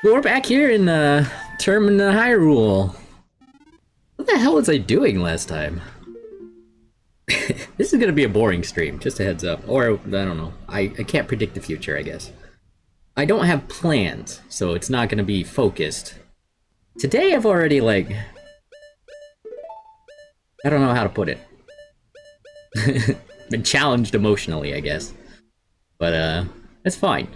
Well, we're back here in Termina Hyrule. What the hell was I doing last time? This is gonna be a boring stream, just a heads up. Or, I don't know. I can't predict the future, I guess. I don't have plans, so it's not gonna be focused. Today I've already, like... I don't know how to put it. Been challenged emotionally, I guess. But, it's fine.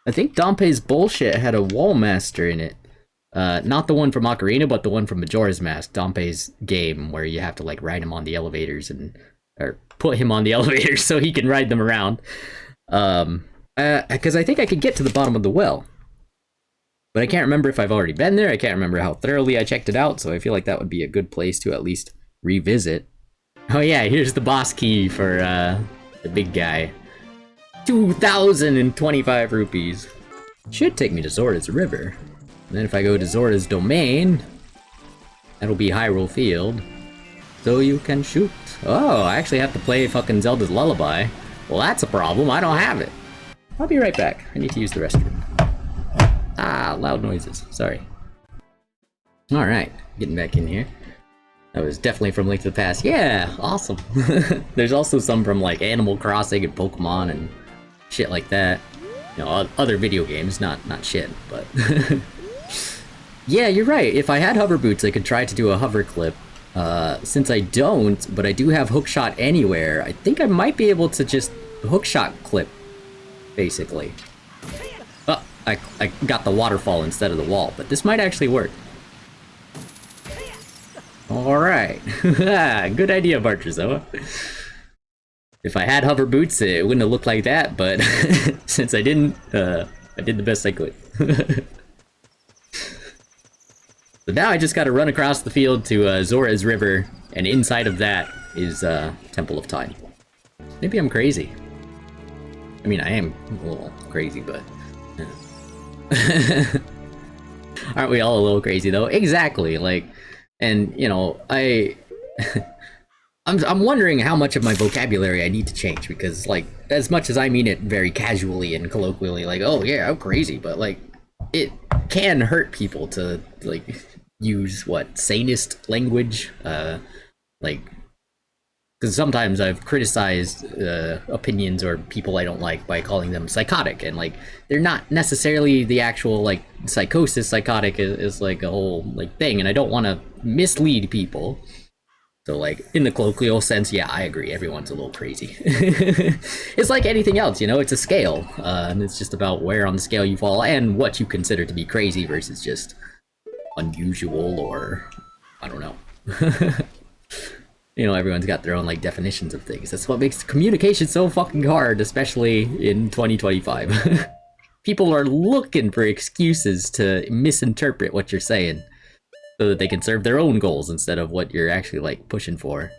I think Dompe's bullshit had a wall master in it. Not the one from Ocarina, but the one from Majora's Mask, Dompe's game, where you have to, like, ride him on the elevators and... Or put him on the elevators so he can ride them around. Because I think I could get to the bottom of the well. But I can't remember if I've already been there, I can't remember how thoroughly I checked it out, so I feel like that would be a good place to at least revisit. Oh yeah, here's the boss key for, the big guy. 2,025 rupees. Should take me to Zora's River. And then if I go to Zora's Domain, that'll be Hyrule Field. So you can shoot. Oh, I actually have to play fucking Zelda's Lullaby. Well, that's a problem. I don't have it. I'll be right back. I need to use the restroom. Ah, loud noises. Sorry. Alright, getting back in here. That was definitely from Link to the Past. Yeah, awesome. There's also some from like Animal Crossing and Pokemon and shit like that. You know, other video games, not shit, but... Yeah, you're right. If I had hover boots, I could try to do a hover clip. Since I don't, but I do have hookshot anywhere, I think I might be able to just hookshot clip, basically. Oh, I got the waterfall instead of the wall, but this might actually work. Alright. Good idea, Bartrazoa. If I had hover boots, it wouldn't have looked like that, but since I didn't, I did the best I could. So now I just gotta run across the field to Zora's River, and inside of that is Temple of Time. Maybe I'm crazy. I mean, I am a little crazy, but... Aren't we all a little crazy, though? Exactly, like... And, you know, I'm wondering how much of my vocabulary I need to change, because, like, as much as I mean it very casually and colloquially, like, oh yeah, I'm crazy, but, like, it can hurt people to, like, use, what, sanest language? Like, because sometimes I've criticized opinions or people I don't like by calling them psychotic, and, like, they're not necessarily the actual, like, psychosis. Psychotic is like, a whole, like, thing, and I don't want to mislead people. So, like, in the colloquial sense, yeah, I agree, everyone's a little crazy. It's like anything else, you know, it's a scale, and it's just about where on the scale you fall and what you consider to be crazy versus just unusual or, I don't know. You know, everyone's got their own, like, definitions of things. That's what makes communication so fucking hard, especially in 2025. People are looking for excuses to misinterpret what you're saying, so that they can serve their own goals instead of what you're actually, like, pushing for.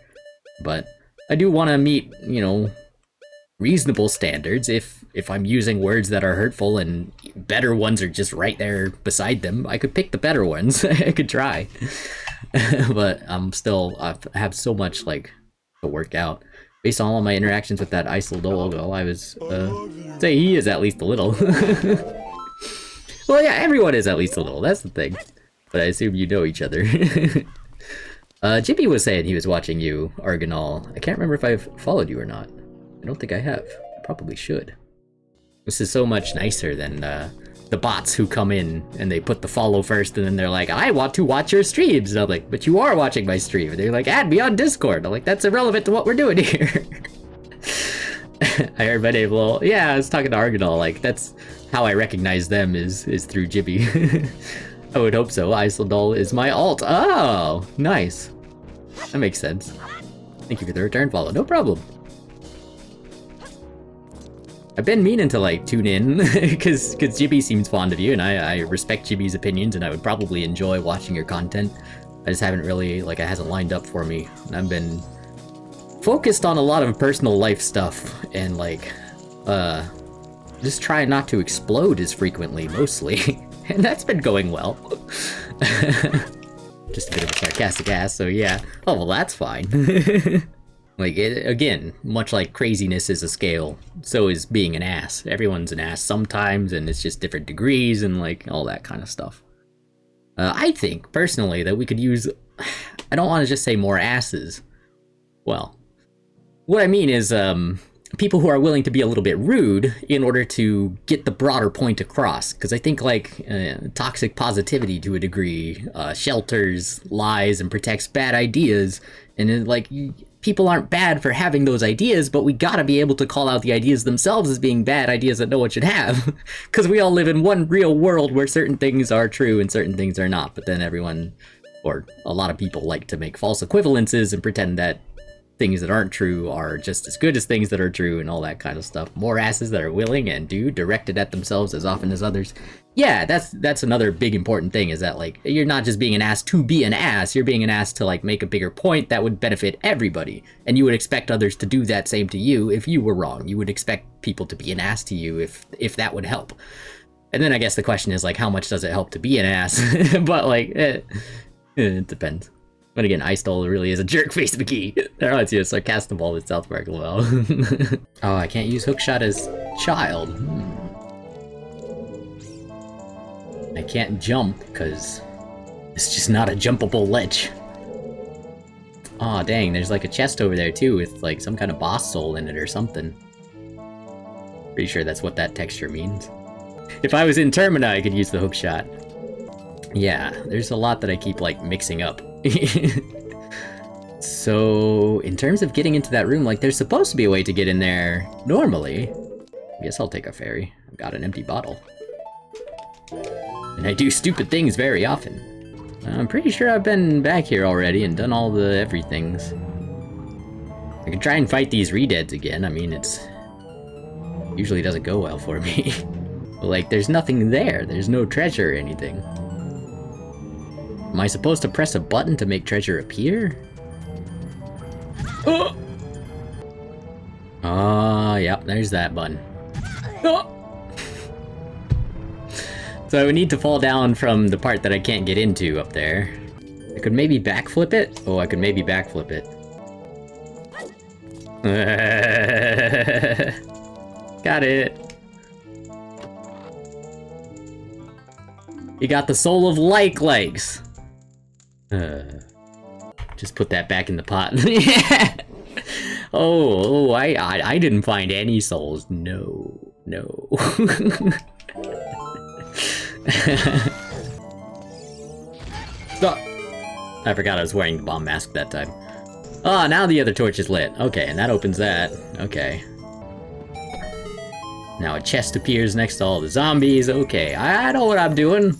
But I do want to meet, you know, reasonable standards. If I'm using words that are hurtful and better ones are just right there beside them, I could pick the better ones. I could try. But I have so much, like, to work out. Based on all my interactions with that Isildolgo, I was, say he is at least a little. Well, yeah, everyone is at least a little, that's the thing. But I assume you know each other. Jippy was saying he was watching you, Argonal. I can't remember if I've followed you or not. I don't think I have. I probably should. This is so much nicer than the bots who come in and they put the follow first and then they're like, I want to watch your streams. And I'm like, but you are watching my stream. And they're like, add me on Discord. I'm like, that's irrelevant to what we're doing here. I heard my name, well, yeah, I was talking to Argonal. Like, that's how I recognize them is through Jibby. I would hope so. Isildol is my alt. Oh, nice. That makes sense. Thank you for the return follow. No problem. I've been meaning to, like, tune in, because Jibby seems fond of you, and I respect Jibby's opinions, and I would probably enjoy watching your content. I just haven't really, like, it hasn't lined up for me. I've been focused on a lot of personal life stuff, and, like, just trying not to explode as frequently, mostly. And that's been going well. Just a bit of a sarcastic ass, so yeah. Oh, well, that's fine. Like, again, much like craziness is a scale, so is being an ass. Everyone's an ass sometimes, and it's just different degrees and, like, all that kind of stuff. I think, personally, that we could use... I don't want to just say more asses. Well, what I mean is, people who are willing to be a little bit rude in order to get the broader point across. Because I think, like, toxic positivity to a degree shelters lies and protects bad ideas. And, like, people aren't bad for having those ideas, but we gotta be able to call out the ideas themselves as being bad ideas that no one should have. Because we all live in one real world where certain things are true and certain things are not. But then everyone, or a lot of people, like to make false equivalences and pretend that things that aren't true are just as good as things that are true and all that kind of stuff. More asses that are willing and do direct it at themselves as often as others. Yeah, that's another big important thing, is that, like, you're not just being an ass to be an ass, you're being an ass to, like, make a bigger point that would benefit everybody. And you would expect others to do that same to you if you were wrong. You would expect people to be an ass to you if that would help. And then I guess the question is, like, how much does it help to be an ass? But, like, it depends. But again, Ice Doll really is a jerk face McGee. I reminds you of Sarcastic Ball with South Park as well. Oh, I can't use Hookshot as child. I can't jump because it's just not a jumpable ledge. Aw, dang, there's like a chest over there too with like some kind of boss soul in it or something. Pretty sure that's what that texture means. If I was in Termina, I could use the hookshot. Yeah, there's a lot that I keep like mixing up. So, in terms of getting into that room, like there's supposed to be a way to get in there normally. I guess I'll take a ferry. I've got an empty bottle. And I do stupid things very often. I'm pretty sure I've been back here already and done all the everythings. I can try and fight these re-deads again. I mean, it's... usually doesn't go well for me. But like, there's nothing there. There's no treasure or anything. Am I supposed to press a button to make treasure appear? Oh! Yep, there's that button. Oh! So I would need to fall down from the part that I can't get into up there. I could maybe backflip it? Oh, I could maybe backflip it. Got it. You got the soul of like legs. Just put that back in the pot. Yeah. Oh, I didn't find any souls. No. Oh, I forgot I was wearing the bomb mask that time. Oh, now the other torch is lit. Okay, and that opens that. Okay. Now a chest appears next to all the zombies. Okay, I know what I'm doing.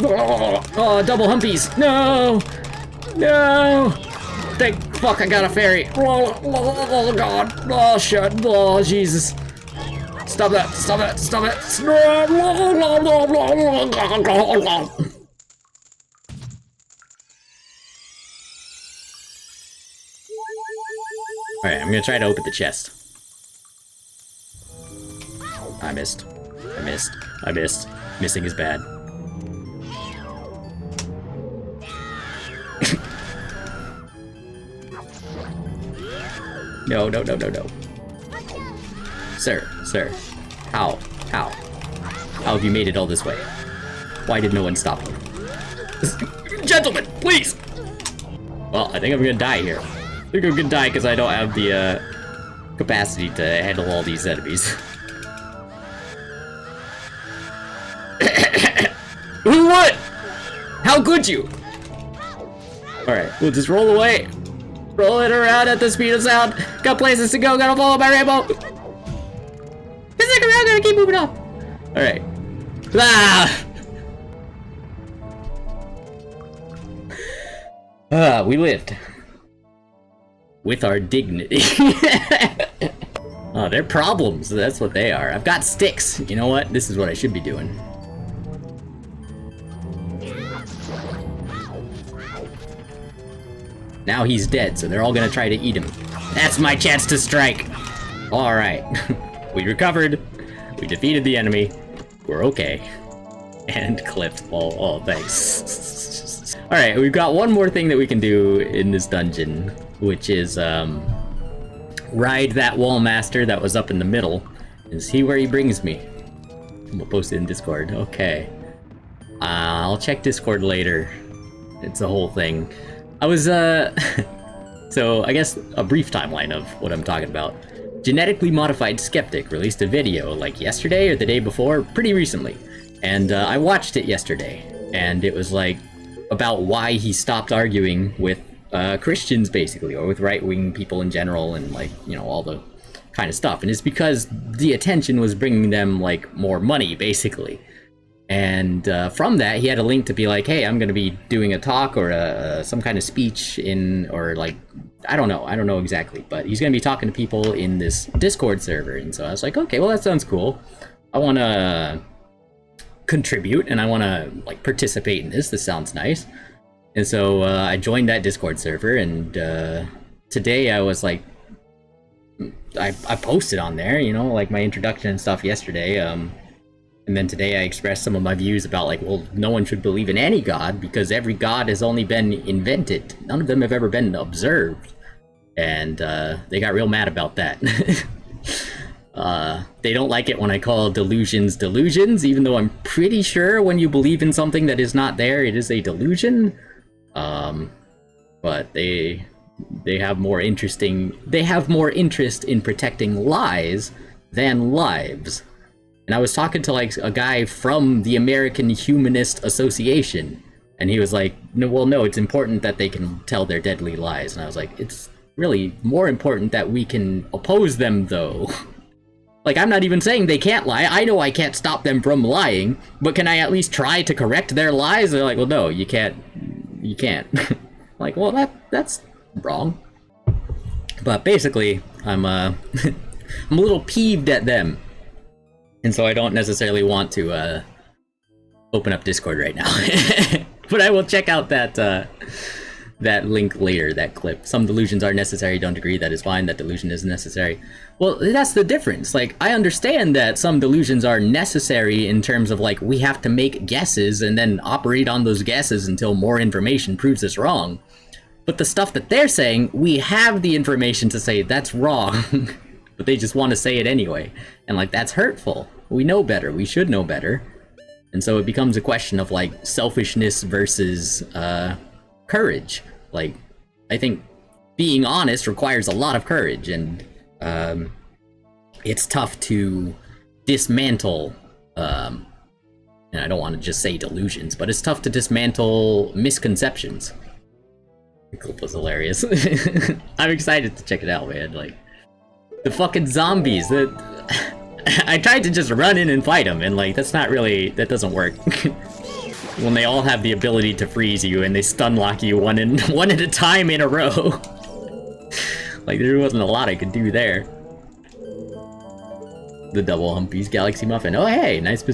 Oh, double humpies. No! No! Thank fuck I got a fairy. Oh god. Oh shit. Oh Jesus. Stop that. Stop it. Stop it. Alright, I'm gonna try to open the chest. I missed. Missing is bad. No. Sir. How have you made it all this way? Why did no one stop you? Gentlemen, please! Well, I think I'm gonna die here. I think I'm gonna die because I don't have the, capacity to handle all these enemies. Who would? How could you? Alright, we'll just roll away. Roll it around at the speed of sound. Got places to go, gotta follow my rainbow. Stick around, gotta keep moving up. Alright. We lived. With our dignity. Oh, they're problems. That's what they are. I've got sticks. You know what? This is what I should be doing. Now he's dead, so they're all gonna try to eat him. That's my chance to strike! Alright. We recovered. We defeated the enemy. We're okay. And clipped. Oh, thanks. Alright, we've got one more thing that we can do in this dungeon, which is, ride that wall master that was up in the middle and see where he brings me. We'll post it in Discord. Okay. I'll check Discord later. It's a whole thing. I was, so I guess a brief timeline of what I'm talking about. Genetically Modified Skeptic released a video like yesterday or the day before, pretty recently. And I watched it yesterday, and it was like about why he stopped arguing with Christians, basically, or with right-wing people in general, and like, you know, all the kind of stuff. And it's because the attention was bringing them like more money, basically. And from that, he had a link to be like, hey, I'm going to be doing a talk or some kind of speech in, or like, I don't know exactly, but he's going to be talking to people in this Discord server. And so I was like, okay, well, that sounds cool. I want to contribute and I want to like participate in this. This sounds nice. And so I joined that Discord server, and today I was like, I posted on there, you know, like my introduction and stuff yesterday. And then today I expressed some of my views about like, well, no one should believe in any god because every god has only been invented. None of them have ever been observed. And they got real mad about that. They don't like it when I call delusions delusions, even though I'm pretty sure when you believe in something that is not there, it is a delusion. But they have more interest in protecting lies than lives. And I was talking to like a guy from the American Humanist Association, and he was like, no, it's important that they can tell their deadly lies. And I was like, it's really more important that we can oppose them, though. Like, I'm not even saying they can't lie. I know I can't stop them from lying, but can I at least try to correct their lies? They're like, well, no, you can't. You can't. Like, well, that's wrong. But basically, I'm I'm a little peeved at them. And so I don't necessarily want to open up Discord right now. But I will check out that link later, that clip. Some delusions are necessary, don't agree, that is fine, that delusion is necessary. Well, that's the difference. Like, I understand that some delusions are necessary in terms of, like, we have to make guesses and then operate on those guesses until more information proves us wrong. But the stuff that they're saying, we have the information to say that's wrong. But they just want to say it anyway. And, like, that's hurtful. We know better. We should know better. And so it becomes a question of, like, selfishness versus courage. Like, I think being honest requires a lot of courage, and it's tough to dismantle, and I don't want to just say delusions, but it's tough to dismantle misconceptions. The clip was hilarious. I'm excited to check it out, man. Like, the fucking zombies, I tried to just run in and fight them, and like, that doesn't work. When they all have the ability to freeze you and they stun lock you one at a time in a row. Like, there wasn't a lot I could do there. The double humpies, Galaxy Muffin. Oh hey, nice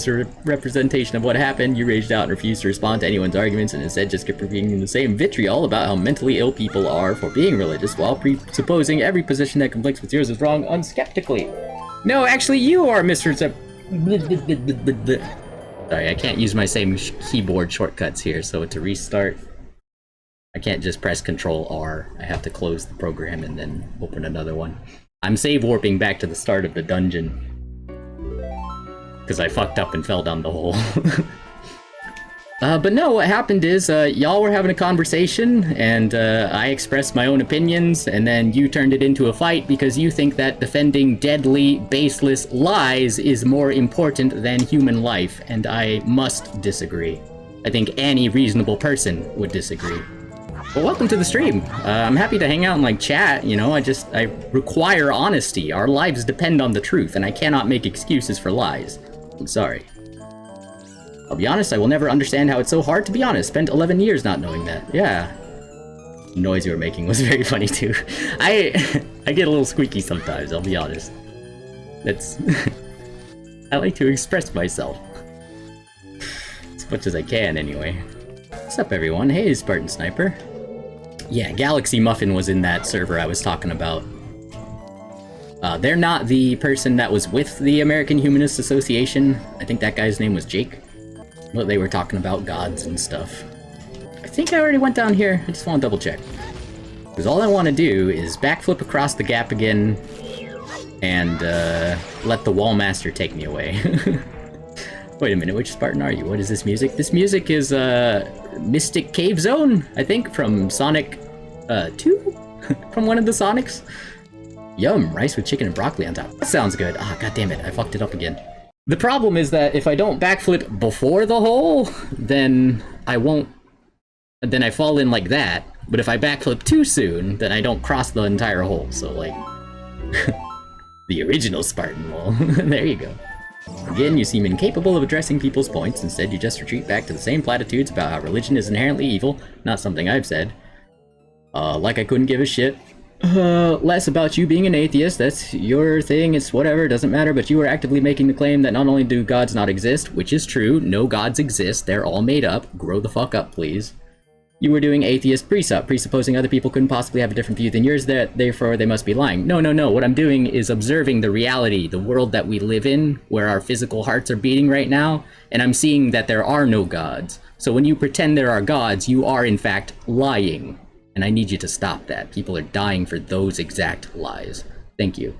representation of what happened. You raged out and refused to respond to anyone's arguments and instead just kept repeating the same vitriol about how mentally ill people are for being religious while presupposing every position that conflicts with yours is wrong unskeptically. No, actually you are Mr. Sorry, I can't use my same keyboard shortcuts here, so to restart, I can't just press Control-R. I have to close the program and then open another one. I'm save warping back to the start of the dungeon. Because I fucked up and fell down the hole. But no, what happened is, y'all were having a conversation, and I expressed my own opinions, and then you turned it into a fight because you think that defending deadly, baseless lies is more important than human life, and I must disagree. I think any reasonable person would disagree. Well, welcome to the stream. I'm happy to hang out and, like, chat, you know, I require honesty. Our lives depend on the truth, and I cannot make excuses for lies. I'm sorry. I'll be honest, I will never understand how it's so hard to be honest. Spent 11 years not knowing that. Yeah. The noise you were making was very funny too. I get a little squeaky sometimes, I'll be honest. That's... I like to express myself. As much as I can, anyway. What's up, everyone? Hey, Spartan Sniper. Yeah, Galaxy Muffin was in that server I was talking about. They're not the person that was with the American Humanist Association. I think that guy's name was Jake. Well, they were talking about gods and stuff. I think I already went down here. I just want to double check. Because all I want to do is backflip across the gap again and let the Wall Master take me away. Wait a minute, which Spartan are you? What is this music? This music is Mystic Cave Zone, I think, from Sonic 2? From one of the Sonics? Yum, rice with chicken and broccoli on top. That sounds good. Ah, god damn it, I fucked it up again. The problem is that if I don't backflip before the hole, then I won't... Then I fall in like that. But if I backflip too soon, then I don't cross the entire hole. So, like... the original Spartan hole. There you go. Again, you seem incapable of addressing people's points. Instead, you just retreat back to the same platitudes about how religion is inherently evil. Not something I've said. Like I couldn't give a shit. Less about you being an atheist. That's your thing. It's whatever. Doesn't matter. But you are actively making the claim that not only do gods not exist, which is true. No gods exist. They're all made up. Grow the fuck up, please. You were doing atheist presupposing other people couldn't possibly have a different view than yours, that therefore they must be lying. No, no, no. What I'm doing is observing the reality, the world that we live in, where our physical hearts are beating right now, and I'm seeing that there are no gods. So when you pretend there are gods, you are in fact lying. And I need you to stop that. People are dying for those exact lies. Thank you.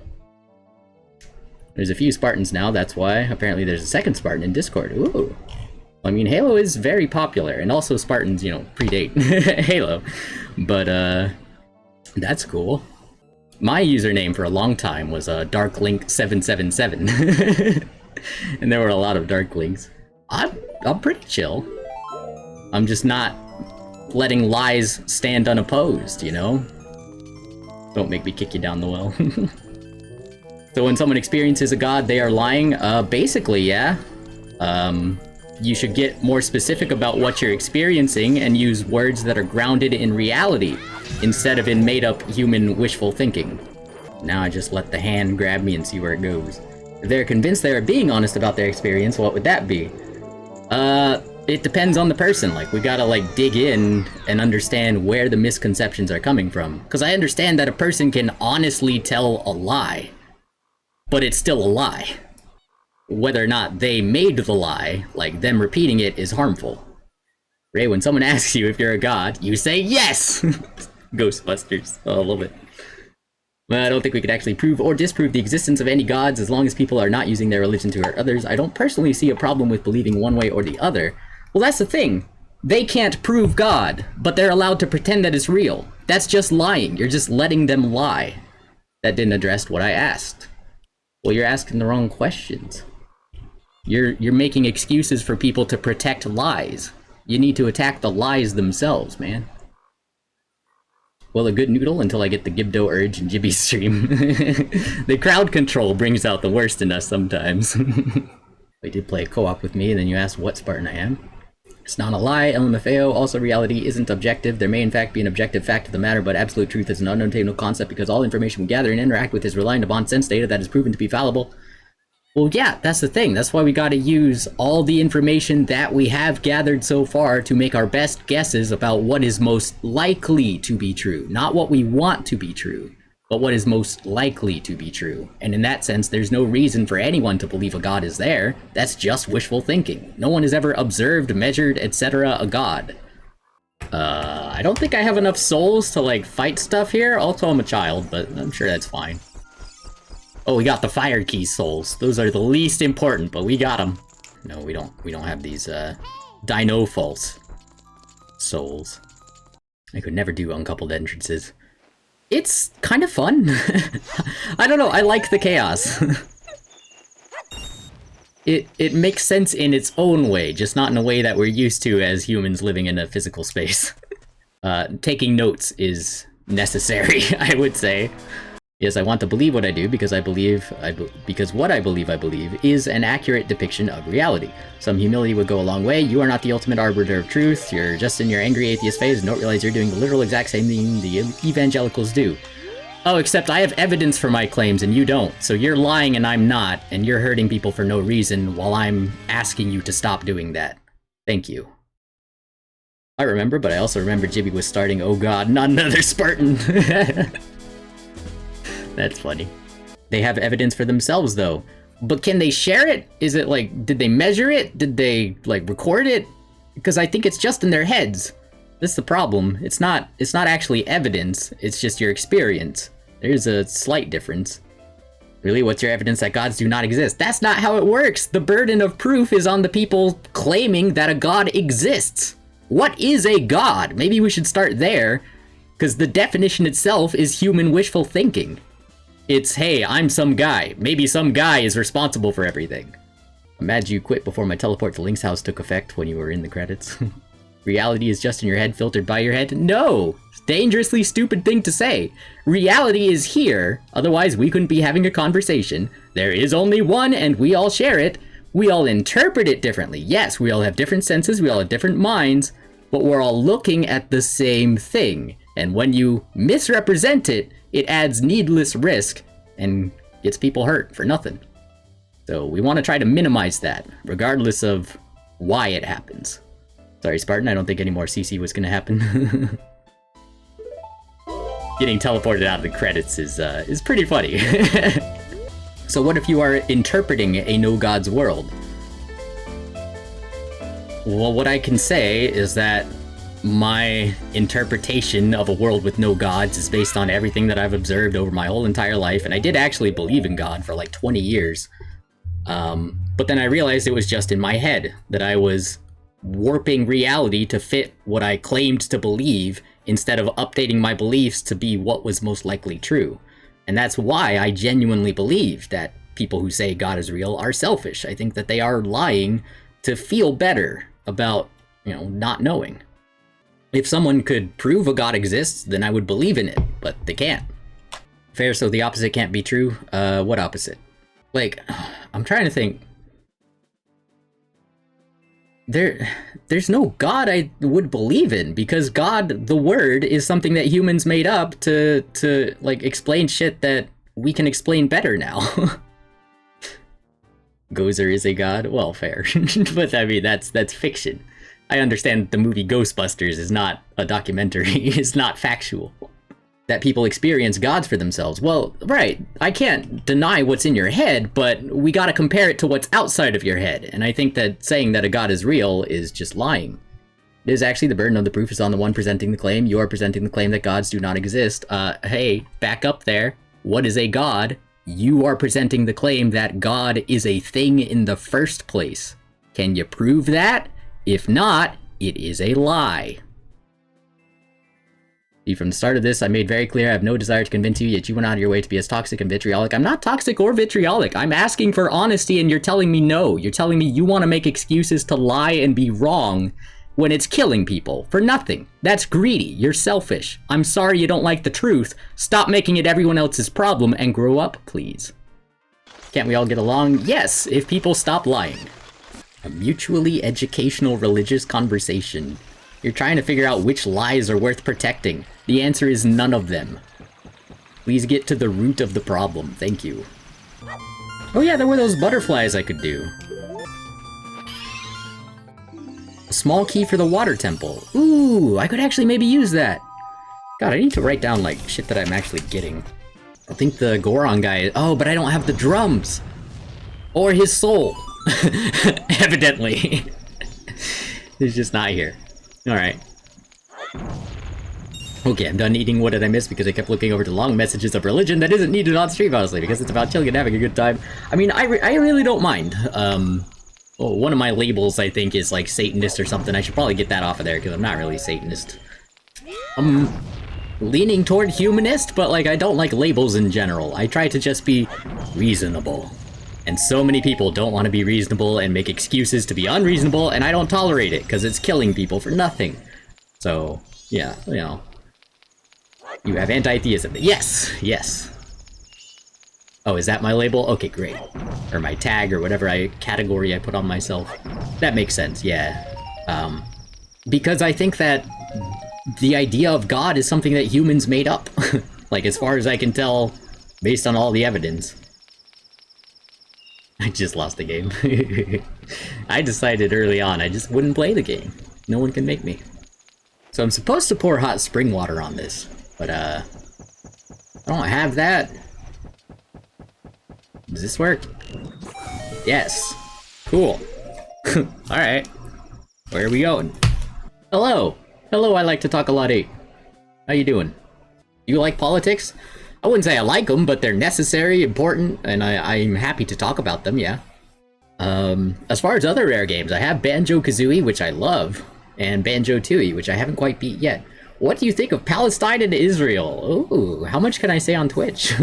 There's a few Spartans now, that's why. Apparently there's a second Spartan in Discord. Ooh. I mean, Halo is very popular, and also Spartans, you know, predate Halo. But, that's cool. My username for a long time was DarkLink777. And there were a lot of Darklinks. I'm pretty chill. I'm just not letting lies stand unopposed, you know? Don't make me kick you down the well. So when someone experiences a god, they are lying? Basically, yeah. You should get more specific about what you're experiencing and use words that are grounded in reality instead of in made-up human wishful thinking. Now I just let the hand grab me and see where it goes. If they're convinced they are being honest about their experience, what would that be? It depends on the person. Like, we gotta, like, dig in and understand where the misconceptions are coming from. Because I understand that a person can honestly tell a lie, but it's still a lie. Whether or not they made the lie, like them repeating it, is harmful. Ray, when someone asks you if you're a god, you say yes! Ghostbusters. Oh, I love it. Well, I don't think we could actually prove or disprove the existence of any gods as long as people are not using their religion to hurt others. I don't personally see a problem with believing one way or the other. Well, that's the thing. They can't prove God, but they're allowed to pretend that it's real. That's just lying. You're just letting them lie. That didn't address what I asked. Well, you're asking the wrong questions. You're making excuses for people to protect lies. You need to attack the lies themselves, man. Well, a good noodle until I get the Gibdo urge in Jibby's stream. The crowd control brings out the worst in us sometimes. They did play co-op with me, and then you asked what Spartan I am. It's not a lie, LMFAO. Also, reality isn't objective. There may in fact be an objective fact of the matter, but absolute truth is an unattainable concept because all information we gather and interact with is reliant upon sense data that is proven to be fallible. Well, yeah, that's the thing. That's why we gotta use all the information that we have gathered so far to make our best guesses about what is most likely to be true. Not what we want to be true, but what is most likely to be true. And in that sense, there's no reason for anyone to believe a god is there. That's just wishful thinking. No one has ever observed, measured, etc. a god. I don't think I have enough souls to, like, fight stuff here. Also, I'm a child, but I'm sure that's fine. Oh, we got the fire key souls. Those are the least important, but we got them. No, we don't have these, Dino False souls. I could never do uncoupled entrances. It's kind of fun. I don't know, I like the chaos. It makes sense in its own way, just not in a way that we're used to as humans living in a physical space. Taking notes is necessary, I would say. Yes, I want to believe what I do because because what I believe is an accurate depiction of reality. Some humility would go a long way. You are not the ultimate arbiter of truth. You're just in your angry atheist phase and don't realize you're doing the literal exact same thing the evangelicals do. Oh, except I have evidence for my claims and you don't. So you're lying and I'm not, and you're hurting people for no reason while I'm asking you to stop doing that. Thank you. I remember, but I also remember Jibby was starting, oh god, not another Spartan. That's funny. They have evidence for themselves, though. But can they share it? Is it like, did they measure it? Did they, like, record it? Because I think it's just in their heads. This is the problem. It's not actually evidence, it's just your experience. There's a slight difference. Really, what's your evidence that gods do not exist? That's not how it works! The burden of proof is on the people claiming that a god exists. What is a god? Maybe we should start there, because the definition itself is human wishful thinking. It's, hey, I'm some guy. Maybe some guy is responsible for everything. Imagine you quit before my teleport to Link's house took effect when you were in the credits. Reality is just in your head, filtered by your head? No! Dangerously stupid thing to say. Reality is here, otherwise we couldn't be having a conversation. There is only one, and we all share it. We all interpret it differently. Yes, we all have different senses, we all have different minds, but we're all looking at the same thing. And when you misrepresent it, it adds needless risk and gets people hurt for nothing. So we want to try to minimize that, regardless of why it happens. Sorry, Spartan, I don't think any more CC was going to happen. Getting teleported out of the credits is pretty funny. So what if you are interpreting a no-gods world? Well, what I can say is that my interpretation of a world with no gods is based on everything that I've observed over my whole entire life, and I did actually believe in God for like 20 years. But then I realized it was just in my head, that I was warping reality to fit what I claimed to believe instead of updating my beliefs to be what was most likely true. And that's why I genuinely believe that people who say God is real are selfish. I think that they are lying to feel better about, not knowing. If someone could prove a God exists, then I would believe in it, but they can't. Fair, so the opposite can't be true? What opposite? Like, I'm trying to think. There's no God I would believe in, because God, the word, is something that humans made up to like explain shit that we can explain better now. Gozer is a god? Well, fair. But I mean, that's fiction. I understand the movie Ghostbusters is not a documentary, it's not factual. That people experience gods for themselves. Well, right, I can't deny what's in your head, but we gotta compare it to what's outside of your head, and I think that saying that a god is real is just lying. It is actually the burden of the proof is on the one presenting the claim. You are presenting the claim that gods do not exist. Hey, back up there. What is a god? You are presenting the claim that God is a thing in the first place. Can you prove that? If not, it is a lie. From the start of this, I made very clear I have no desire to convince you, yet you went out of your way to be as toxic and vitriolic. I'm not toxic or vitriolic. I'm asking for honesty, and you're telling me no. You're telling me you want to make excuses to lie and be wrong when it's killing people for nothing. That's greedy. You're selfish. I'm sorry you don't like the truth. Stop making it everyone else's problem and grow up, please. Can't we all get along? Yes, if people stop lying. A mutually educational religious conversation. You're trying to figure out which lies are worth protecting. The answer is none of them. Please get to the root of the problem. Thank you. Oh yeah, there were those butterflies I could do. A small key for the water temple. Ooh, I could actually maybe use that. God, I need to write down, like, shit that I'm actually getting. I think the Goron guy... Oh, but I don't have the drums! Or his soul. Evidently. He's just not here. Alright. Okay, I'm done eating. What did I miss? Because I kept looking over to long messages of religion that isn't needed on stream, honestly, because it's about chilling and having a good time. I mean, I really don't mind. Well, one of my labels, I think, is like Satanist or something. I should probably get that off of there, because I'm not really Satanist. I'm leaning toward humanist, but like, I don't like labels in general. I try to just be reasonable. And so many people don't want to be reasonable and make excuses to be unreasonable, and I don't tolerate it, because it's killing people for nothing. So, yeah, You have anti-theism. Yes, yes. Oh, is that my label? Okay, great. Or my tag, or whatever category I put on myself. That makes sense, yeah. Because I think that the idea of God is something that humans made up. Like, as far as I can tell, based on all the evidence. I just lost the game. I decided early on I just wouldn't play the game. No one can make me. So I'm supposed to pour hot spring water on this, but I don't have that. Does this work? Yes. Cool. Alright. Where are we going? Hello. Hello, I like to talk a lot, 8. How you doing? You like politics? I wouldn't say I like them, but they're necessary, important, and I'm happy to talk about them, yeah. As far as other rare games, I have Banjo-Kazooie, which I love, and Banjo-Tooie, which I haven't quite beat yet. What do you think of Palestine and Israel? Ooh, how much can I say on Twitch?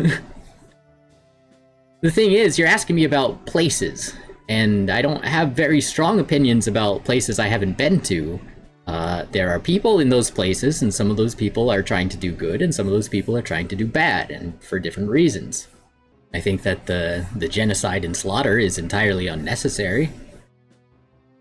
The thing is, you're asking me about places, and I don't have very strong opinions about places I haven't been to. There are people in those places, and some of those people are trying to do good, and some of those people are trying to do bad, and for different reasons. I think that the genocide and slaughter is entirely unnecessary.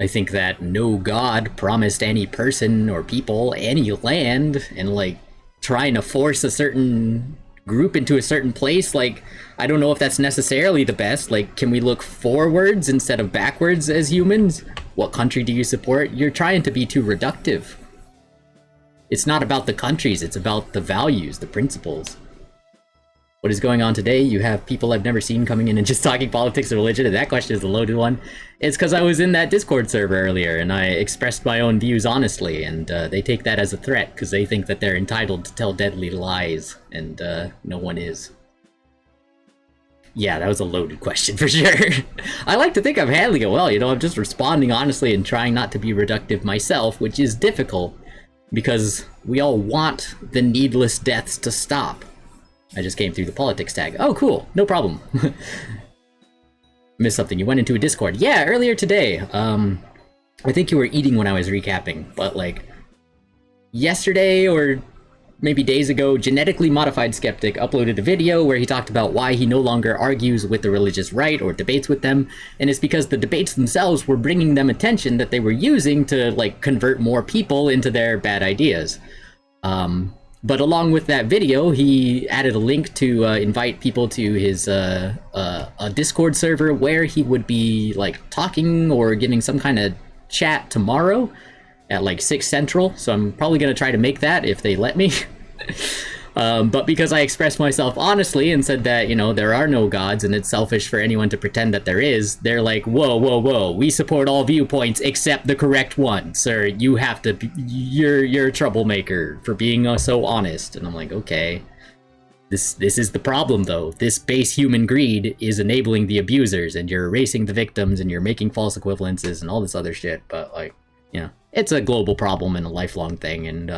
I think that no god promised any person or people any land, and like trying to force a certain group into a certain place, like I don't know if that's necessarily the best. Like, can we look forwards instead of backwards as humans? What country do you support? You're trying to be too reductive. It's not about the countries, it's about the values, the principles. What is going on today? You have people I've never seen coming in and just talking politics and religion, and that question is a loaded one. It's because I was in that Discord server earlier, and I expressed my own views honestly, and they take that as a threat, because they think that they're entitled to tell deadly lies, and no one is. Yeah, that was a loaded question for sure. I like to think I'm handling it well, you know, I'm just responding honestly and trying not to be reductive myself, which is difficult, because we all want the needless deaths to stop. I just came through the politics tag. Oh, cool. No problem. Missed something. You went into a Discord. Yeah, earlier today. I think you were eating when I was recapping, but like yesterday or maybe days ago, Genetically Modified Skeptic uploaded a video where he talked about why he no longer argues with the religious right or debates with them, and it's because the debates themselves were bringing them attention that they were using to like convert more people into their bad ideas. But along with that video, he added a link to invite people to his a Discord server where he would be like talking or giving some kind of chat tomorrow at like 6 Central. So I'm probably going to try to make that if they let me. But because I expressed myself honestly and said that, you know, there are no gods and it's selfish for anyone to pretend that there is, they're like, whoa, whoa, whoa, we support all viewpoints except the correct one, sir. You have to, you're a troublemaker for being so honest. And I'm like, okay, this is the problem though. This base human greed is enabling the abusers, and you're erasing the victims, and you're making false equivalences and all this other shit. But like, you know, it's a global problem and a lifelong thing, and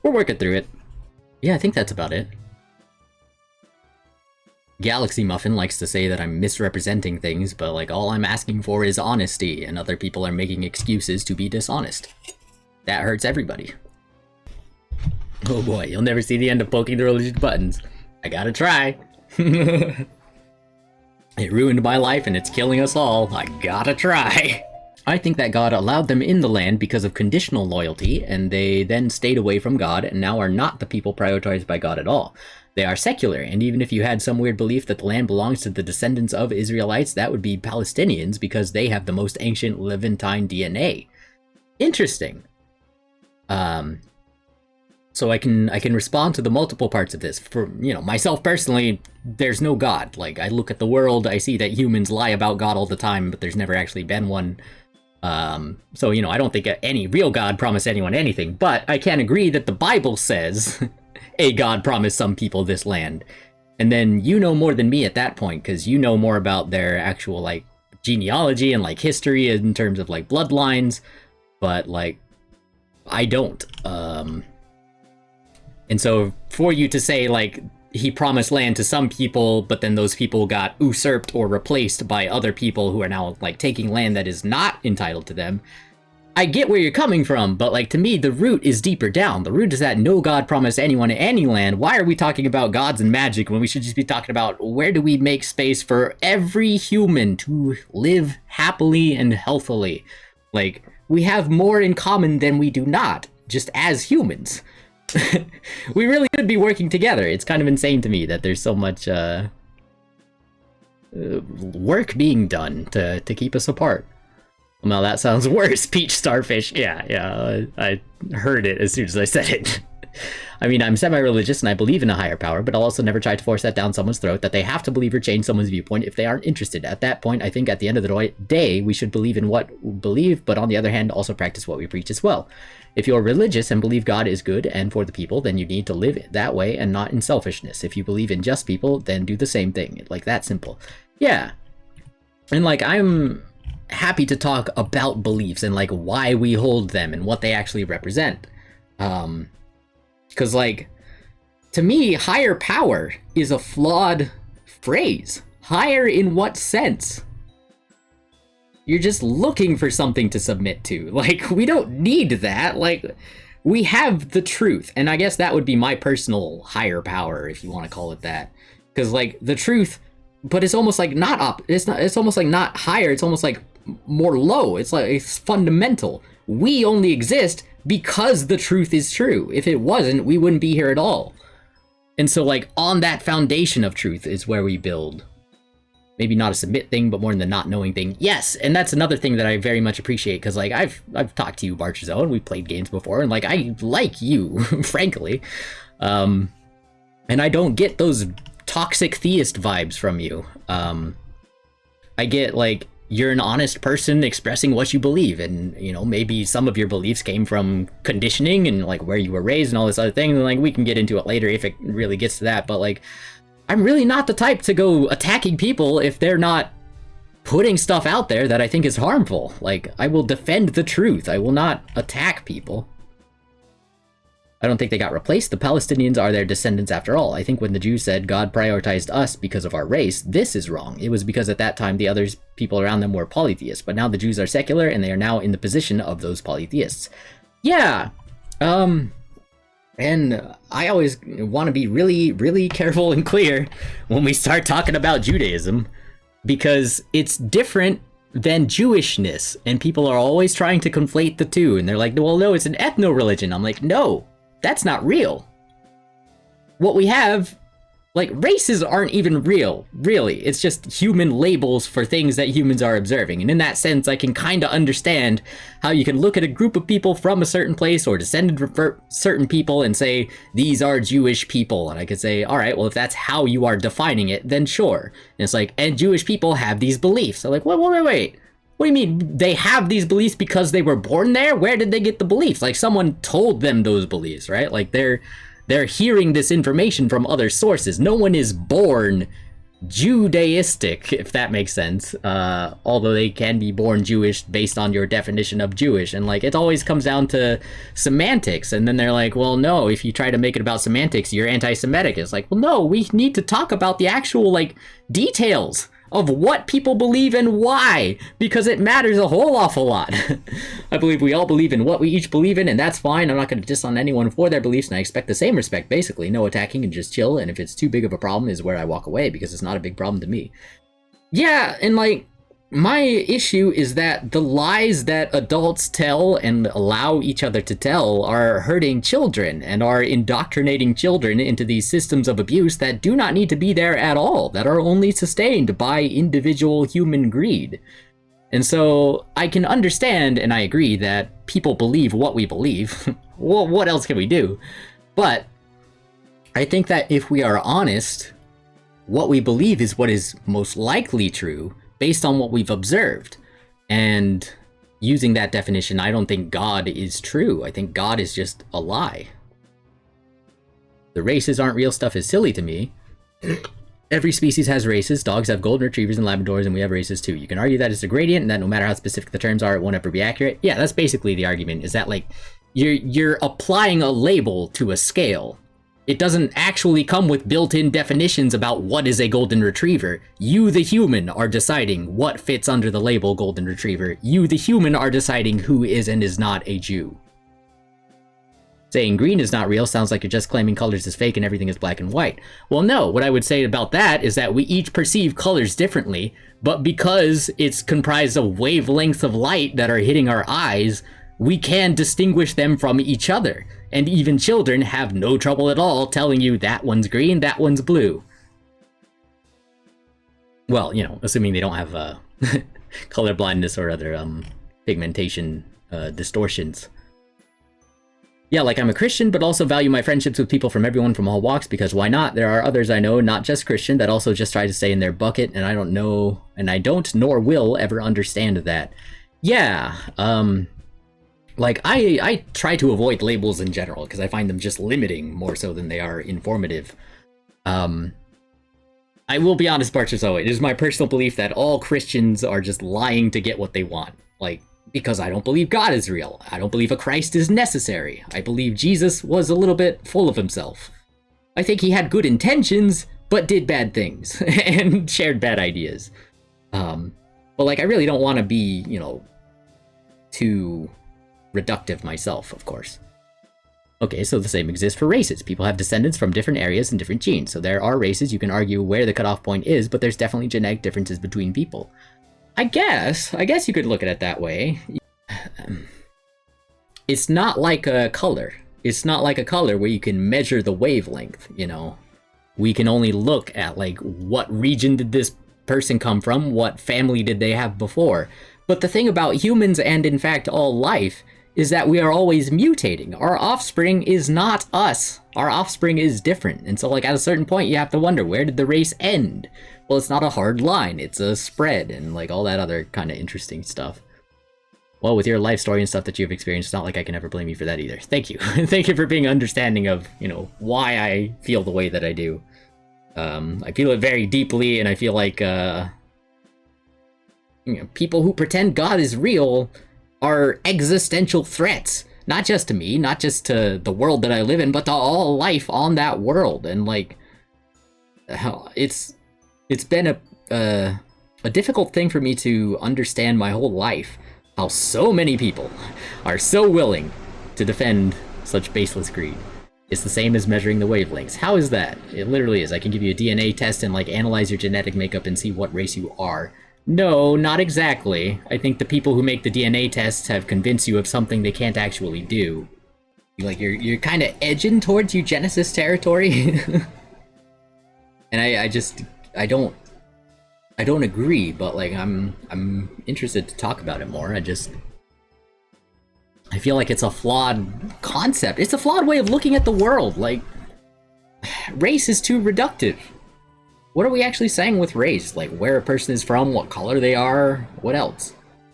we're working through it. Yeah, I think that's about it. Galaxy Muffin likes to say that I'm misrepresenting things, but like all I'm asking for is honesty, and other people are making excuses to be dishonest. That hurts everybody. Oh boy, you'll never see the end of poking the religious buttons. I gotta try. It ruined my life and it's killing us all. I gotta try. I think that God allowed them in the land because of conditional loyalty, and they then stayed away from God and now are not the people prioritized by God at all. They are secular, and even if you had some weird belief that the land belongs to the descendants of Israelites, that would be Palestinians because they have the most ancient Levantine DNA. Interesting. So I can respond to the multiple parts of this. For, you know, myself personally, there's no God. Like, I look at the world, I see that humans lie about God all the time, but there's never actually been one. So, you know, I don't think any real God promised anyone anything, but I can agree that the Bible says a God promised some people this land. And then you know more than me at that point, because you know more about their actual, like, genealogy and, like, history in terms of, like, bloodlines, but, like, I don't. And so for you to say, like, he promised land to some people, but then those people got usurped or replaced by other people who are now, like, taking land that is not entitled to them. I get where you're coming from, but, like, to me, the root is deeper down. The root is that no God promised anyone any land. Why are we talking about gods and magic when we should just be talking about where do we make space for every human to live happily and healthily? Like, we have more in common than we do not, just as humans. We really could be working together. It's kind of insane to me that there's so much work being done to keep us apart. Well, that sounds worse. Peach starfish. Yeah, I heard it as soon as I said it. I mean, I'm semi-religious and I believe in a higher power, but I'll also never try to force that down someone's throat that they have to believe or change someone's viewpoint if they aren't interested. At that point, I think at the end of the day, we should believe in what we believe, but on the other hand, also practice what we preach as well. If you're religious and believe God is good and for the people, then you need to live that way and not in selfishness. If you believe in just people, then do the same thing. Like, that simple. Yeah. And, like, I'm happy to talk about beliefs and, like, why we hold them and what they actually represent. Because, like, to me, higher power is a flawed phrase. Higher in what sense? You're just looking for something to submit to. Like, we don't need that. Like, we have the truth. And I guess that would be my personal higher power, if you want to call it that. Because, like, the truth, but it's almost like it's almost like not higher. It's almost like more low. It's like, it's fundamental. We only exist because the truth is true. If it wasn't, we wouldn't be here at all. And so, like, on that foundation of truth is where we build. Maybe not a submit thing, but more in the not knowing thing. Yes, and that's another thing that I very much appreciate, because, like, I've talked to you, Barchizo, and we've played games before, and, like, I like you, frankly. And I don't get those toxic theist vibes from you. I get, like, you're an honest person expressing what you believe, and, you know, maybe some of your beliefs came from conditioning and, like, where you were raised and all this other thing, and, like, we can get into it later if it really gets to that, but, like, I'm really not the type to go attacking people if they're not putting stuff out there that I think is harmful. Like, I will defend the truth. I will not attack people. I don't think they got replaced. The Palestinians are their descendants after all. I think when the Jews said God prioritized us because of our race, this is wrong. It was because at that time the other people around them were polytheists, but now the Jews are secular and they are now in the position of those polytheists. Yeah. And I always want to be really, really careful and clear when we start talking about Judaism, because it's different than Jewishness, and people are always trying to conflate the two, and they're like, well, no, it's an ethno-religion. I'm like, no, that's not real. What we have, like, races aren't even real, really. It's just human labels for things that humans are observing. And in that sense, I can kind of understand how you can look at a group of people from a certain place or descended from certain people and say, these are Jewish people. And I could say, all right, well, if that's how you are defining it, then sure. And it's like, and Jewish people have these beliefs. I'm like, wait. What do you mean they have these beliefs because they were born there? Where did they get the beliefs? Like, someone told them those beliefs, right? Like, they're hearing this information from other sources. No one is born Judaistic, if that makes sense. Although they can be born Jewish based on your definition of Jewish. And, like, it always comes down to semantics. And then they're like, well, no, if you try to make it about semantics, you're anti-Semitic. It's like, well, no, we need to talk about the actual, like, details of what people believe and why, because it matters a whole awful lot. I believe we all believe in what we each believe in, and that's fine. I'm not going to diss on anyone for their beliefs, and I expect the same respect, basically. No attacking and just chill, and if it's too big of a problem is where I walk away, because it's not a big problem to me. Yeah, and, like, my issue is that the lies that adults tell and allow each other to tell are hurting children and are indoctrinating children into these systems of abuse that do not need to be there at all, that are only sustained by individual human greed. And so I can understand, and I agree, that people believe what we believe. Well, what else can we do? But I think that if we are honest, what we believe is what is most likely true, based on what we've observed. And using that definition, I don't think God is true. I think God is just a lie. The races aren't real stuff is silly to me. Every species has races. Dogs have golden retrievers and Labradors, and we have races too. You can argue that it's a gradient and that no matter how specific the terms are, it won't ever be accurate. Yeah, that's basically the argument, is that, like, you're applying a label to a scale. It doesn't actually come with built-in definitions about what is a golden retriever. You, the human, are deciding what fits under the label golden retriever. You, the human, are deciding who is and is not a Jew. Saying green is not real sounds like you're just claiming colors is fake and everything is black and white. Well, no, what I would say about that is that we each perceive colors differently, but because it's comprised of wavelengths of light that are hitting our eyes, we can distinguish them from each other. And even children have no trouble at all telling you that one's green, that one's blue. Well, you know, assuming they don't have color blindness or other pigmentation distortions. Yeah, like I'm a Christian, but also value my friendships with people from everyone from all walks, because why not? There are others I know, not just Christian, that also just try to stay in their bucket, and I don't know, and I don't nor will ever understand that. Yeah, like I try to avoid labels in general because I find them just limiting more so than they are informative. I will be honest, Barchazoa, it is my personal belief that all Christians are just lying to get what they want. Like, because I don't believe God is real. I don't believe a Christ is necessary. I believe Jesus was a little bit full of himself. I think he had good intentions, but did bad things and shared bad ideas. But like, I really don't want to be, you know, too reductive myself, of course. Okay, so the same exists for races. People have descendants from different areas and different genes. So there are races, you can argue where the cutoff point is, but there's definitely genetic differences between people. I guess you could look at it that way. It's not like a color. It's not like a color where you can measure the wavelength, you know. We can only look at, like, what region did this person come from, what family did they have before. But the thing about humans, and in fact all life, is that we are always mutating. Our offspring is not us. Our offspring is different. And so, like, at a certain point, you have to wonder, where did the race end? Well, it's not a hard line. It's a spread and, like, all that other kind of interesting stuff. Well, with your life story and stuff that you've experienced, it's not like I can ever blame you for that either. Thank you. Thank you for being understanding of, you know, why I feel the way that I do. I feel it very deeply, and I feel like, you know, people who pretend God is real are existential threats, not just to me, not just to the world that I live in, but to all life on that world. And like, it's been a difficult thing for me to understand my whole life, how so many people are so willing to defend such baseless greed. It's the same as measuring the wavelengths. How is that? It literally is. I can give you a DNA test and like analyze your genetic makeup and see what race you are. No, not exactly. I think the people who make the DNA tests have convinced you of something they can't actually do. Like, you're kind of edging towards eugenicist territory. And I don't agree, but like I'm interested to talk about it more. I feel like it's a flawed concept. It's a flawed way of looking at the world. Like, race is too reductive. What are we actually saying with race? Like, where a person is from, what color they are, what else?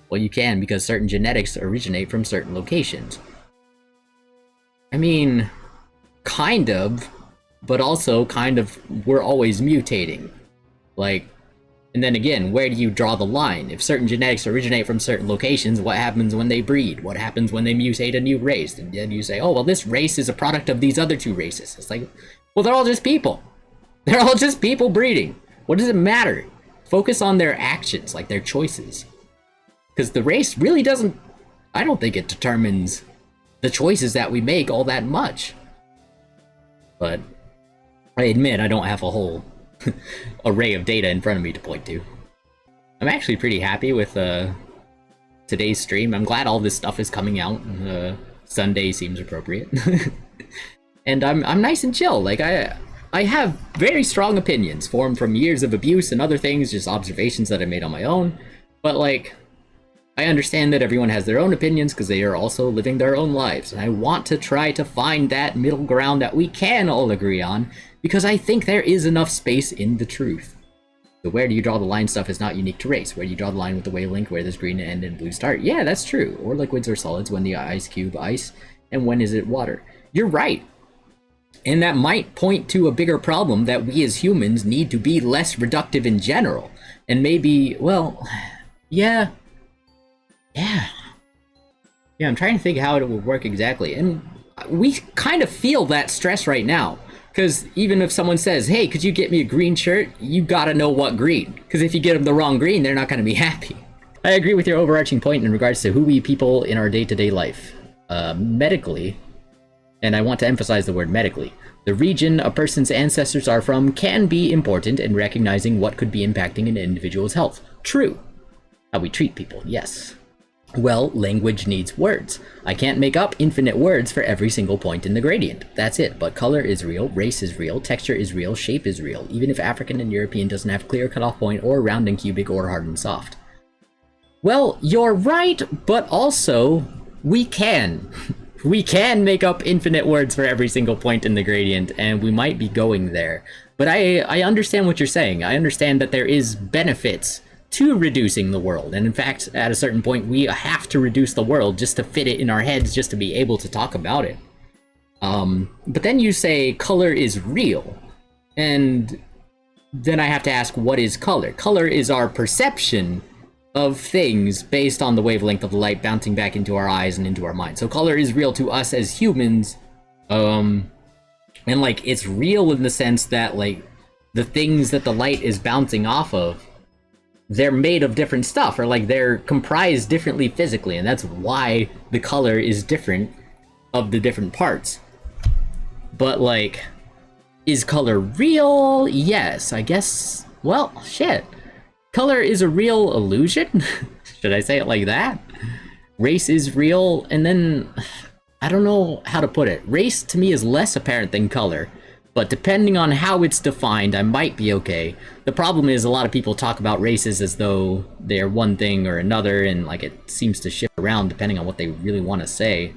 Well, you can, because certain genetics originate from certain locations. I mean, kind of, but also kind of, we're always mutating. Like, and then again, where do you draw the line? If certain genetics originate from certain locations, what happens when they breed? What happens when they mutate a new race? And then you say, oh, well, this race is a product of these other two races. It's like, well, they're all just people. They're all just people breeding. What does it matter? Focus on their actions, like their choices. Because the race really doesn't, I don't think it determines the choices that we make all that much. But I admit I don't have a whole array of data in front of me to point to. I'm actually pretty happy with today's stream. I'm glad all this stuff is coming out. Sunday seems appropriate. And I'm nice and chill. Like, I have very strong opinions formed from years of abuse and other things, just observations that I made on my own. But like, I understand that everyone has their own opinions because they are also living their own lives. And I want to try to find that middle ground that we can all agree on, because I think there is enough space in the truth. The where do you draw the line stuff is not unique to race. Where do you draw the line with the wavelength, where does green end and blue start? Yeah, that's true. Or liquids or solids, when the ice cube ice, and when is it water? You're right. And that might point to a bigger problem, that we as humans need to be less reductive in general. And maybe, well, yeah, I'm trying to think how it would work exactly. And we kind of feel that stress right now. Because even if someone says, hey, could you get me a green shirt? You gotta know what green. Because if you get them the wrong green, they're not gonna be happy. I agree with your overarching point in regards to who we people in our day-to-day life. Medically, and I want to emphasize the word medically, the region a person's ancestors are from can be important in recognizing what could be impacting an individual's health. True. How we treat people, yes. Well, language needs words. I can't make up infinite words for every single point in the gradient. That's it. But color is real, race is real, texture is real, shape is real, even if African and European doesn't have clear cutoff point or round and cubic or hard and soft. Well, you're right, but also we can. We can make up infinite words for every single point in the gradient, and we might be going there. But I understand what you're saying. I understand that there is benefits to reducing the world. And in fact, at a certain point, we have to reduce the world just to fit it in our heads, just to be able to talk about it. But then you say color is real. And then I have to ask, what is color? Color is our perception of things based on the wavelength of the light bouncing back into our eyes and into our mind. So color is real to us as humans. And like, it's real in the sense that like the things that the light is bouncing off of, they're made of different stuff, or like they're comprised differently physically, and that's why the color is different of the different parts. But like, is color real? Yes, I guess. Well, shit. Color is a real illusion? Should I say it like that? Race is real, and then I don't know how to put it. Race to me is less apparent than color, but depending on how it's defined, I might be okay. The problem is a lot of people talk about races as though they're one thing or another, and like it seems to shift around depending on what they really want to say.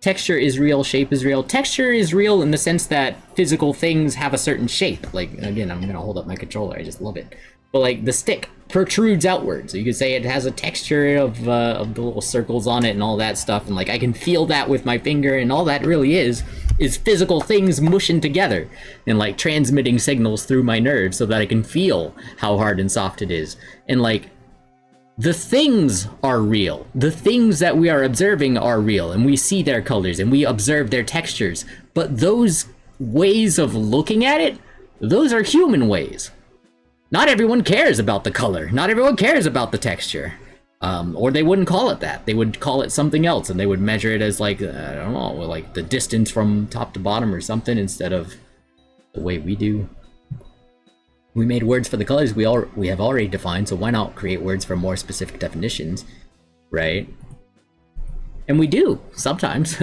Texture is real, shape is real. Texture is real in the sense that physical things have a certain shape. Like, again, I'm gonna hold up my controller, I just love it. But like the stick protrudes outward, so you could say it has a texture of the little circles on it and all that stuff, and like I can feel that with my finger, and all that really is physical things mushing together and like transmitting signals through my nerves so that I can feel how hard and soft it is. And like, the things are real. The things that we are observing are real, and we see their colors and we observe their textures. But those ways of looking at it, those are human ways. Not everyone cares about the color. Not everyone cares about the texture. Or they wouldn't call it that. They would call it something else, and they would measure it as like, I don't know, like the distance from top to bottom or something, instead of the way we do. We made words for the colors we have already defined, so why not create words for more specific definitions, right? And we do, sometimes.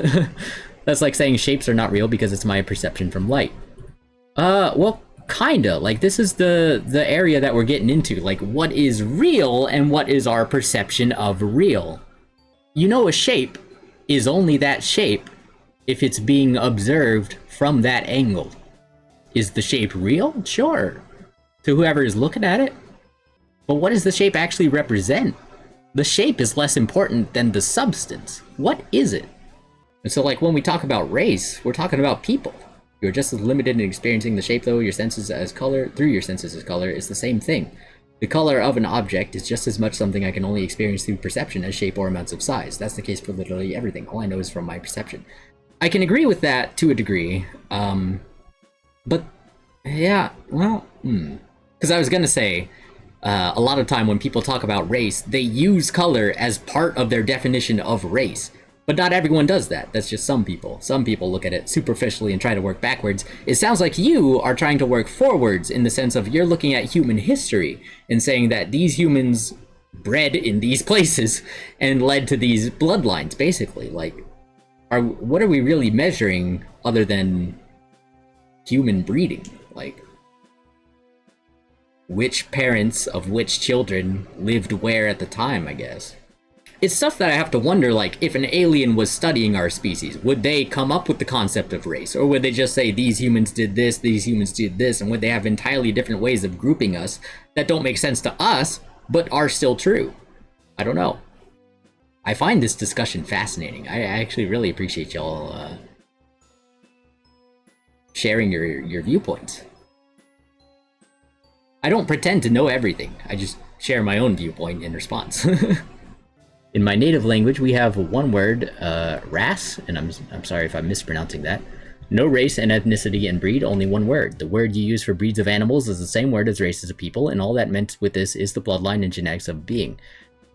That's like saying shapes are not real because it's my perception from light. Well, kinda. Like, this is the area that we're getting into. Like, what is real and what is our perception of real? You know, a shape is only that shape if it's being observed from that angle. Is the shape real? Sure. To whoever is looking at it. But what does the shape actually represent? The shape is less important than the substance. What is it? And so like when we talk about race, we're talking about people. You're just as limited in experiencing the shape though your senses as color, through your senses as color, is the same thing. The color of an object is just as much something I can only experience through perception as shape or amounts of size. That's the case for literally everything. All I know is from my perception. I can agree with that to a degree. But yeah, well, because I was gonna say, a lot of time when people talk about race, they use color as part of their definition of race. But not everyone does that. That's just some people. Some people look at it superficially and try to work backwards. It sounds like you are trying to work forwards in the sense of you're looking at human history and saying that these humans bred in these places and led to these bloodlines, basically. Like, what are we really measuring other than human breeding? Like, which parents of which children lived where at the time, I guess. It's stuff that I have to wonder, like, if an alien was studying our species, would they come up with the concept of race? Or would they just say, these humans did this, these humans did this, and would they have entirely different ways of grouping us that don't make sense to us, but are still true? I don't know. I find this discussion fascinating. I actually really appreciate y'all sharing your viewpoints. I don't pretend to know everything. I just share my own viewpoint in response. In my native language, we have one word, ras, and I'm sorry if I'm mispronouncing that. No race and ethnicity and breed, only one word. The word you use for breeds of animals is the same word as races of people, and all that meant with this is the bloodline and genetics of being.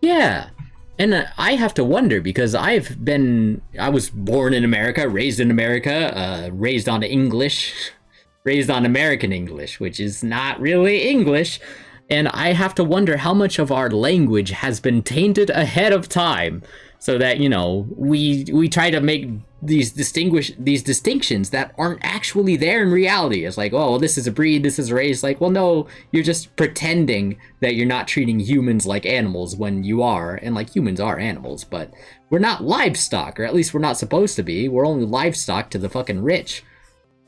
Yeah, and I have to wonder, because I was born in America, raised on English, raised on American English, which is not really English. And I have to wonder how much of our language has been tainted ahead of time, so that, you know, we try to make these distinctions that aren't actually there in reality. It's like, oh, well, this is a breed, this is a race. Like, well, no, you're just pretending that you're not treating humans like animals when you are, and like humans are animals, but we're not livestock, or at least we're not supposed to be. We're only livestock to the fucking rich.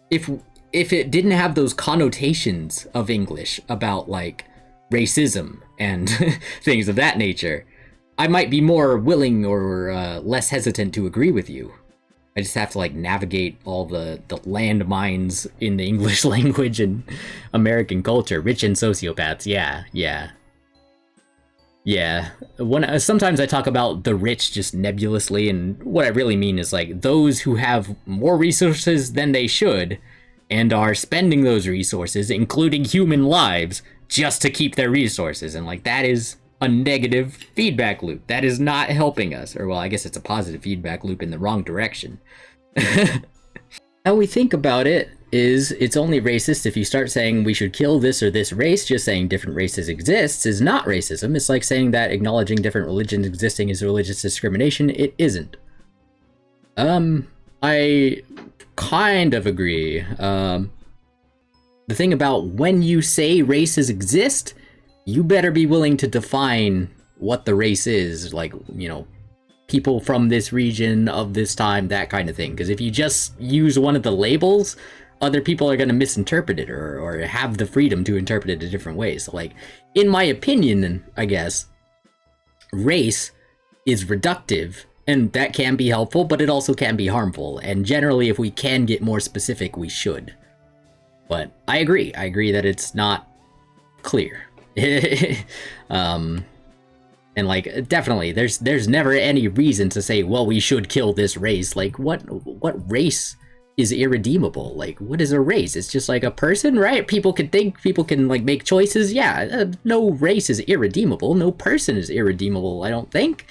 If it didn't have those connotations of English about like racism and things of that nature, I might be more willing or less hesitant to agree with you. I just have to like navigate all the landmines in the English language and American culture. Rich and sociopaths, yeah. Sometimes I talk about the rich just nebulously, and what I really mean is like those who have more resources than they should and are spending those resources, including human lives, just to keep their resources. And like that is a negative feedback loop. That is not helping us. Or well, I guess it's a positive feedback loop in the wrong direction. How we think about it is it's only racist if you start saying we should kill this or this race. Just saying different races exists is not racism. It's like saying that acknowledging different religions existing is religious discrimination. It isn't. I kind of agree. The thing about when you say races exist, you better be willing to define what the race is, like, you know, people from this region of this time, that kind of thing. Because if you just use one of the labels, other people are going to misinterpret it or have the freedom to interpret it a different way. So, like, in my opinion, I guess, race is reductive, and that can be helpful, but it also can be harmful. And generally, if we can get more specific, we should. But I agree that it's not clear. And like definitely there's never any reason to say, well, we should kill this race. Like what race is irredeemable? Like what is a race? It's just like a person, right? People can think, people can like make choices. Yeah, no race is irredeemable, no person is irredeemable, I don't think.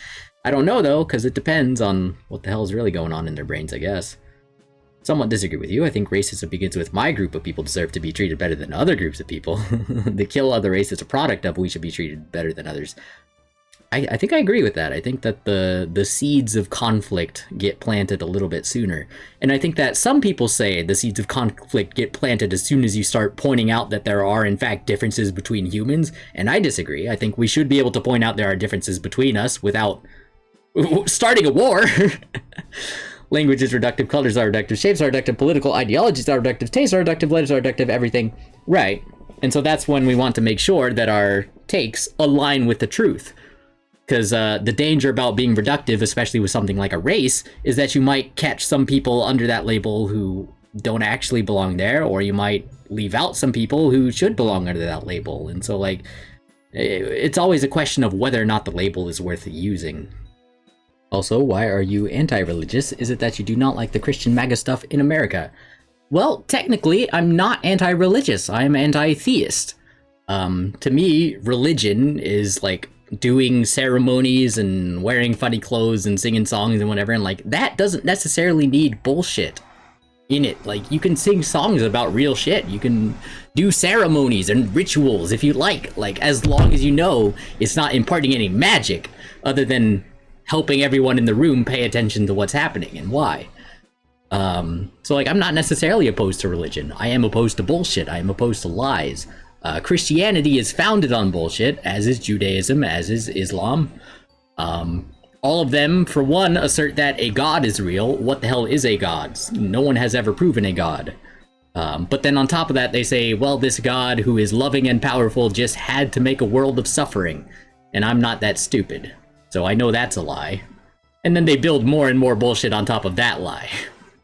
I don't know though, because it depends on what the hell is really going on in their brains, I guess. Somewhat disagree with you. I think racism begins with my group of people deserve to be treated better than other groups of people. The kill of the race is a product of we should be treated better than others. I think I agree with that. I think that the seeds of conflict get planted a little bit sooner. And I think that some people say the seeds of conflict get planted as soon as you start pointing out that there are, in fact, differences between humans. And I disagree. I think we should be able to point out there are differences between us without starting a war. Language is reductive, colors are reductive, shapes are reductive, political ideologies are reductive, tastes are reductive, letters are reductive, everything. Right. And so that's when we want to make sure that our takes align with the truth. Because the danger about being reductive, especially with something like a race, is that you might catch some people under that label who don't actually belong there, or you might leave out some people who should belong under that label. And so, like, it's always a question of whether or not the label is worth using. Also, why are you anti-religious? Is it that you do not like the Christian MAGA stuff in America? Well, technically, I'm not anti-religious. I'm anti-theist. To me, religion is, like, doing ceremonies and wearing funny clothes and singing songs and whatever, and like that doesn't necessarily need bullshit in it. Like you can sing songs about real shit, you can do ceremonies and rituals if you like as long as you know it's not imparting any magic other than helping everyone in the room pay attention to what's happening and why. So like I'm not necessarily opposed to religion. I am opposed to bullshit. I am opposed to lies. Christianity is founded on bullshit, as is Judaism, as is Islam. All of them, for one, assert that a god is real. What the hell is a god? No one has ever proven a god. But then on top of that, they say, well, this god who is loving and powerful just had to make a world of suffering. And I'm not that stupid. So I know that's a lie. And then they build more and more bullshit on top of that lie.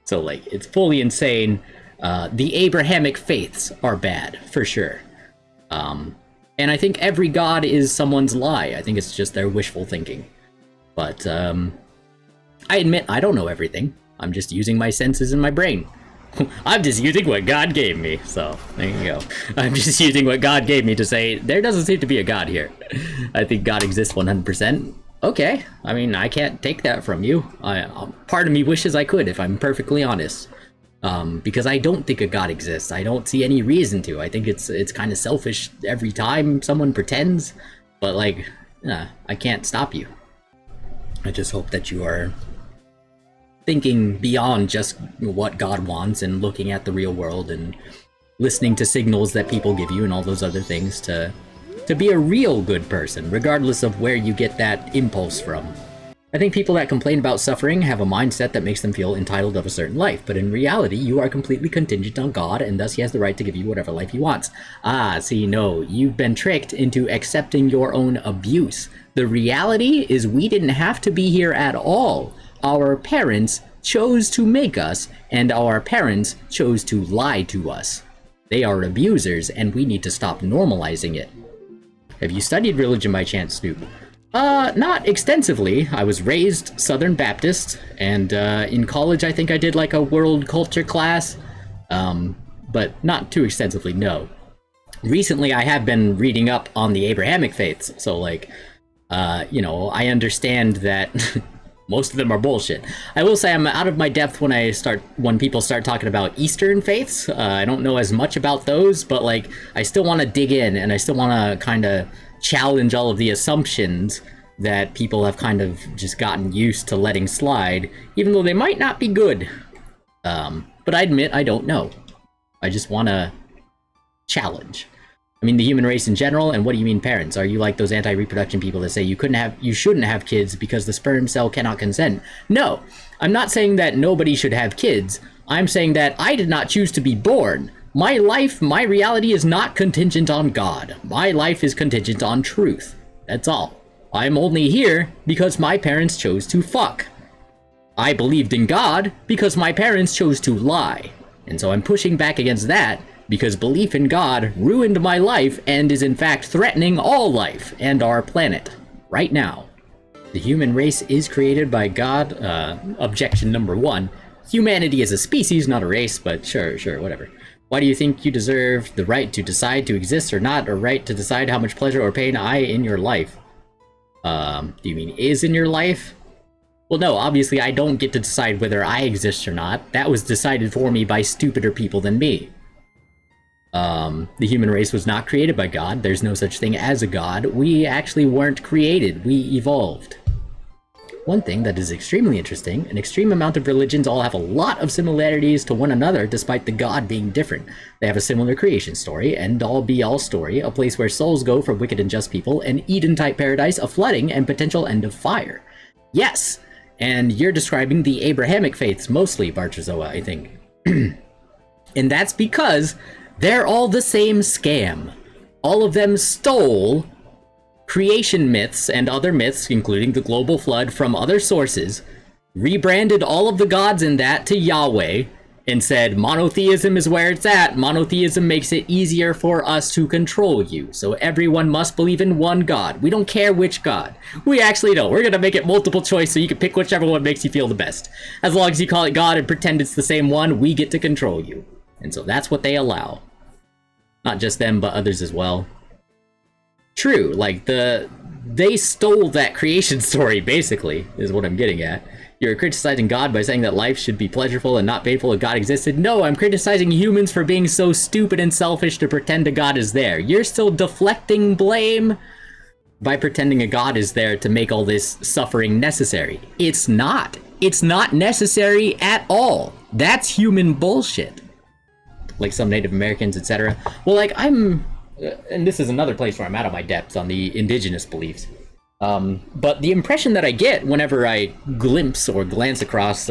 So, like, it's fully insane. The Abrahamic faiths are bad, for sure. And I think every god is someone's lie. I think it's just their wishful thinking. But, I admit I don't know everything. I'm just using my senses and my brain. I'm just using what God gave me. So, there you go. I'm just using what God gave me to say, there doesn't seem to be a God here. I think God exists 100%. Okay. I mean, I can't take that from you. Part of me wishes I could, if I'm perfectly honest. Because I don't think a god exists. I don't see any reason to. I think it's kind of selfish every time someone pretends, but like, I can't stop you. I just hope that you are thinking beyond just what God wants and looking at the real world and listening to signals that people give you and all those other things to be a real good person, regardless of where you get that impulse from. I think people that complain about suffering have a mindset that makes them feel entitled of a certain life, but in reality, you are completely contingent on God, and thus he has the right to give you whatever life he wants. See, no, you've been tricked into accepting your own abuse. The reality is we didn't have to be here at all. Our parents chose to make us, and our parents chose to lie to us. They are abusers, and we need to stop normalizing it. Have you studied religion by chance, Snoop? Not extensively. I was raised Southern Baptist, and in college I think I did like a world culture class, but not too extensively, no. Recently I have been reading up on the Abrahamic faiths, so like, I understand that most of them are bullshit. I will say I'm out of my depth when people start talking about Eastern faiths. I don't know as much about those, but like, I still want to dig in, and I still want to kind of challenge all of the assumptions that people have kind of just gotten used to letting slide, even though they might not be good. But I admit I don't know. I just want to challenge. I mean, the human race in general, and what do you mean parents? Are you like those anti-reproduction people that say you shouldn't have kids because the sperm cell cannot consent? No, I'm not saying that nobody should have kids. I'm saying that I did not choose to be born. My life, my reality is not contingent on God. My life is contingent on truth. That's all. I'm only here because my parents chose to fuck. I believed in God because my parents chose to lie. And so I'm pushing back against that because belief in God ruined my life and is in fact threatening all life and our planet right now. The human race is created by God. Objection number 1. Humanity is a species, not a race, but sure, whatever. Why do you think you deserve the right to decide to exist or not, or right to decide how much pleasure or pain in your life? Do you mean is in your life? Well, no, obviously I don't get to decide whether I exist or not. That was decided for me by stupider people than me. The human race was not created by God. There's no such thing as a God. We actually weren't created. We evolved. One thing that is extremely interesting, an extreme amount of religions all have a lot of similarities to one another despite the God being different. They have a similar creation story, end-all be-all story, a place where souls go for wicked and just people, an Eden-type paradise, a flooding, and potential end of fire. Yes, and you're describing the Abrahamic faiths mostly, Bartrazoa, I think. And that's because they're all the same scam. All of them stole creation myths and other myths, including the global flood, from other sources, rebranded all of the gods in that to Yahweh, and said monotheism is where it's at. Monotheism makes it easier for us to control you, so everyone must believe in one God. We don't care which God. We actually don't. We're gonna make it multiple choice so you can pick whichever one makes you feel the best. As long as you call it God and pretend it's the same one, we get to control you. And so that's what they allow. Not just them, but others as well. True, like they stole that creation story, basically, is what I'm getting at. You're criticizing God by saying that life should be pleasurable and not painful if God existed. No, I'm criticizing humans for being so stupid and selfish to pretend a God is there. You're still deflecting blame by pretending a God is there to make all this suffering necessary. It's not. It's not necessary at all. That's human bullshit. Like some Native Americans, etc. Well, like and this is another place where I'm out of my depth on the indigenous beliefs. But the impression that I get whenever I glimpse or glance across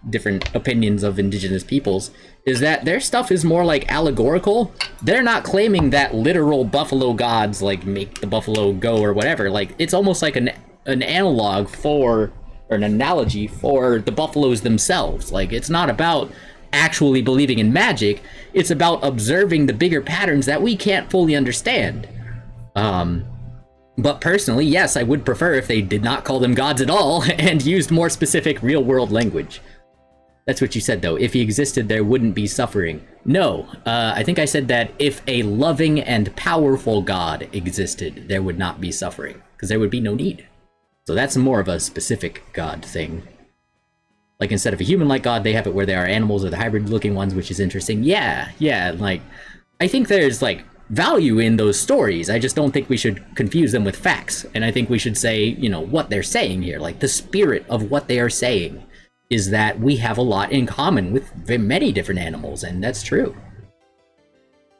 different opinions of indigenous peoples is that their stuff is more like allegorical. They're not claiming that literal buffalo gods like make the buffalo go or whatever. Like it's almost like an analog for, or an analogy for the buffaloes themselves. Like it's not about actually believing in magic, it's about observing the bigger patterns that we can't fully understand. But personally, yes, I would prefer if they did not call them gods at all and used more specific real-world language. That's what you said, though. If he existed, there wouldn't be suffering. No, I think I said that if a loving and powerful God existed, there would not be suffering, because there would be no need. So that's more of a specific God thing. Like, instead of a human-like god, they have it where they are animals or the hybrid-looking ones, which is interesting. Yeah, like, I think there's, like, value in those stories. I just don't think we should confuse them with facts. And I think we should say, you know, what they're saying here. Like, the spirit of what they are saying is that we have a lot in common with many different animals, and that's true.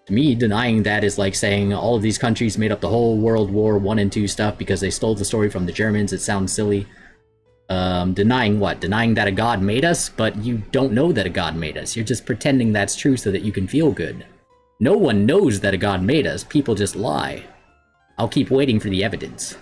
To me, denying that is like saying all of these countries made up the whole World War I and II stuff because they stole the story from the Germans. It sounds silly. Denying what? Denying that a god made us, but you don't know that a god made us. You're just pretending that's true so that you can feel good. No one knows that a god made us. People just lie. I'll keep waiting for the evidence.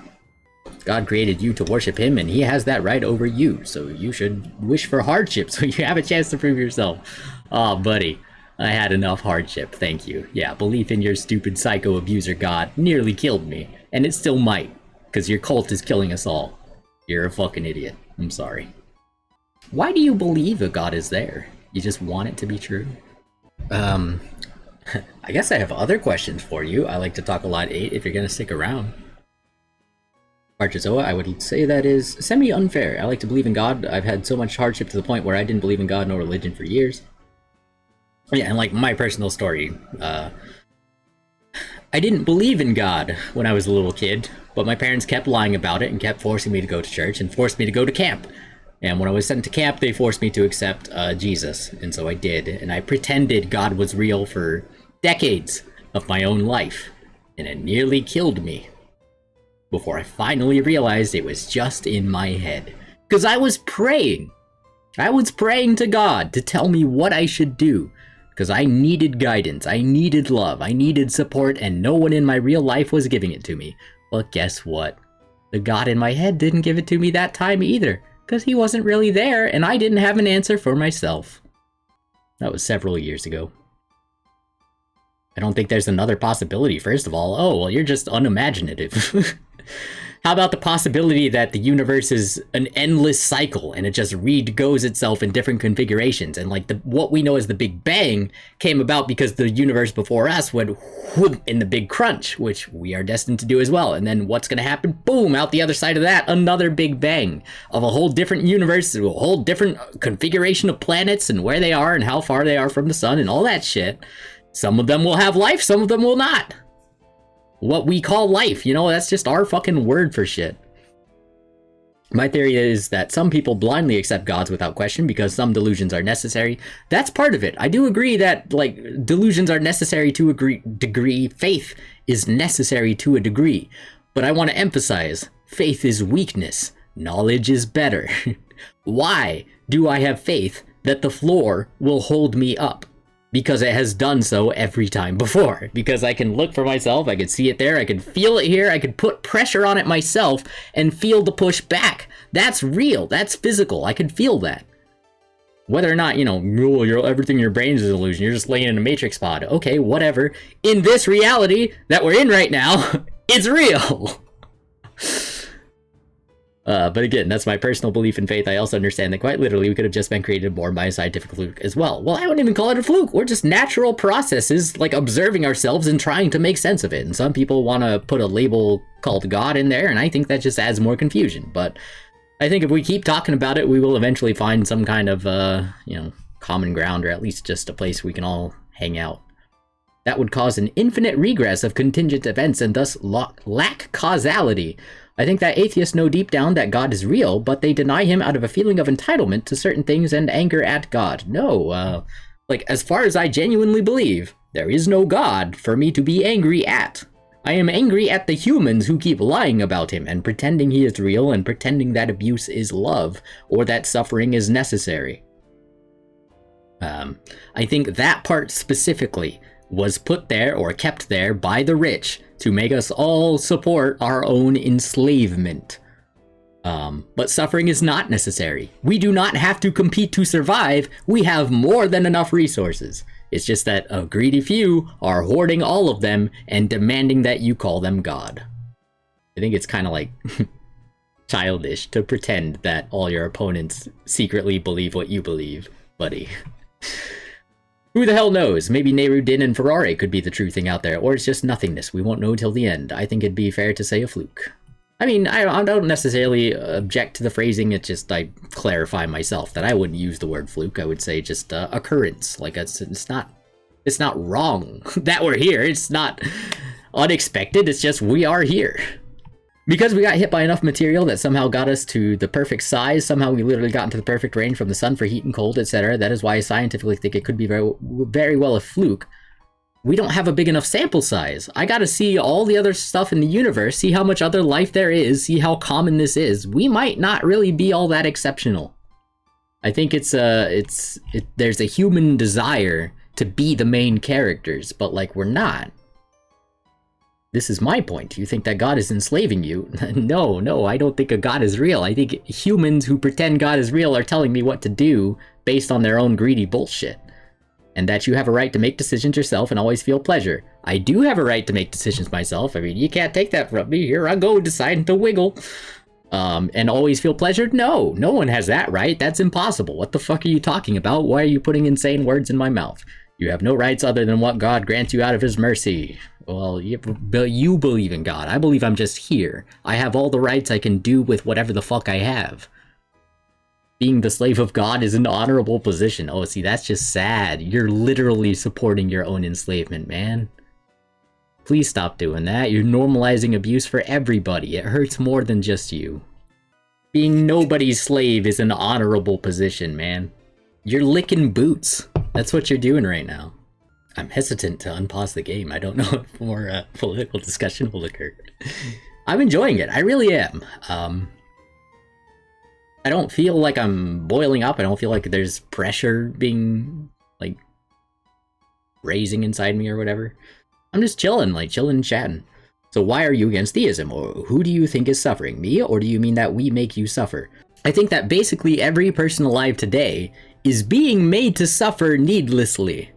God created you to worship him, and he has that right over you, so you should wish for hardship so you have a chance to prove yourself. Aw, buddy. I had enough hardship, thank you. Yeah, belief in your stupid psycho abuser god nearly killed me, and it still might, because your cult is killing us all. You're a fucking idiot. I'm sorry. Why do you believe a god is there? You just want it to be true? I guess I have other questions for you. I like to talk a lot 8 if you're gonna stick around. Archizoa, I would say that is semi-unfair. I like to believe in God. I've had so much hardship to the point where I didn't believe in God nor religion for years. Yeah, and like my personal story, I didn't believe in God when I was a little kid, but my parents kept lying about it and kept forcing me to go to church and forced me to go to camp. And when I was sent to camp, they forced me to accept Jesus, and so I did. And I pretended God was real for decades of my own life, and it nearly killed me before I finally realized it was just in my head. Because I was praying. I was praying to God to tell me what I should do. Because I needed guidance, I needed love, I needed support, and no one in my real life was giving it to me. But guess what? The God in my head didn't give it to me that time either, because he wasn't really there, and I didn't have an answer for myself. That was several years ago. I don't think there's another possibility, first of all. Oh, well, you're just unimaginative. How about the possibility that the universe is an endless cycle and it just re-goes itself in different configurations, and like what we know as the Big Bang came about because the universe before us went whoop in the Big Crunch, which we are destined to do as well. And then what's going to happen? Boom, out the other side of that, another Big Bang of a whole different universe, a whole different configuration of planets and where they are and how far they are from the sun and all that shit. Some of them will have life, some of them will not. What we call life, you know, that's just our fucking word for shit. My theory is that some people blindly accept gods without question because some delusions are necessary. That's part of it. I do agree that, like, delusions are necessary to a degree. Faith is necessary to a degree. But I want to emphasize, faith is weakness. Knowledge is better. Why do I have faith that the floor will hold me up? Because it has done so every time before. Because I can look for myself, I can see it there, I can feel it here, I can put pressure on it myself and feel the push back. That's real, that's physical, I can feel that. Whether or not, you know, everything in your brain is an illusion, you're just laying in a matrix pod. Okay, whatever. In this reality that we're in right now, it's real. But again, that's my personal belief in faith. I also understand that quite literally we could have just been created born by a scientific fluke as well. Well, I wouldn't even call it a fluke. We're just natural processes, like observing ourselves and trying to make sense of it. And some people want to put a label called God in there, and I think that just adds more confusion. But I think if we keep talking about it, we will eventually find some kind of, you know, common ground, or at least just a place we can all hang out. That would cause an infinite regress of contingent events and thus lack causality. I think that atheists know deep down that God is real, but they deny him out of a feeling of entitlement to certain things and anger at God. No, like, as far as I genuinely believe, there is no God for me to be angry at. I am angry at the humans who keep lying about him and pretending he is real and pretending that abuse is love or that suffering is necessary. I think that part specifically was put there or kept there by the rich to make us all support our own enslavement. But suffering is not necessary. We do not have to compete to survive. We have more than enough resources. It's just that a greedy few are hoarding all of them and demanding that you call them God. I think it's kind of like childish to pretend that all your opponents secretly believe what you believe, buddy. Who the hell knows? Maybe Nehru, Din, and Ferrari could be the true thing out there, or it's just nothingness. We won't know till the end. I think it'd be fair to say a fluke. I mean, I don't necessarily object to the phrasing. It's just I clarify myself that I wouldn't use the word fluke. I would say just occurrence. Like it's not wrong that we're here. It's not unexpected. It's just we are here. Because we got hit by enough material that somehow got us to the perfect size, somehow we literally got into the perfect range from the sun for heat and cold, etc. That is why I scientifically think it could be very, very well a fluke. We don't have a big enough sample size. I gotta see all the other stuff in the universe, see how much other life there is, see how common this is. We might not really be all that exceptional. I think there's a human desire to be the main characters, but like we're not. This is my point. You think that God is enslaving you? No, I don't think a God is real. I think humans who pretend God is real are telling me what to do based on their own greedy bullshit. And that you have a right to make decisions yourself and always feel pleasure. I do have a right to make decisions myself. I mean, you can't take that from me. Here I go deciding to wiggle. And always feel pleasure? No one has that right. That's impossible. What the fuck are you talking about? Why are you putting insane words in my mouth? You have no rights other than what God grants you out of his mercy. Well, you believe in God. I believe I'm just here. I have all the rights I can do with whatever the fuck I have. Being the slave of God is an honorable position. Oh, see, that's just sad. You're literally supporting your own enslavement, man. Please stop doing that. You're normalizing abuse for everybody. It hurts more than just you. Being nobody's slave is an honorable position, man. You're licking boots. That's what you're doing right now. I'm hesitant to unpause the game. I don't know if more political discussion will occur. I'm enjoying it. I really am. I don't feel like I'm boiling up. I don't feel like there's pressure being, like, raising inside me or whatever. I'm just chilling and chatting. So why are you against theism? Or who do you think is suffering? Me? Or do you mean that we make you suffer? I think that basically every person alive today is being made to suffer needlessly.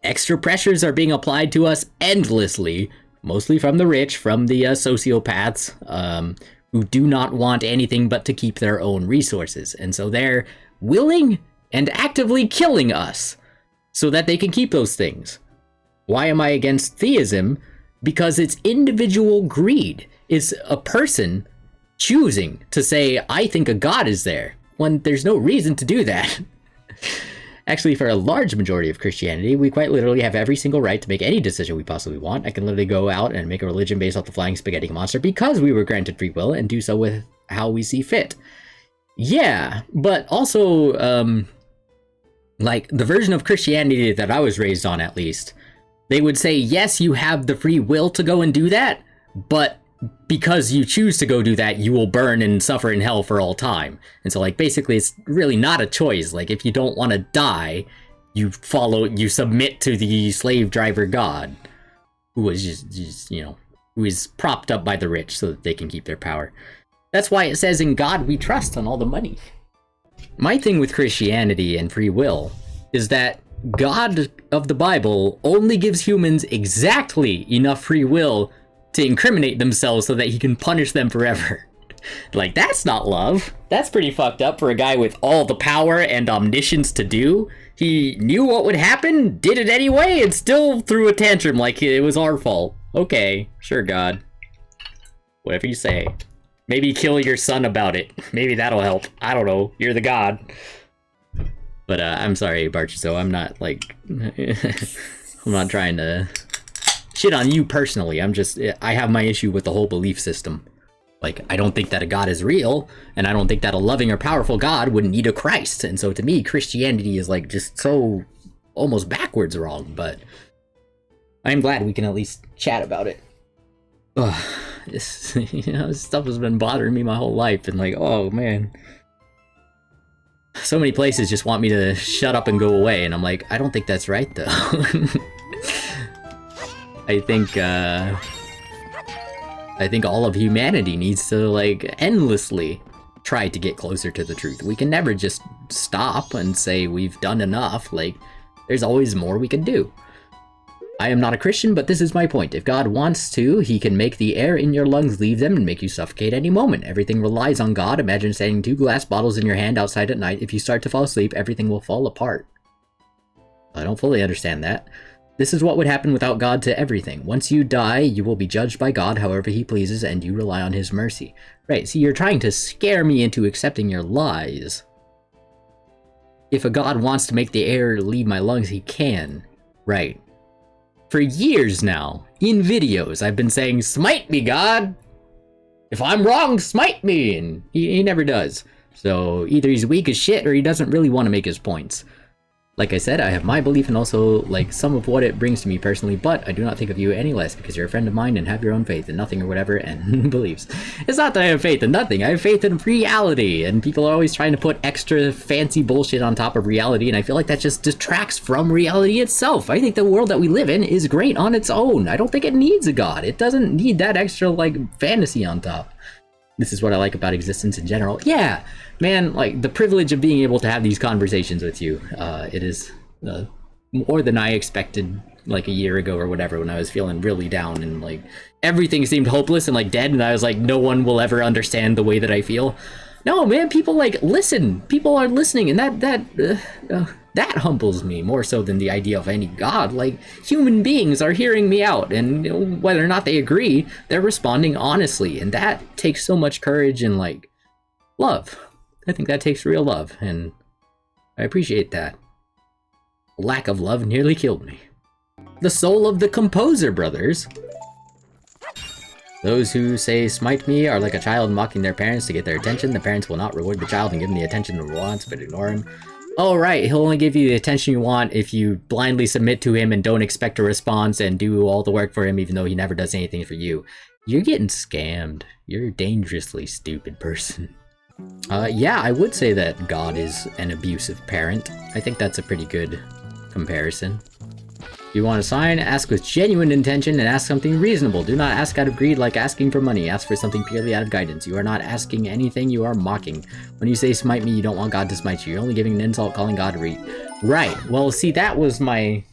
Extra pressures are being applied to us endlessly, mostly from the rich, from the sociopaths, who do not want anything but to keep their own resources. And so they're willing and actively killing us so that they can keep those things. Why am I against theism? Because it's individual greed. It's a person choosing to say, I think a God is there, when there's no reason to do that. Actually, for a large majority of Christianity, we quite literally have every single right to make any decision we possibly want. I can literally go out and make a religion based off the flying spaghetti monster because we were granted free will and do so with how we see fit. Yeah, but also, like, the version of Christianity that I was raised on, at least, they would say, yes, you have the free will to go and do that, but because you choose to go do that, you will burn and suffer in hell for all time. And so, like, basically, it's really not a choice. Like, if you don't want to die, you submit to the slave driver God, who is just, you know, who is propped up by the rich so that they can keep their power. That's why it says, in God we trust on all the money. My thing with Christianity and free will is that God of the Bible only gives humans exactly enough free will to incriminate themselves so that he can punish them forever. Like, that's not love. That's pretty fucked up for a guy with all the power and omniscience to do. He knew what would happen, did it anyway, and still threw a tantrum like it was our fault. Okay, sure, God. Whatever you say. Maybe kill your son about it. Maybe that'll help. I don't know. You're the God. But I'm sorry, Barchiso. I'm not, like... I'm not trying to shit on you personally. I have my issue with the whole belief system. Like, I don't think that a God is real, and I don't think that a loving or powerful God would need a Christ. And so to me, Christianity is, like, just so almost backwards wrong, but I'm glad we can at least chat about it. Ugh, this, you know, this stuff has been bothering me my whole life, and like, oh man. So many places just want me to shut up and go away, and I'm like, I don't think that's right, though. I think all of humanity needs to, like, endlessly try to get closer to the truth. We can never just stop and say we've done enough. Like, there's always more we can do. I am not a Christian, but this is my point. If God wants to, he can make the air in your lungs leave them and make you suffocate any moment. Everything relies on God. Imagine standing 2 glass bottles in your hand outside at night. If you start to fall asleep, everything will fall apart. I don't fully understand that. This is what would happen without God to everything. Once you die, you will be judged by God however he pleases, and you rely on his mercy. Right, see, you're trying to scare me into accepting your lies. If a God wants to make the air leave my lungs, he can. Right. For years now, in videos, I've been saying, smite me, God! If I'm wrong, smite me! And he never does. So either he's weak as shit or he doesn't really want to make his points. Like I said, I have my belief and also, like, some of what it brings to me personally, but I do not think of you any less because you're a friend of mine and have your own faith in nothing or whatever and beliefs. It's not that I have faith in nothing, I have faith in reality, and people are always trying to put extra fancy bullshit on top of reality, and I feel like that just detracts from reality itself. I think the world that we live in is great on its own. I don't think it needs a god. It doesn't need that extra, like, fantasy on top. This is what I like about existence in general. Yeah, man, like, the privilege of being able to have these conversations with you, it is more than I expected, like, a year ago or whatever, when I was feeling really down and, like, everything seemed hopeless and, like, dead, and I was like, no one will ever understand the way that I feel. No, man, people, like, listen. People are listening, and that humbles me more so than the idea of any god. Like, human beings are hearing me out, and whether or not they agree, they're responding honestly, and that takes so much courage and, like, love. I think that takes real love, and I appreciate that. Lack of love nearly killed me. The soul of the composer, brothers. Those who say smite me are like a child mocking their parents to get their attention. The parents will not reward the child and give him the attention he wants, but ignore him. Oh, right, he'll only give you the attention you want if you blindly submit to him and don't expect a response and do all the work for him even though he never does anything for you. You're getting scammed. You're a dangerously stupid person. Yeah, I would say that God is an abusive parent. I think that's a pretty good comparison. If you want a sign, ask with genuine intention and ask something reasonable. Do not ask out of greed like asking for money. Ask for something purely out of guidance. You are not asking anything, you are mocking. When you say smite me, you don't want God to smite you. You're only giving an insult, calling God a reed. Right. Well, see, that was my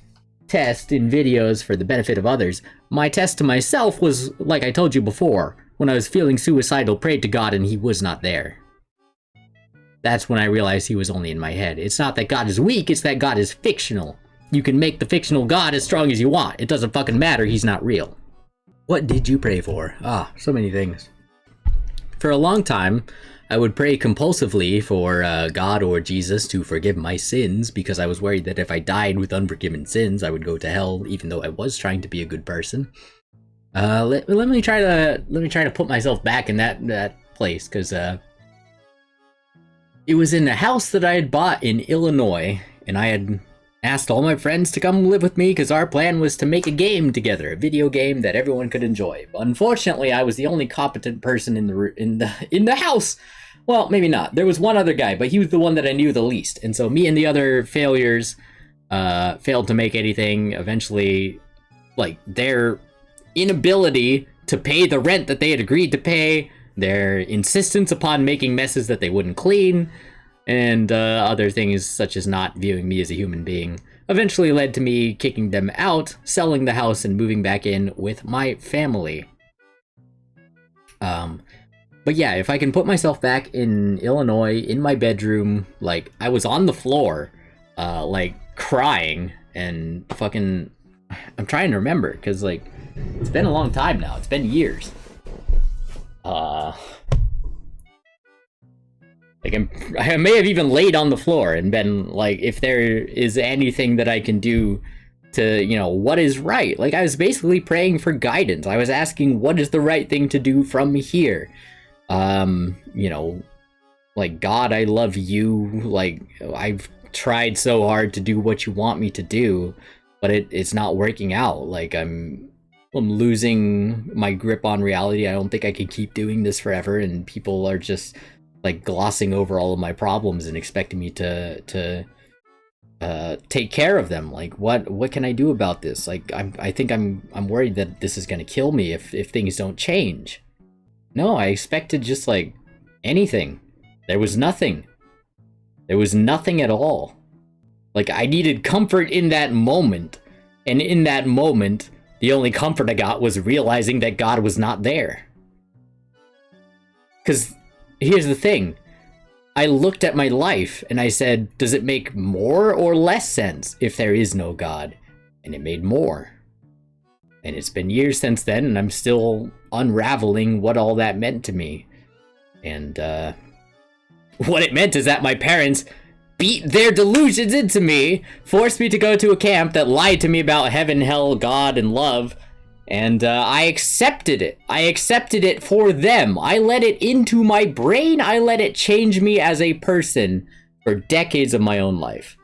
test in videos for the benefit of others. My test to myself was, like I told you before, when I was feeling suicidal, prayed to God and he was not there. That's when I realized he was only in my head. It's not that God is weak, it's that God is fictional. You can make the fictional God as strong as you want. It doesn't fucking matter, he's not real. What did you pray for? Ah, so many things. For a long time, I would pray compulsively for God or Jesus to forgive my sins because I was worried that if I died with unforgiven sins, I would go to hell, even though I was trying to be a good person. Let me try to put myself back in that place, because it was in a house that I had bought in Illinois, and I had asked all my friends to come live with me because our plan was to make a game together, a video game that everyone could enjoy. But unfortunately, I was the only competent person in the house. Well, maybe not. There was one other guy, but he was the one that I knew the least. And so me and the other failures failed to make anything. Eventually, like, their inability to pay the rent that they had agreed to pay, their insistence upon making messes that they wouldn't clean, and other things such as not viewing me as a human being, eventually led to me kicking them out, selling the house, and moving back in with my family. But yeah, if I can put myself back in Illinois, in my bedroom, like, I was on the floor, like, crying, and fucking, I'm trying to remember, because, like, it's been a long time now, it's been years. Like, I may have even laid on the floor and been like, if there is anything that I can do to, you know, what is right? Like, I was basically praying for guidance. I was asking, what is the right thing to do from here? You know, like, God, I love you. Like, I've tried so hard to do what you want me to do, but it's not working out. Like, I'm losing my grip on reality. I don't think I can keep doing this forever, and people are just, like, glossing over all of my problems and expecting me to take care of them. Like, what can I do about this? Like, I think I'm worried that this is gonna kill me if things don't change. No, I expected just, like, anything. There was nothing. There was nothing at all. Like, I needed comfort in that moment, and in that moment, the only comfort I got was realizing that God was not there. 'Cause here's the thing. I looked at my life and I said, does it make more or less sense if there is no God? and it made more. And it's been years since then, and I'm still unraveling what all that meant to me. And what it meant is that my parents beat their delusions into me, forced me to go to a camp that lied to me about heaven, hell, God, and love, and I accepted it. I accepted it for them. I let it into my brain. I let it change me as a person for decades of my own life.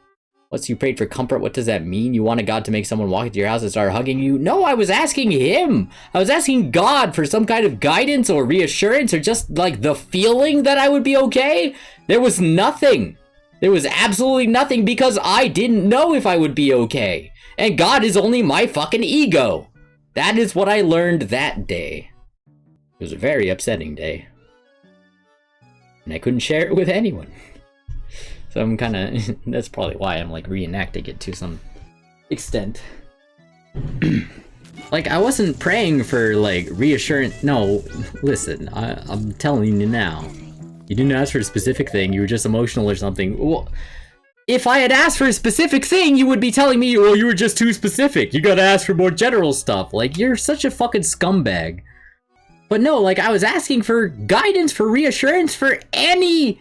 What's you prayed for comfort? What does that mean? You wanted God to make someone walk into your house and start hugging you? No, I was asking him. I was asking God for some kind of guidance or reassurance or just like the feeling that I would be okay. There was nothing. There was absolutely nothing because I didn't know if I would be okay. And God is only my fucking ego. That is what I learned that day. It was a very upsetting day. And I couldn't share it with anyone. So I'm kind of, that's probably why I'm like reenacting it to some extent. Like, I wasn't praying for like reassurance. No, listen, I'm telling you now. You didn't ask for a specific thing, you were just emotional or something. Well, if I had asked for a specific thing, you would be telling me, well, you were just too specific. You gotta ask for more general stuff. Like, you're such a fucking scumbag. But no, like, I was asking for guidance, for reassurance, for any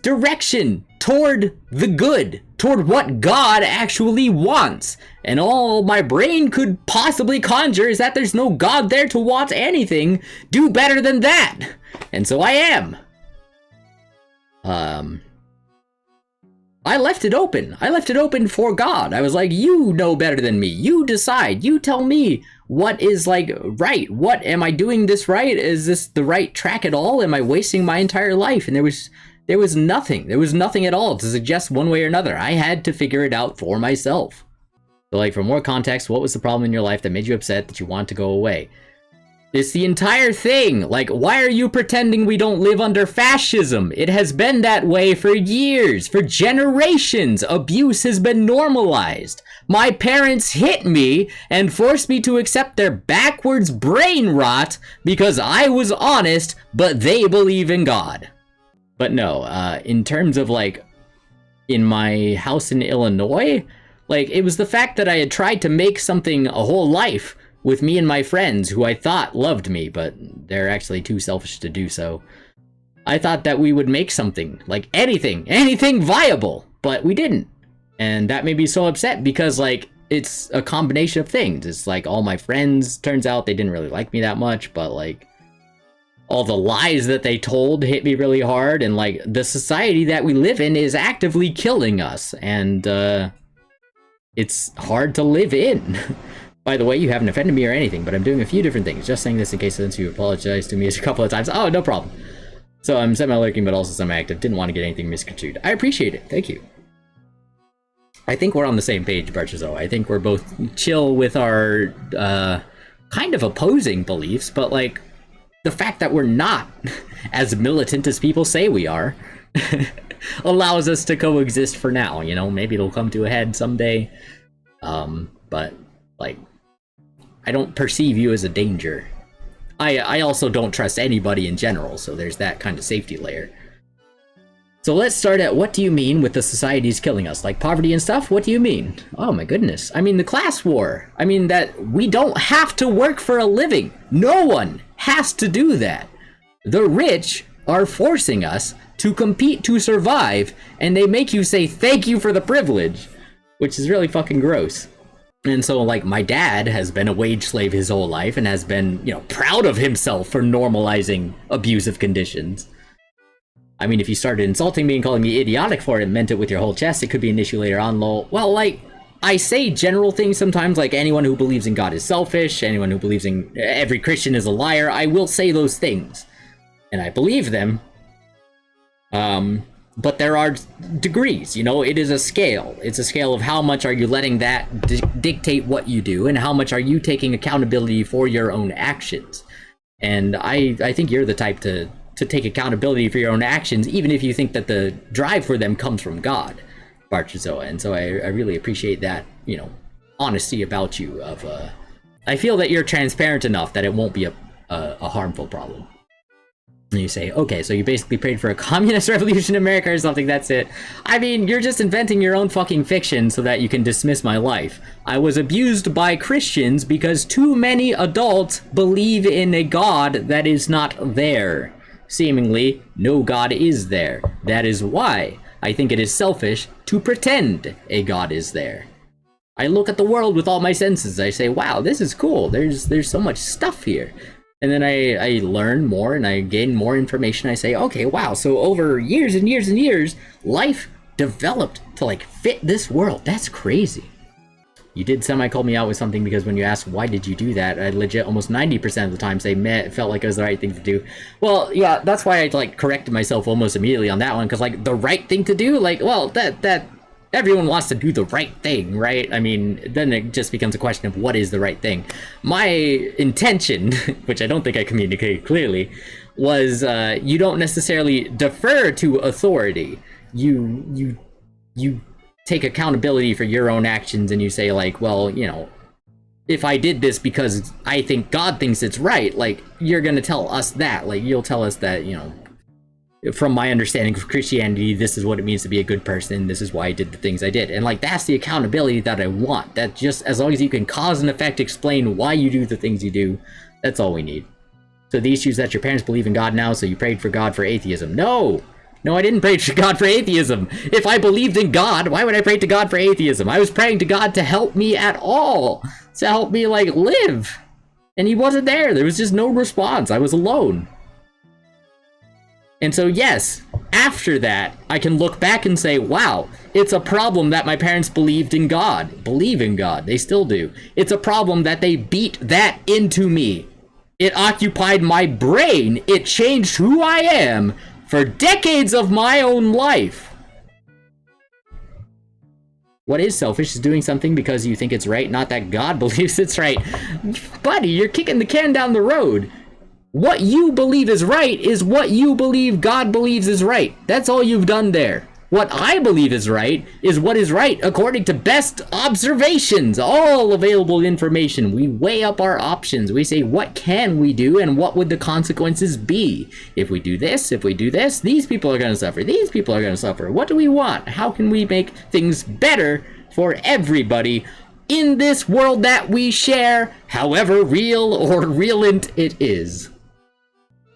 direction toward the good, toward what God actually wants. And all my brain could possibly conjure is that there's no God there to want anything. Do better than that. And so I am. I left it open. I left it open for God. I was like, you know better than me. You decide. You tell me what is like right. What am I doing this right? Is this the right track at all? Am I wasting my entire life? And there was nothing. There was nothing at all to suggest one way or another. I had to figure it out for myself. So like, for more context, what was the problem in your life that made you upset that you want to go away? It's the entire thing. Like, why are you pretending we don't live under fascism? It has been that way for years, for generations. Abuse has been normalized. My parents hit me and forced me to accept their backwards brain rot because I was honest, but they believe in God. But no, in terms of like, in my house in Illinois, like, it was the fact that I had tried to make something a whole life with me and my friends who I thought loved me, but they're actually too selfish to do so. I thought that we would make something, like anything viable, but we didn't. And that made me so upset because, like, it's a combination of things. It's like all my friends, turns out they didn't really like me that much, but like, all the lies that they told hit me really hard, and like, the society that we live in is actively killing us, and it's hard to live in. By the way, you haven't offended me or anything, but I'm doing a few different things. Just saying this in case since you apologized to me a couple of times. Oh, no problem. So I'm semi-lurking, but also semi-active. Didn't want to get anything misconstrued. I appreciate it. Thank you. I think we're on the same page, Barchazo. I think we're both chill with our kind of opposing beliefs, but like, the fact that we're not as militant as people say we are allows us to coexist for now. You know, maybe it'll come to a head someday. But like, I don't perceive you as a danger. I also don't trust anybody in general, so there's that kind of safety layer. So let's start at, what do you mean with the society's killing us? Like poverty and stuff? What do you mean? Oh my goodness. I mean the class war. I mean that we don't have to work for a living. No one has to do that. The rich are forcing us to compete to survive, and they make you say thank you for the privilege, which is really fucking gross. And so, like, my dad has been a wage slave his whole life and has been, you know, proud of himself for normalizing abusive conditions. I mean, if you started insulting me and calling me idiotic for it and meant it with your whole chest, it could be an issue later on, lol. Well, like, I say general things sometimes, like anyone who believes in God is selfish, anyone who believes in every Christian is a liar. I will say those things, and I believe them. But there are degrees, you know, it is a scale. It's a scale of how much are you letting that dictate what you do, and how much are you taking accountability for your own actions. And I think you're the type to take accountability for your own actions, even if you think that the drive for them comes from God, Barchazoa. And so I really appreciate that, you know, honesty about you. I feel that you're transparent enough that it won't be a harmful problem. And you say, okay, so you basically prayed for a communist revolution in America or something, that's it. I mean, you're just inventing your own fucking fiction so that you can dismiss my life. I was abused by Christians because too many adults believe in a God that is not there. Seemingly, no God is there. That is why I think it is selfish to pretend a God is there. I look at the world with all my senses. I say, wow, this is cool. There's so much stuff here. And then I learn more and I gain more information. I say, okay, wow, so over years and years and years, life developed to like fit this world. That's crazy. You did semi-call me out with something because when you ask why did you do that, I legit almost 90% of the time say, meh, it felt like it was the right thing to do. Well, yeah, that's why I like corrected myself almost immediately on that one, because like the right thing to do, like, well, that everyone wants to do the right thing, right? I mean, then it just becomes a question of what is the right thing. My intention, which I don't think I communicated clearly, was you don't necessarily defer to authority. You take accountability for your own actions and you say like, well, you know, if I did this because I think God thinks it's right, like, you're gonna tell us that. Like, you'll tell us that, you know, from my understanding of Christianity, this is what it means to be a good person. This is why I did the things I did. And like, that's the accountability that I want. That just, as long as you can cause and effect explain why you do the things you do, that's all we need. So the issue is that your parents believe in God now, so you prayed for God for atheism. No, I didn't pray to God for atheism. If I believed in God, why would I pray to God for atheism? I was praying to God to help me at all, to help me like live. And he wasn't there. There was just no response. I was alone. And so, yes, after that, I can look back and say, wow, it's a problem that my parents believe in God. They still do. It's a problem that they beat that into me. It occupied my brain. It changed who I am for decades of my own life. What is selfish is doing something because you think it's right, not that God believes it's right. Buddy, you're kicking the can down the road. What you believe is right is what you believe God believes is right. That's all you've done there. What I believe is right is what is right according to best observations, all available information. We weigh up our options. We say, what can we do and what would the consequences be? If we do this, these people are going to suffer. These people are going to suffer. What do we want? How can we make things better for everybody in this world that we share, however real or realent it is?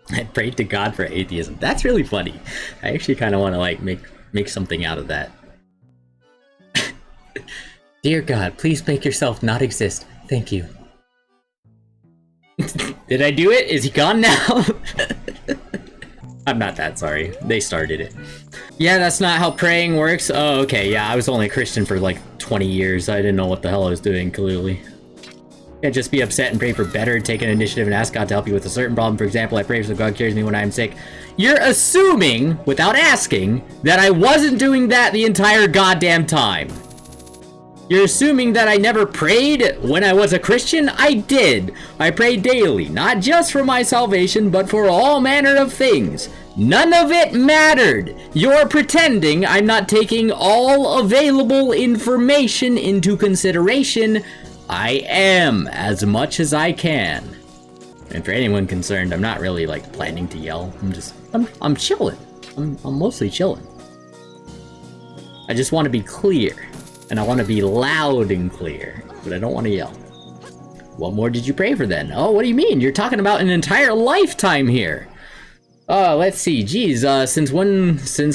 I prayed to God for atheism. That's really funny. I actually kind of want to like make something out of that. Dear God, please make yourself not exist. Thank you. Did I do it? Is he gone now? I'm not that sorry. They started it. Yeah, that's not how praying works. Oh, okay. Yeah, I was only a Christian for like 20 years. I didn't know what the hell I was doing, clearly. Can't just be upset and pray for better, take an initiative and ask God to help you with a certain problem. For example, I pray so God cures me when I'm sick. You're assuming, without asking, that I wasn't doing that the entire goddamn time. You're assuming that I never prayed when I was a Christian? I did. I prayed daily, not just for my salvation, but for all manner of things. None of it mattered. You're pretending I'm not taking all available information into consideration. I am, as much as I can. And for anyone concerned, I'm not really like planning to yell. I'm chilling. I'm mostly chilling. I just want to be clear. And I want to be loud and clear, but I don't want to yell. What more did you pray for then? Oh, what do you mean? You're talking about an entire lifetime here. Let's see. Geez, since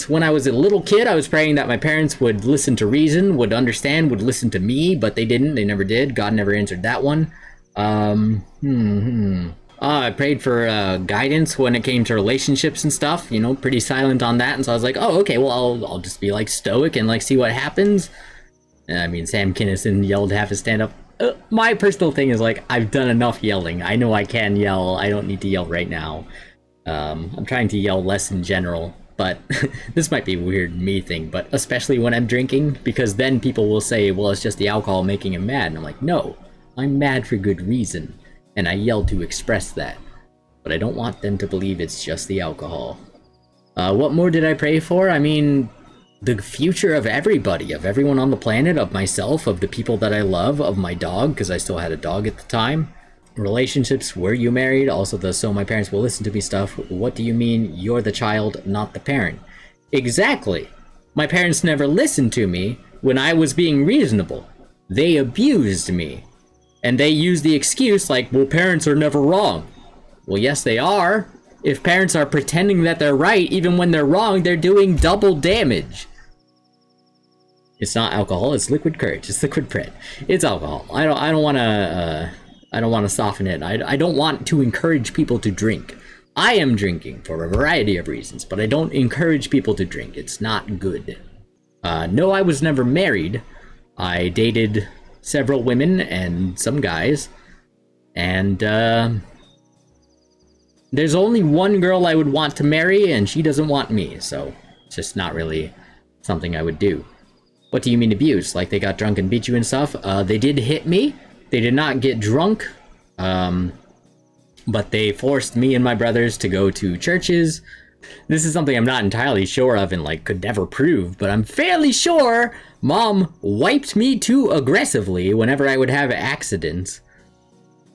when I was a little kid, I was praying that my parents would listen to reason, would understand, would listen to me, but they didn't. They never did. God never answered that one. I prayed for guidance when it came to relationships and stuff. You know, pretty silent on that. And so I was like, oh, okay, well, I'll just be like stoic and like see what happens. I mean, Sam Kinison yelled to have to stand up. My personal thing is like, I've done enough yelling. I know I can yell. I don't need to yell right now. I'm trying to yell less in general, but this might be a weird me thing, but especially when I'm drinking, because then people will say, well, it's just the alcohol making him mad. And I'm like, no, I'm mad for good reason. And I yell to express that, but I don't want them to believe it's just the alcohol. What more did I pray for? I mean, the future of everybody, of everyone on the planet, of myself, of the people that I love, of my dog, because I still had a dog at the time. Relationships, were you married? Also the so my parents will listen to me stuff. What do you mean you're the child, not the parent? Exactly. My parents never listened to me when I was being reasonable. They abused me. And they used the excuse like, well, parents are never wrong. Well, yes, they are. If parents are pretending that they're right, even when they're wrong, they're doing double damage. It's not alcohol, it's liquid courage, it's liquid pred. It's alcohol. I don't want to soften it. I don't want to encourage people to drink. I am drinking for a variety of reasons, but I don't encourage people to drink. It's not good. No, I was never married. I dated several women and some guys, and there's only one girl I would want to marry, and she doesn't want me, so it's just not really something I would do. What do you mean abuse? Like they got drunk and beat you and stuff? They did hit me. They did not get drunk, but they forced me and my brothers to go to churches. This is something I'm not entirely sure of and like could never prove, but I'm fairly sure Mom wiped me too aggressively whenever I would have accidents.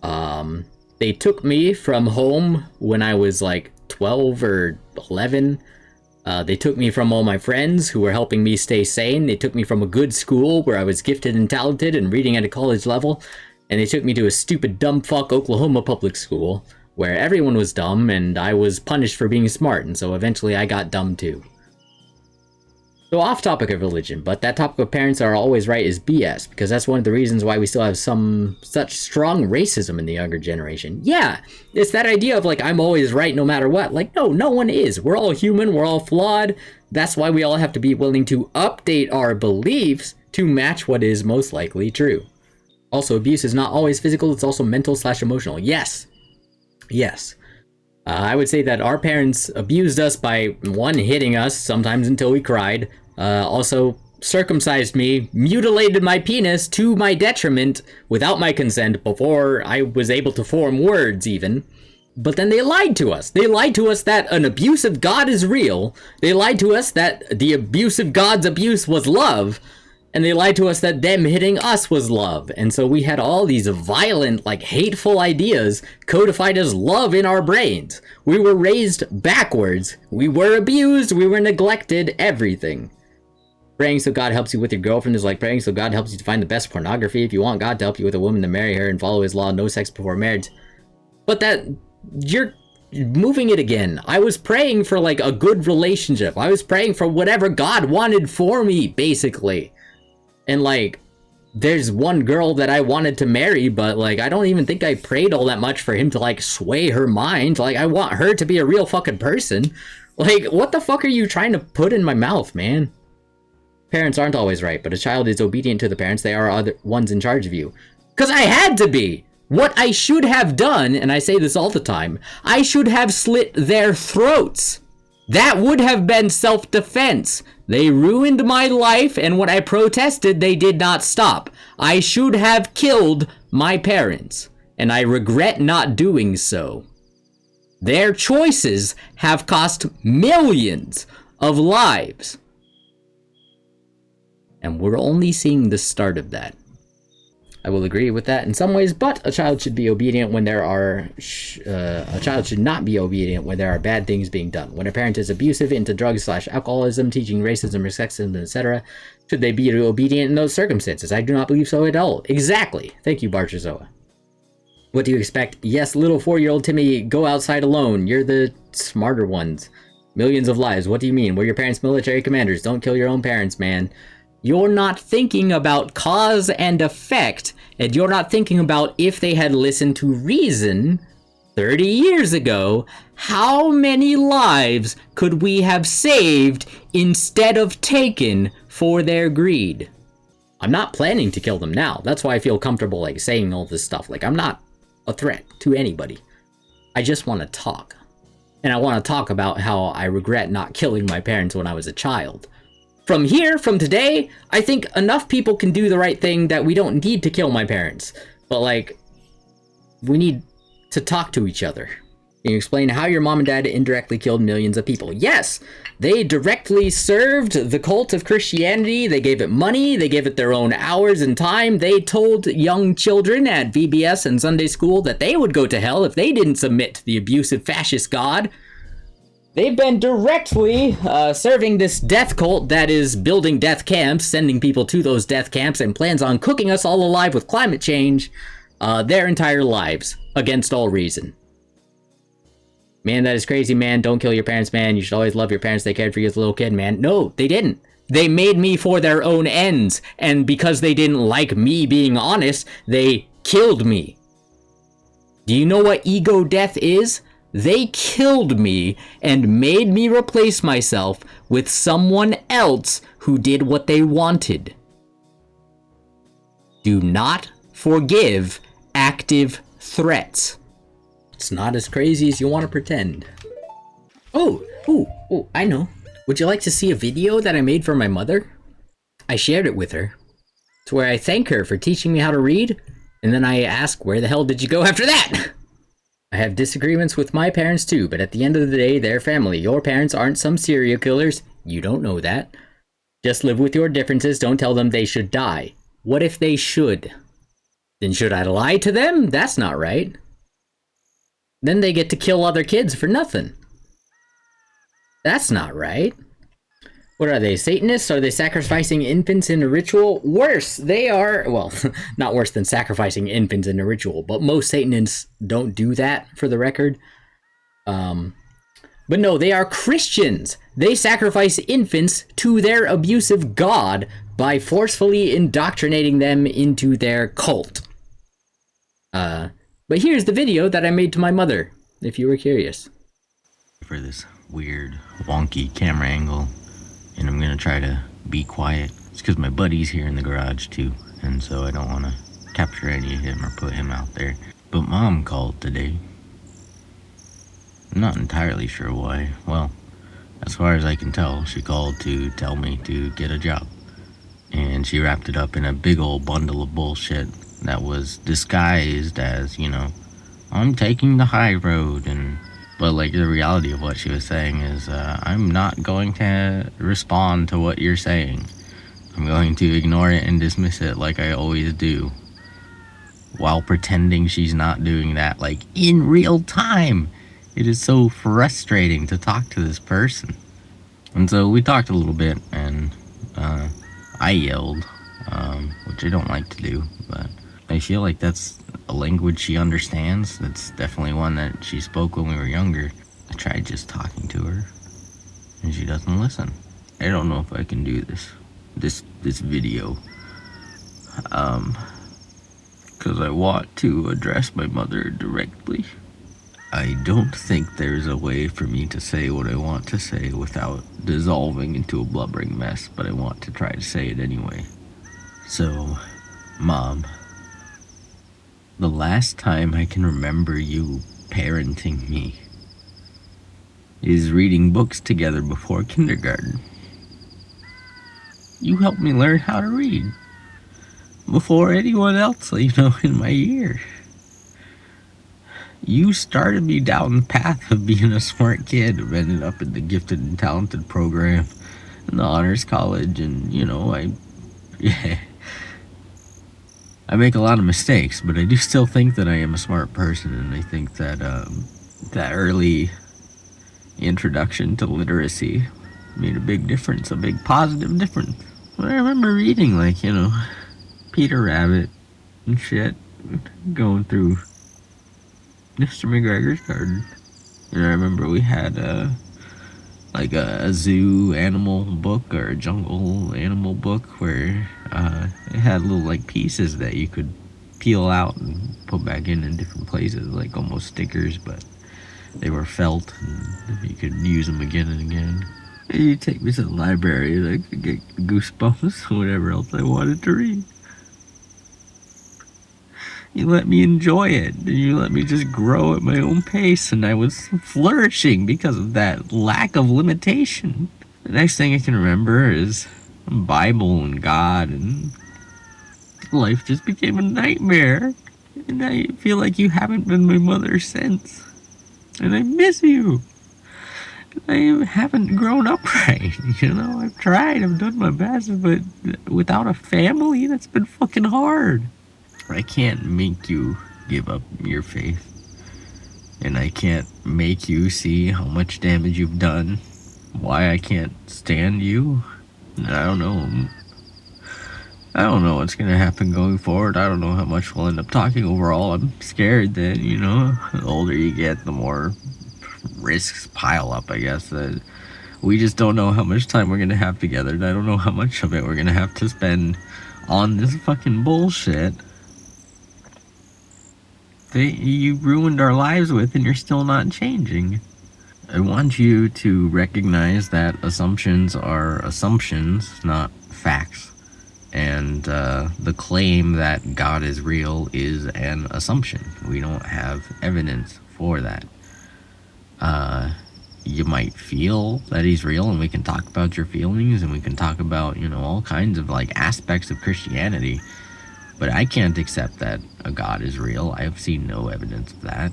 They took me from home when I was like 12 or 11. They took me from all my friends who were helping me stay sane. They took me from a good school where I was gifted and talented and reading at a college level. And they took me to a stupid dumb fuck Oklahoma public school where everyone was dumb and I was punished for being smart. And so eventually I got dumb too. So off topic of religion, but that topic of parents are always right is BS, because that's one of the reasons why we still have such strong racism in the younger generation. Yeah, it's that idea of like, I'm always right no matter what. Like, no one is. We're all human, we're all flawed. That's why we all have to be willing to update our beliefs to match what is most likely true. Also, abuse is not always physical, it's also mental/emotional. Yes. I would say that our parents abused us by, one, hitting us, sometimes until we cried, also circumcised me, mutilated my penis to my detriment without my consent before I was able to form words even. But then they lied to us. They lied to us that an abusive God is real. They lied to us that the abusive God's abuse was love. And they lied to us that them hitting us was love. And so we had all these violent, like, hateful ideas codified as love in our brains. We were raised backwards. We were abused. We were neglected. Everything. Praying so God helps you with your girlfriend is like praying so God helps you to find the best pornography. If you want God to help you with a woman, to marry her and follow his law, no sex before marriage. But you're moving it again. I was praying for, like, a good relationship. I was praying for whatever God wanted for me, basically. And, like, there's one girl that I wanted to marry, but, like, I don't even think I prayed all that much for him to, like, sway her mind. Like, I want her to be a real fucking person. Like, what the fuck are you trying to put in my mouth, man? Parents aren't always right, but a child is obedient to the parents. They are other ones in charge of you. 'Cause I had to be! What I should have done, and I say this all the time, I should have slit their throats! That would have been self-defense. They ruined my life, and when I protested, they did not stop. I should have killed my parents, and I regret not doing so. Their choices have cost millions of lives. And we're only seeing the start of that. I will agree with that in some ways, but a child should be obedient when there are, a child should not be obedient when there are bad things being done. When a parent is abusive into drugs/alcoholism, teaching racism or sexism, etc., should they be obedient in those circumstances? I do not believe so at all. Exactly. Thank you, Barchazoa. What do you expect? Yes, little 4-year-old Timmy, go outside alone. You're the smarter ones. Millions of lives. What do you mean? Were your parents military commanders? Don't kill your own parents, man. You're not thinking about cause and effect, and you're not thinking about if they had listened to reason 30 years ago, how many lives could we have saved instead of taken for their greed? I'm not planning to kill them now. That's why I feel comfortable, like, saying all this stuff. Like, I'm not a threat to anybody. I just want to talk. And I want to talk about how I regret not killing my parents when I was a child. From today, I think enough people can do the right thing that we don't need to kill my parents. But, like, we need to talk to each other. Can you explain how your mom and dad indirectly killed millions of people? Yes, they directly served the cult of Christianity. They gave it money. They gave it their own hours and time. They told young children at VBS and Sunday school that they would go to hell if they didn't submit to the abusive fascist god. They've been directly serving this death cult that is building death camps, sending people to those death camps, and plans on cooking us all alive with climate change their entire lives, against all reason. Man, that is crazy, man. Don't kill your parents, man. You should always love your parents. They cared for you as a little kid, man. No, they didn't. They made me for their own ends, and because they didn't like me being honest, they killed me. Do you know what ego death is? They killed me and made me replace myself with someone else who did what they wanted. Do not forgive active threats. It's not as crazy as you want to pretend. Oh, I know. Would you like to see a video that I made for my mother? I shared it with her. It's where I thank her for teaching me how to read, and then I ask, where the hell did you go after that? I have disagreements with my parents too, but at the end of the day, they're family. Your parents aren't some serial killers. You don't know that. Just live with your differences. Don't tell them they should die. What if they should? Then should I lie to them? That's not right. Then they get to kill other kids for nothing. That's not right. What are they, Satanists? Are they sacrificing infants in a ritual? Worse, they are, well, not worse than sacrificing infants in a ritual, but most Satanists don't do that, for the record. But no, they are Christians. They sacrifice infants to their abusive god by forcefully indoctrinating them into their cult. But here's the video that I made to my mother, if you were curious. For this weird, wonky camera angle, and I'm gonna try to be quiet. It's because my buddy's here in the garage too, and so I don't want to capture any of him or put him out there. But Mom called today. I'm not entirely sure why. Well, as far as I can tell, she called to tell me to get a job. And she wrapped it up in a big old bundle of bullshit that was disguised as, you know, I'm taking the high road. But like, the reality of what she was saying is, I'm not going to respond to what you're saying. I'm going to ignore it and dismiss it like I always do, while pretending she's not doing that, like, in real time. It is so frustrating to talk to this person. And so we talked a little bit, and I yelled, which I don't like to do, but I feel like that's a language she understands. That's definitely one that she spoke when we were younger. I tried just talking to her, and she doesn't listen. I don't know if I can do this video, because I want to address my mother directly. I don't think there's a way for me to say what I want to say without dissolving into a blubbering mess, but I want to try to say it anyway. So, Mom, the last time I can remember you parenting me is reading books together before kindergarten. You helped me learn how to read before anyone else, you know, in my year. You started me down the path of being a smart kid. I've ended up in the gifted and talented program in the honors college, and, you know, I make a lot of mistakes, but I do still think that I am a smart person, and I think that that early introduction to literacy made a big difference, a big positive difference. But I remember reading, like, you know, Peter Rabbit and shit, going through Mr. McGregor's garden. And I remember we had a zoo animal book, or a jungle animal book, where it had little, like, pieces that you could peel out and put back in different places, like almost stickers, but they were felt and you could use them again and again. And you take me to the library and I could get goosebumps or whatever else I wanted to read. You let me enjoy it, and you let me just grow at my own pace, and I was flourishing because of that lack of limitation. The next thing I can remember is Bible and God, and life just became a nightmare. And I feel like you haven't been my mother since. And I miss you. I haven't grown up right, you know? I've tried, I've done my best, but without a family, that's been fucking hard. I can't make you give up your faith. And I can't make you see how much damage you've done. Why I can't stand you? I don't know. I don't know what's gonna happen going forward. I don't know how much we'll end up talking overall. I'm scared that, you know, the older you get, the more risks pile up, I guess. That we just don't know how much time we're gonna have together. And I don't know how much of it we're gonna have to spend on this fucking bullshit that you ruined our lives with and you're still not changing. I want you to recognize that assumptions are assumptions, not facts. And the claim that God is real is an assumption. We don't have evidence for that. You might feel that he's real, and we can talk about your feelings, and we can talk about, you know, all kinds of like aspects of Christianity. But I can't accept that a God is real. I have seen no evidence of that.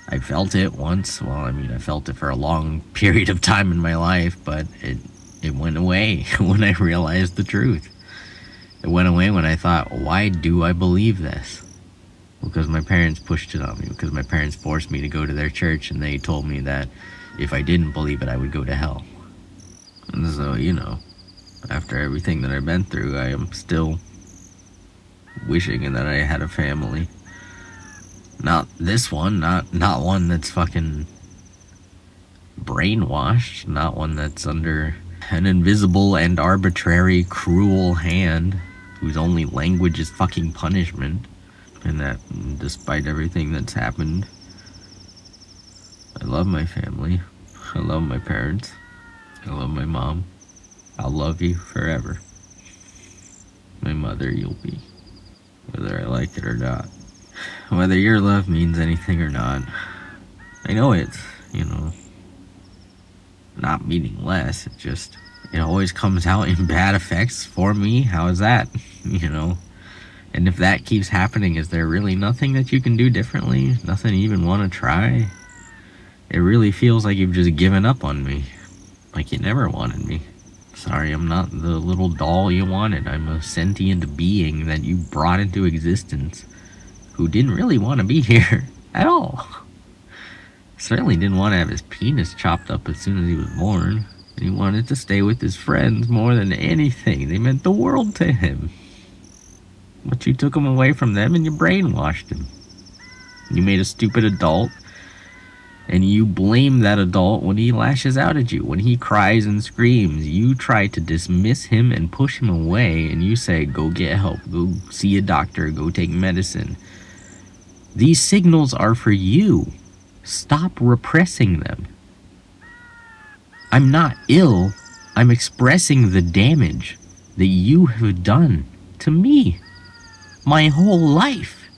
I felt it once. Well, I mean, I felt it for a long period of time in my life, but it went away when I realized the truth. It went away when I thought, why do I believe this? Because my parents pushed it on me, because my parents forced me to go to their church, and they told me that if I didn't believe it, I would go to hell. And so, you know, after everything that I've been through, I am still wishing that I had a family. Not this one, not one that's fucking brainwashed, not one that's under an invisible and arbitrary cruel hand whose only language is fucking punishment. And that, despite everything that's happened, I love my family. I love my parents. I love my mom. I'll love you forever. My mother, you'll be, whether I like it or not. Whether your love means anything or not. I know it's, you know, not meaningless. It always comes out in bad effects for me. How is that? You know? And if that keeps happening, is there really nothing that you can do differently? Nothing you even want to try? It really feels like you've just given up on me. Like you never wanted me. Sorry, I'm not the little doll you wanted. I'm a sentient being that you brought into existence who didn't really want to be here at all. Certainly didn't want to have his penis chopped up as soon as he was born. He wanted to stay with his friends more than anything. They meant the world to him. But you took him away from them and you brainwashed him. You made a stupid adult, and you blame that adult when he lashes out at you, when he cries and screams. You try to dismiss him and push him away, and you say, go get help, go see a doctor, go take medicine. These signals are for you. Stop repressing them. I'm not ill. I'm expressing the damage that you have done to me my whole life.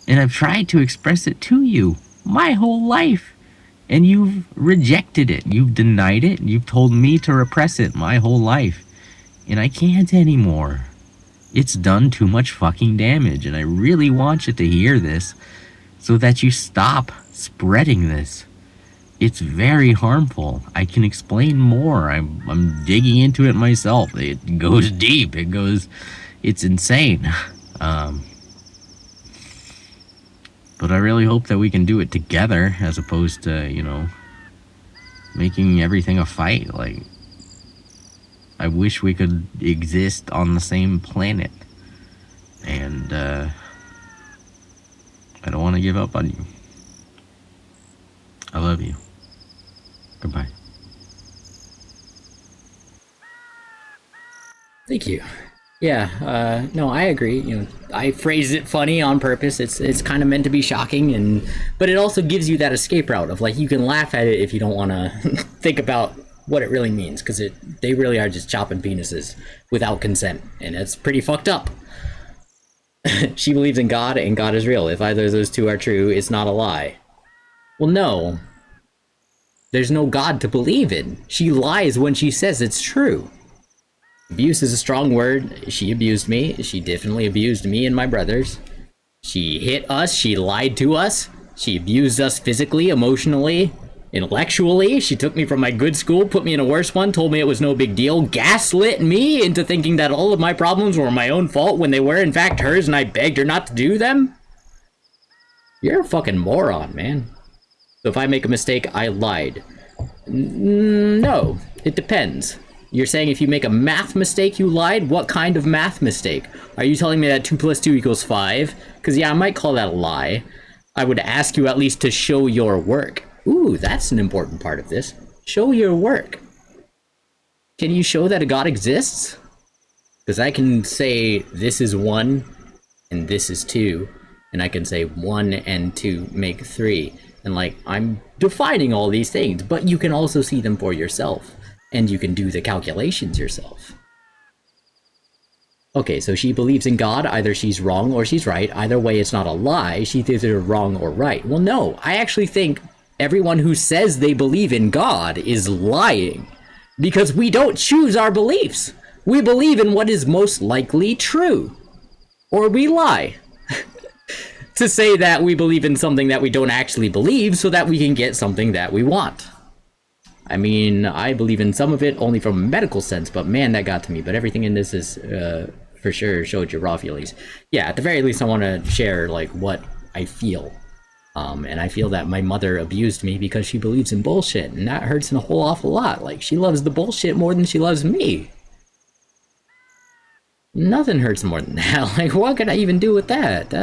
And I've tried to express it to you my whole life. And you've rejected it. You've denied it. You've told me to repress it my whole life. And I can't anymore. It's done too much fucking damage. And I really want you to hear this so that you stop spreading this. It's very harmful. I can explain more. I'm digging into it myself. It goes deep. It's insane. But I really hope that we can do it together as opposed to, you know, making everything a fight. Like, I wish we could exist on the same planet. And, I don't want to give up on you. I love you. Goodbye. Thank you. Yeah, no, I agree. You know, I phrased it funny on purpose. It's kind of meant to be shocking, but it also gives you that escape route of like you can laugh at it if you don't want to think about what it really means, because they really are just chopping penises without consent, and it's pretty fucked up. She believes in God, and God is real. If either of those two are true, it's not a lie. Well, no. There's no God to believe in. She lies when she says it's true. Abuse is a strong word. She abused me. She definitely abused me and my brothers. She hit us. She lied to us. She abused us physically, emotionally, intellectually. She took me from my good school, put me in a worse one, told me it was no big deal, gaslit me into thinking that all of my problems were my own fault when they were in fact hers and I begged her not to do them. You're a fucking moron, man. So if I make a mistake, I lied. No, it depends. You're saying if you make a math mistake, you lied? What kind of math mistake? Are you telling me that 2 + 2 = 5? Because yeah, I might call that a lie. I would ask you at least to show your work. Ooh, that's an important part of this. Show your work. Can you show that a God exists? Because I can say this is 1 and this is 2. And I can say 1 and 2 make 3. And like, I'm defining all these things, but you can also see them for yourself. And you can do the calculations yourself. Okay, so she believes in God. Either she's wrong or she's right. Either way, it's not a lie. She's either wrong or right. Well, no, I actually think everyone who says they believe in God is lying. Because we don't choose our beliefs. We believe in what is most likely true. Or we lie. To say that we believe in something that we don't actually believe so that we can get something that we want. I mean, I believe in some of it only from a medical sense, but man, that got to me. But everything in this is, for sure, showed your raw feelings. Yeah, at the very least, I want to share, like, what I feel. And I feel that my mother abused me because she believes in bullshit, and that hurts in a whole awful lot. Like, she loves the bullshit more than she loves me. Nothing hurts more than that. Like, what could I even do with that?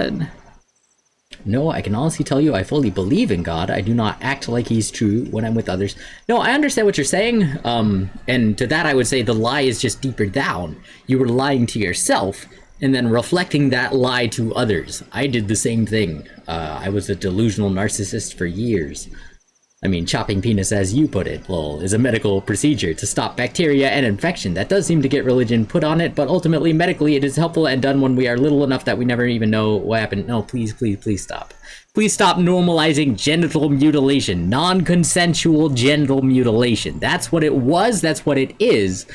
No, I can honestly tell you I fully believe in God. I do not act like he's true when I'm with others. No, I understand what you're saying. And to that I would say the lie is just deeper down. You were lying to yourself and then reflecting that lie to others. I did the same thing. I was a delusional narcissist for years. I mean, chopping penis, as you put it, lol, is a medical procedure to stop bacteria and infection. That does seem to get religion put on it, but ultimately, medically, it is helpful and done when we are little enough that we never even know what happened. No, please, please, please stop. Please stop normalizing genital mutilation, non-consensual genital mutilation. That's what it was, that's what it is.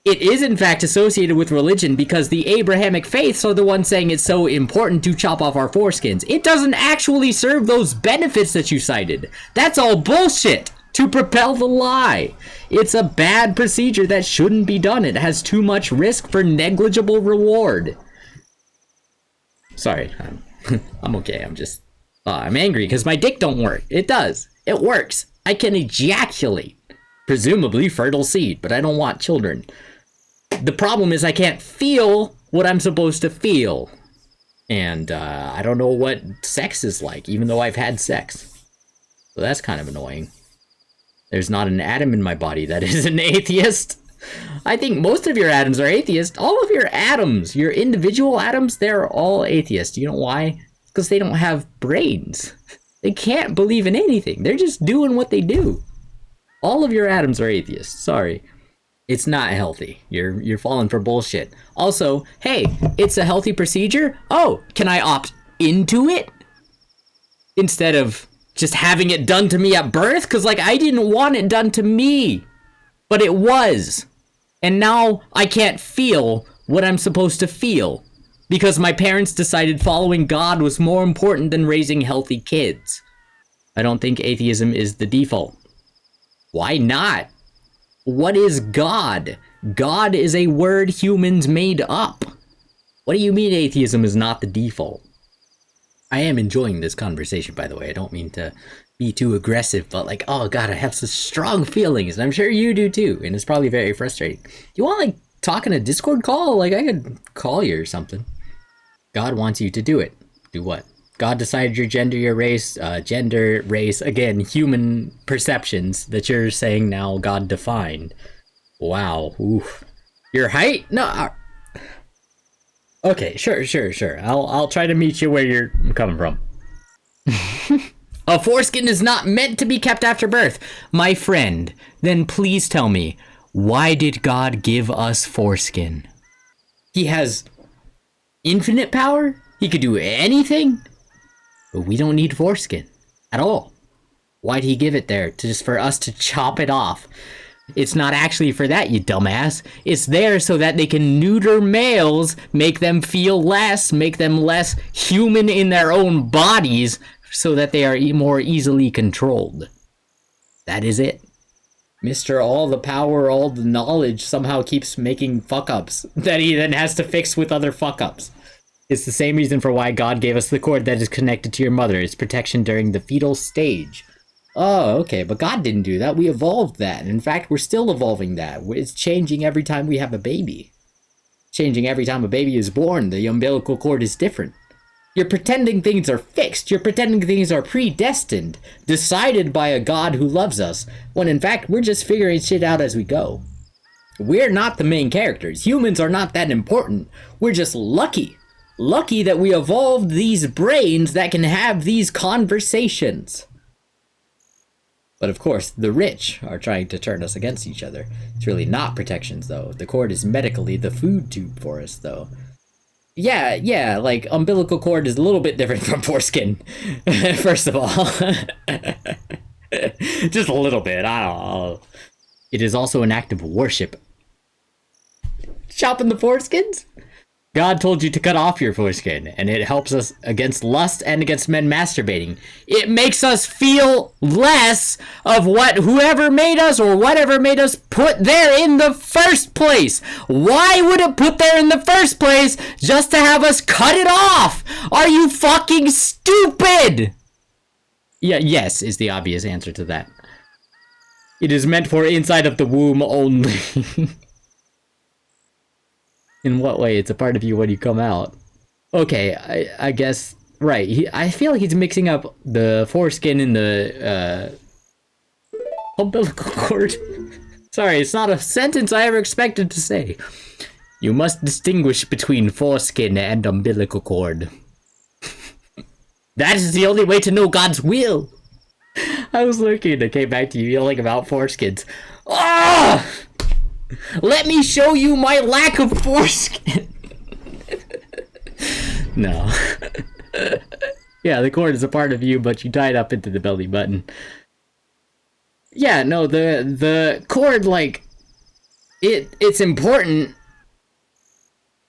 It is, in fact, associated with religion because the Abrahamic faiths are the ones saying it's so important to chop off our foreskins. It doesn't actually serve those benefits that you cited. That's all bullshit to propel the lie. It's a bad procedure that shouldn't be done. It has too much risk for negligible reward. Sorry, I'm okay. I'm angry because my dick don't work. It does. It works. I can ejaculate. Presumably fertile seed, but I don't want children. The problem is I can't feel what I'm supposed to feel. And I don't know what sex is like, even though I've had sex. So that's kind of annoying. There's not an atom in my body that is an atheist. I think most of your atoms are atheist. All of your atoms, your individual atoms, they're all atheist. You know why? Because they don't have brains. They can't believe in anything. They're just doing what they do. All of your atoms are atheists. Sorry. It's not healthy. You're falling for bullshit. Also, hey, it's a healthy procedure. Oh, can I opt into it? Instead of just having it done to me at birth? Because, like, I didn't want it done to me. But it was. And now I can't feel what I'm supposed to feel. Because my parents decided following God was more important than raising healthy kids. I don't think atheism is the default. Why not? What is God? God is a word humans made up. What do you mean atheism is not the default? I am enjoying this conversation, by the way. I don't mean to be too aggressive, but like, oh god, I have such strong feelings, and I'm sure you do too, and it's probably very frustrating. You want, like, talk in a Discord call? Like, I could call you or something. God wants you to do it. Do what? God decided your gender, your race, again, human perceptions that you're saying now God defined. Wow. Oof. Your height? No. Okay, sure. I'll try to meet you where you're coming from. A foreskin is not meant to be kept after birth. My friend, then please tell me, why did God give us foreskin? He has infinite power? He could do anything? But we don't need foreskin at all. Why'd he give it there? Just for us to chop it off? It's not actually for that, you dumbass. It's there so that they can neuter males, make them feel less, make them less human in their own bodies, so that they are more easily controlled. That is it. Mr. All the power, all the knowledge somehow keeps making fuck-ups that he then has to fix with other fuck-ups. It's the same reason for why God gave us the cord that is connected to your mother. It's protection during the fetal stage. Oh, okay, but God didn't do that. We evolved that. In fact, we're still evolving that. It's changing every time we have a baby. Changing every time a baby is born. The umbilical cord is different. You're pretending things are fixed. You're pretending things are predestined, decided by a God who loves us, when in fact, we're just figuring shit out as we go. We're not the main characters. Humans are not that important. We're just lucky. Lucky that we evolved these brains that can have these conversations. But of course, the rich are trying to turn us against each other. It's really not protections, though. The cord is medically the food tube for us, though. Yeah, like, umbilical cord is a little bit different from foreskin, first of all. Just a little bit, I don't know. It is also an act of worship. Chopping the foreskins? God told you to cut off your foreskin, and it helps us against lust and against men masturbating. It makes us feel less of what whoever made us or whatever made us put there in the first place. Why would it put there in the first place just to have us cut it off? Are you fucking stupid? Yeah, yes is the obvious answer to that. It is meant for inside of the womb only. In what way? It's a part of you when you come out. Okay, I guess, right. I feel like he's mixing up the foreskin and the umbilical cord. Sorry, it's not a sentence I ever expected to say. You must distinguish between foreskin and umbilical cord. That is the only way to know God's will. I was looking and I came back to you yelling about foreskins. Ah! Let me show you my lack of foreskin. No. Yeah, the cord is a part of you, but you tied up into the belly button. Yeah, no, the cord, like, it's important.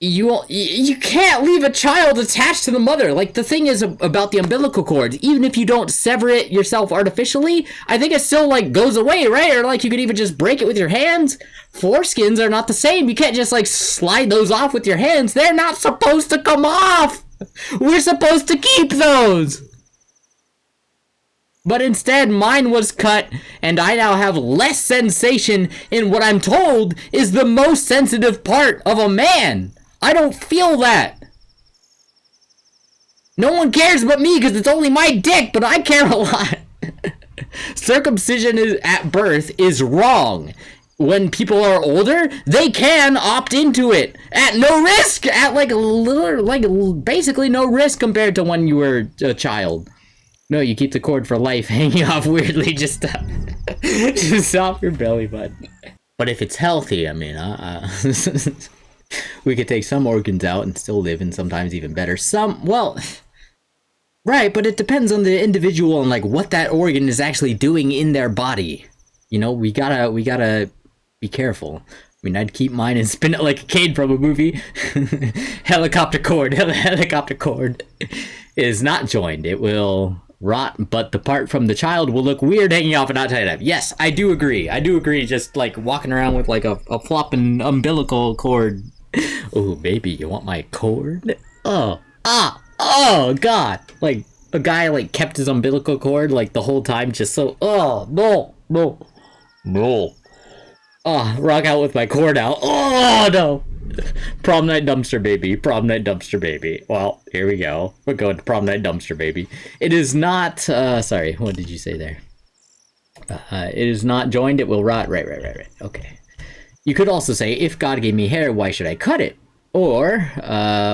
You can't leave a child attached to the mother. Like, the thing is about the umbilical cord, even if you don't sever it yourself artificially, I think it still, like, goes away, right? Or, like, you could even just break it with your hands. Foreskins are not the same. You can't just, like, slide those off with your hands. They're not supposed to come off. We're supposed to keep those. But instead, mine was cut, and I now have less sensation in what I'm told is the most sensitive part of a man. I don't feel that. No one cares but me because it's only my dick, but I care a lot. Circumcision at birth is wrong. When people are older, they can opt into it at no risk, at basically no risk compared to when you were a child. No, you keep the cord for life hanging off weirdly just off your belly button. But if it's healthy, I mean, we could take some organs out and still live, and sometimes even better. Right, but it depends on the individual and, like, what that organ is actually doing in their body. You know, we gotta be careful. I mean, I'd keep mine and spin it like a cane from a movie. Helicopter cord is not joined. It will rot, but the part from the child will look weird hanging off and not tied up. Yes, I do agree. Just, like, walking around with, like, a flopping umbilical cord. Oh, baby, you want my cord? Oh, God. Like, a guy, like, kept his umbilical cord, like, the whole time, just so, no. Oh, rock out with my cord out. Oh, no. Prom night dumpster baby. Well, here we go. We're going to prom night dumpster baby. It is not, sorry, what did you say there? It is not joined, it will rot. Right. Okay. You could also say, if God gave me hair, why should I cut it? Or,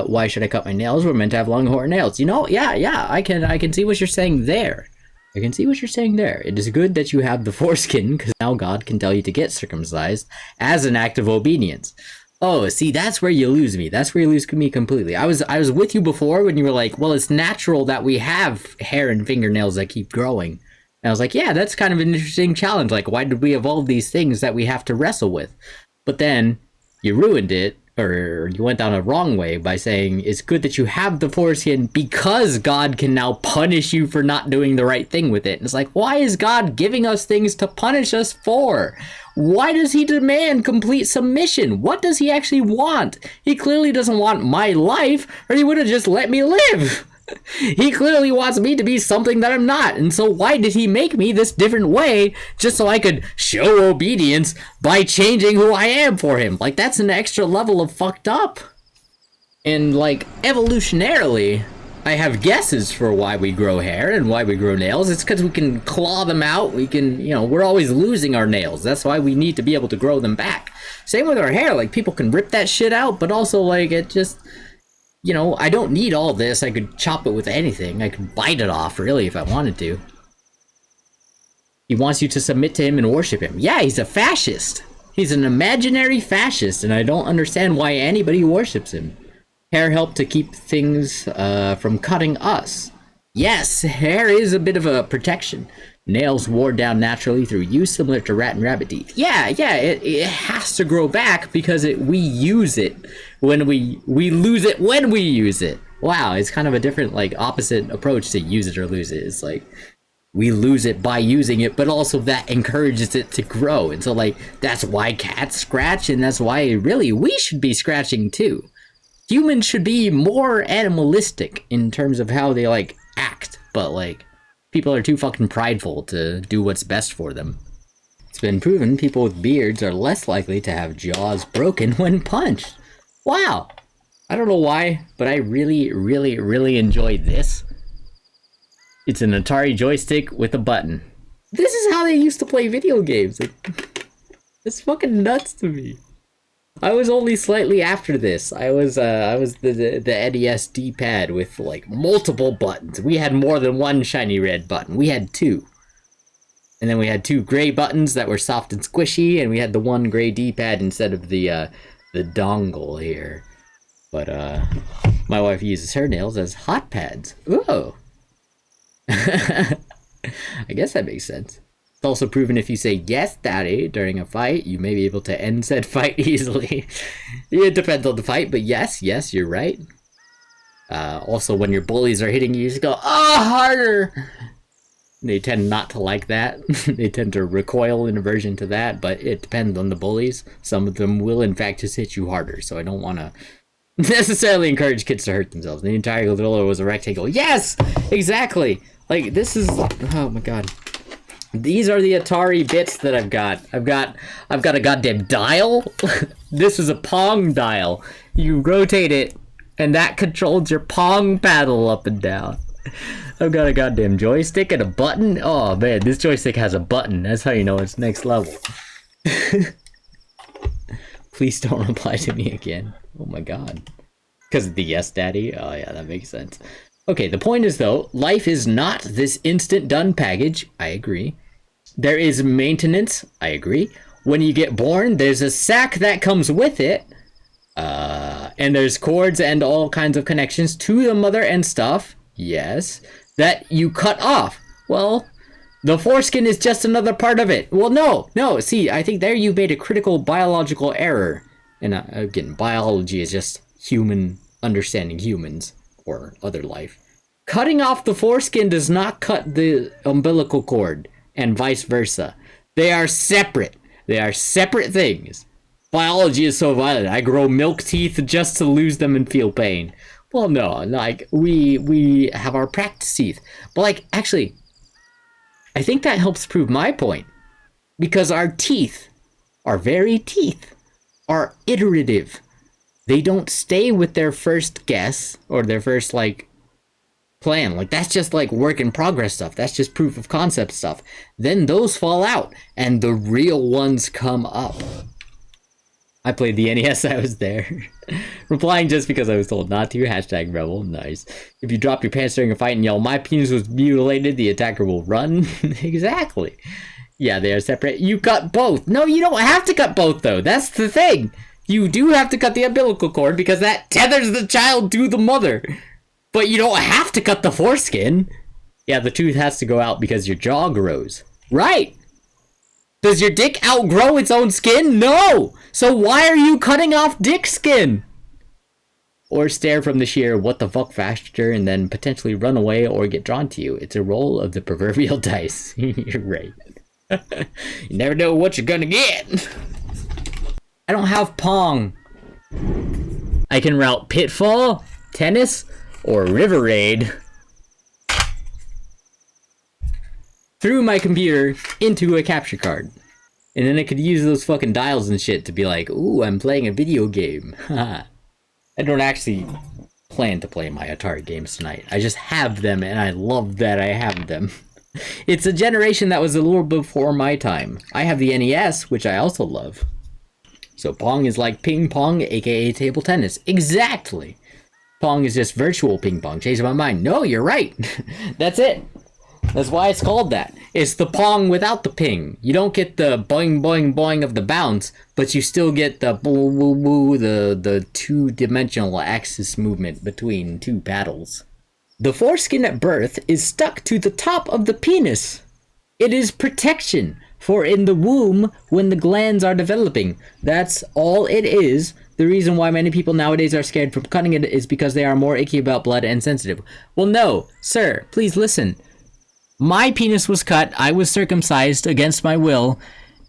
why should I cut my nails? We're meant to have long hair nails. You know, yeah, I can see what you're saying there. It is good that you have the foreskin, because now God can tell you to get circumcised as an act of obedience. Oh, see, that's where you lose me. That's where you lose me completely. I was with you before when you were like, well, it's natural that we have hair and fingernails that keep growing. And I was like, yeah, that's kind of an interesting challenge. Like, why did we evolve these things that we have to wrestle with? But then you ruined it or you went down a wrong way by saying it's good that you have the foreskin because God can now punish you for not doing the right thing with it. And it's like, why is God giving us things to punish us for? Why does he demand complete submission? What does he actually want? He clearly doesn't want my life, or he would have just let me live. He clearly wants me to be something that I'm not, and so why did he make me this different way just so I could show obedience by changing who I am for him? Like, that's an extra level of fucked up. And like, evolutionarily, I have guesses for why we grow hair and why we grow nails. It's because we can claw them out. We can, we're always losing our nails. That's why we need to be able to grow them back. Same with our hair. Like, people can rip that shit out, but also, like, it just... I don't need all this. I could chop it with anything. I could bite it off, really, if I wanted to. He wants you to submit to him and worship him. Yeah, he's a fascist. He's an imaginary fascist, and I don't understand why anybody worships him. Hair helped to keep things from cutting us. Yes, hair is a bit of a protection. Nails wore down naturally through use, similar to rat and rabbit teeth. Yeah, it has to grow back because we use it when we lose it when we use it. Wow, it's kind of a different, like, opposite approach to use it or lose it. It's like, we lose it by using it, but also that encourages it to grow. And so, like, that's why cats scratch, and that's why, really, we should be scratching, too. Humans should be more animalistic in terms of how they, like, act, but, like, people are too fucking prideful to do what's best for them. It's been proven people with beards are less likely to have jaws broken when punched. Wow. I don't know why, but I really, really, really enjoy this. It's an Atari joystick with a button. This is how they used to play video games. It's fucking nuts to me. I was only slightly after this. I was the NES D-pad with, like, multiple buttons. We had more than one shiny red button. We had two. And then we had two gray buttons that were soft and squishy, and we had the one gray D-pad instead of the dongle here. But my wife uses her nails as hot pads. Ooh. I guess that makes sense. It's also proven if you say yes, daddy, during a fight, you may be able to end said fight easily. It depends on the fight, but yes, you're right. Also, when your bullies are hitting you, just go, oh, harder! They tend not to like that. They tend to recoil in aversion to that, but it depends on the bullies. Some of them will, in fact, just hit you harder, so I don't want to necessarily encourage kids to hurt themselves. The entire gorilla was a rectangle. Yes! Exactly! Like, this is... Oh, my God. These are the Atari bits that I've got. I've got a goddamn dial. This is a Pong dial. You rotate it, and that controls your Pong paddle up and down. I've got a goddamn joystick and a button. Oh man, this joystick has a button. That's how you know it's next level. Please don't reply to me again. Oh my god. Because of the yes, daddy? Oh yeah, that makes sense. Okay, the point is though, life is not this instant done package. I agree. There is maintenance. I agree. When you get born, there's a sack that comes with it. And there's cords and all kinds of connections to the mother and stuff. Yes. That you cut off. Well, the foreskin is just another part of it. Well, no. See, I think there you made a critical biological error. And again, biology is just human understanding humans or other life. Cutting off the foreskin does not cut the umbilical cord, and vice versa. They are separate. They are separate things. Biology is so violent. I grow milk teeth just to lose them and feel pain. Well, no, like, we have our practice teeth. But, like, actually, I think that helps prove my point. Because our teeth, our very teeth, are iterative. They don't stay with their first guess, or their first, like, plan. Like, that's just, like, work in progress stuff. That's just proof of concept stuff. Then those fall out, and the real ones come up. I played the NES, I was there. Replying just because I was told not to. Hashtag rebel. Nice. If you drop your pants during a fight and yell, my penis was mutilated, the attacker will run. Exactly. Yeah, they are separate. You cut both. No, you don't have to cut both, though. That's the thing. You do have to cut the umbilical cord because that tethers the child to the mother. But you don't have to cut the foreskin. Yeah, the tooth has to go out because your jaw grows. Right. Does your dick outgrow its own skin? No! So why are you cutting off dick skin? Or stare from the sheer what the fuck factor and then potentially run away or get drawn to you. It's a roll of the proverbial dice. You're right. You never know what you're gonna get. I don't have Pong. I can route Pitfall, Tennis, or River Raid through my computer into a capture card. And then I could use those fucking dials and shit to be like, ooh, I'm playing a video game. I don't actually plan to play my Atari games tonight. I just have them, and I love that I have them. It's a generation that was a little before my time. I have the NES, which I also love. So Pong is like ping pong, aka table tennis. Exactly. Pong is just virtual ping pong. Changed my mind. No, you're right. That's it. That's why it's called that. It's the Pong without the ping. You don't get the boing boing boing of the bounce, but you still get the boo boo boo, the two-dimensional axis movement between two paddles. The foreskin at birth is stuck to the top of the penis. It is protection for in the womb when the glands are developing. That's all it is. The reason why many people nowadays are scared from cutting it is because they are more icky about blood and sensitive. Well, no, sir, please listen. My penis was cut. I was circumcised against my will.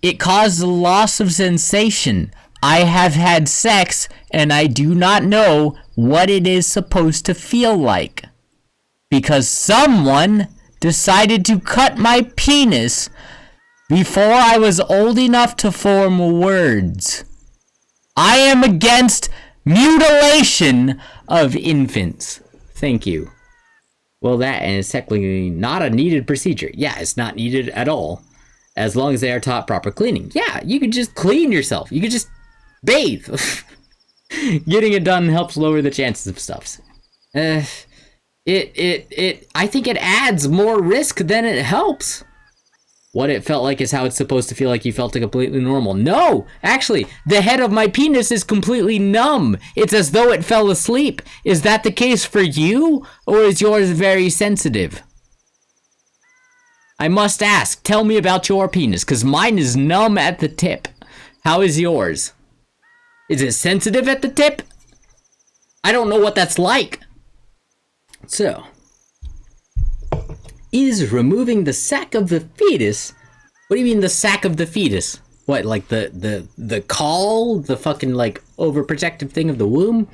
It caused a loss of sensation. I have had sex, and I do not know what it is supposed to feel like. Because someone decided to cut my penis before I was old enough to form words. I am against mutilation of infants. Thank you. Well, that and it's technically not a needed procedure. Yeah, it's not needed at all. As long as they are taught proper cleaning. Yeah, you can just clean yourself. You can just bathe. Getting it done helps lower the chances of stuff. I think it adds more risk than it helps. What it felt like is how it's supposed to feel like you felt completely normal. No! Actually, the head of my penis is completely numb. It's as though it fell asleep. Is that the case for you? Or is yours very sensitive? I must ask, tell me about your penis, because mine is numb at the tip. How is yours? Is it sensitive at the tip? I don't know what that's like. So, is removing the sac of the fetus? What do you mean the sac of the fetus? What, like the caul? The fucking, like, overprotective thing of the womb?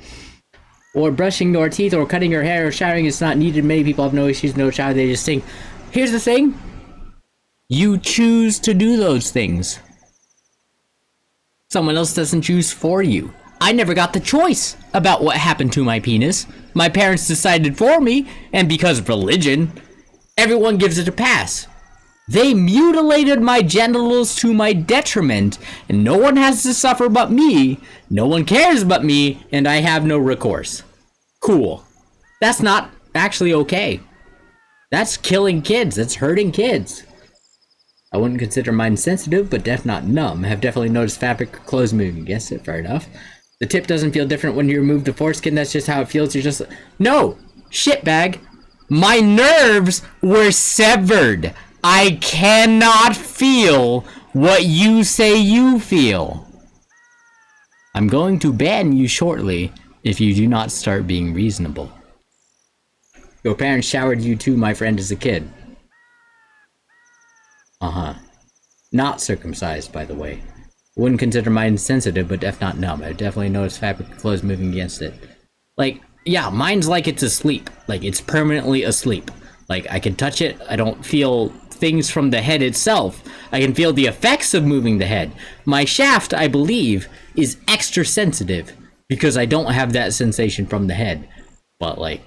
Or brushing your teeth or cutting your hair or showering is not needed. Many people have no issues, no shower, they just think. Here's the thing. You choose to do those things. Someone else doesn't choose for you. I never got the choice about what happened to my penis. My parents decided for me, and because of religion, everyone gives it a pass. They mutilated my genitals to my detriment, and no one has to suffer but me. No one cares but me, and I have no recourse. Cool. That's not actually okay. That's killing kids. That's hurting kids. I wouldn't consider mine sensitive, but not numb. Have definitely noticed fabric or clothes moving against it. Fair enough. The tip doesn't feel different when you remove the foreskin. That's just how it feels. You're just... No! Shitbag! My nerves were severed. I cannot feel what you say you feel. I'm going to ban you shortly if you do not start being reasonable. Your parents showered you too, my friend, as a kid. Uh-huh. Not circumcised, by the way. Wouldn't consider mine sensitive, but not numb. I definitely noticed fabric clothes moving against it. Like, yeah, mine's like it's asleep. Like, it's permanently asleep. Like, I can touch it. I don't feel things from the head itself. I can feel the effects of moving the head. My shaft, I believe, is extra sensitive because I don't have that sensation from the head. But, like,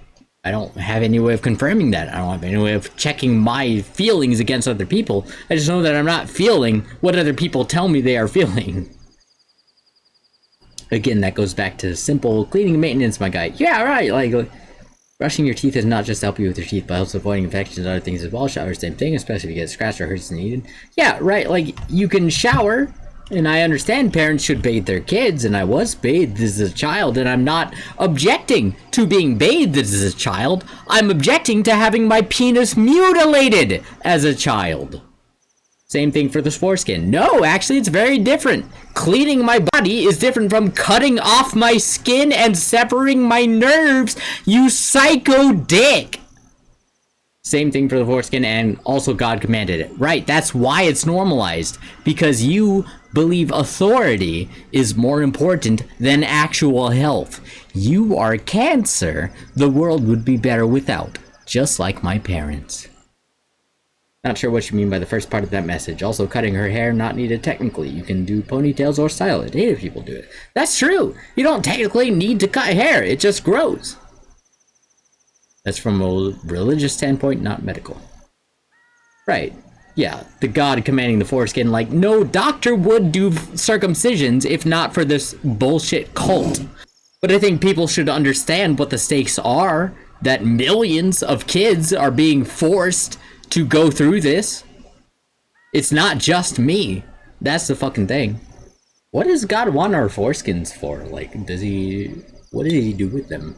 I don't have any way of confirming that. I don't have any way of checking my feelings against other people. I just know that I'm not feeling what other people tell me they are feeling. Again, that goes back to simple cleaning and maintenance, my guy. Yeah, right, like brushing your teeth does not just help you with your teeth, but helps avoiding infections and other things as well. Shower, same thing, especially if you get scratched or hurts needed. Yeah, right, like, you can shower, and I understand parents should bathe their kids, and I was bathed as a child, and I'm not objecting to being bathed as a child. I'm objecting to having my penis mutilated as a child. Same thing for the foreskin. No, actually, it's very different. Cleaning my body is different from cutting off my skin and severing my nerves, you psycho dick. Same thing for the foreskin, and also God commanded it. Right, that's why it's normalized. Because you believe authority is more important than actual health. You are cancer. The world would be better without. Just like my parents. Not sure what you mean by the first part of that message. Also, cutting her hair not needed technically. You can do ponytails or style it. Native people do it. That's true. You don't technically need to cut hair. It just grows. That's from a religious standpoint, not medical. Right. Yeah, the God commanding the foreskin, like, no doctor would do circumcisions if not for this bullshit cult. But I think people should understand what the stakes are. That millions of kids are being forced to go through this. It's not just me. That's the fucking thing. What does God want our foreskins for? Like, what does he do with them?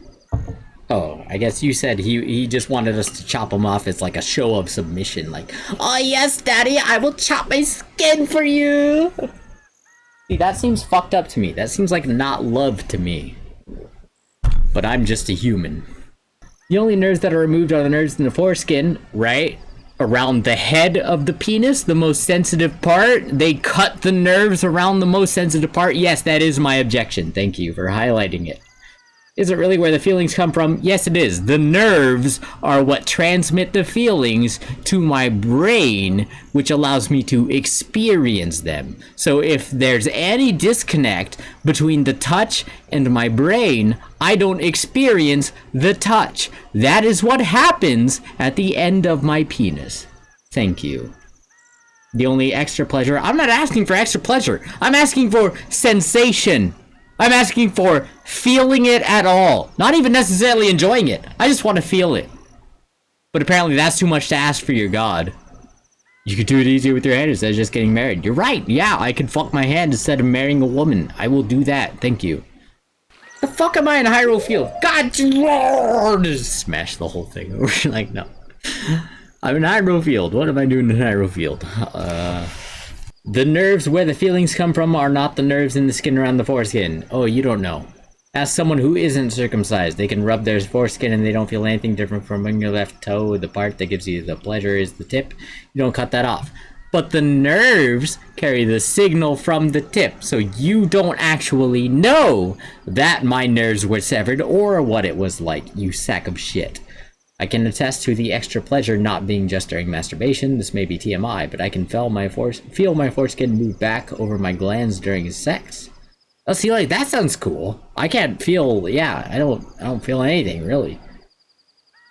Oh, I guess you said he just wanted us to chop them off as like a show of submission. Like, oh yes, daddy, I will chop my skin for you. See, that seems fucked up to me. That seems like not love to me. But I'm just a human. The only nerves that are removed are the nerves in the foreskin, right? Around the head of the penis, the most sensitive part. They cut the nerves around the most sensitive part. Yes, that is my objection. Thank you for highlighting it. Is it really where the feelings come from? Yes, it is. The nerves are what transmit the feelings to my brain, which allows me to experience them. So if there's any disconnect between the touch and my brain, I don't experience the touch. That is what happens at the end of my penis. Thank you. The only extra pleasure, I'm not asking for extra pleasure. I'm asking for sensation. I'm asking for feeling it at all. Not even necessarily enjoying it. I just want to feel it. But apparently that's too much to ask for your God. You could do it easier with your hand instead of just getting married. You're right. Yeah, I could fuck my hand instead of marrying a woman. I will do that. Thank you. The fuck am I in Hyrule Field? God, Lord! Just smash the whole thing over. Like, no. I'm in Hyrule Field. What am I doing in Hyrule Field? The nerves where the feelings come from are not the nerves in the skin around the foreskin. Oh, you don't know. Ask someone who isn't circumcised. They can rub their foreskin and they don't feel anything different from when your left toe. The part that gives you the pleasure is the tip. You don't cut that off. But the nerves carry the signal from the tip, so you don't actually know that my nerves were severed or what it was like, you sack of shit. I can attest to the extra pleasure not being just during masturbation. This may be TMI, but I can feel my foreskin move back over my glands during sex. Oh, see, like, that sounds cool. I can't feel, yeah, I don't feel anything, really.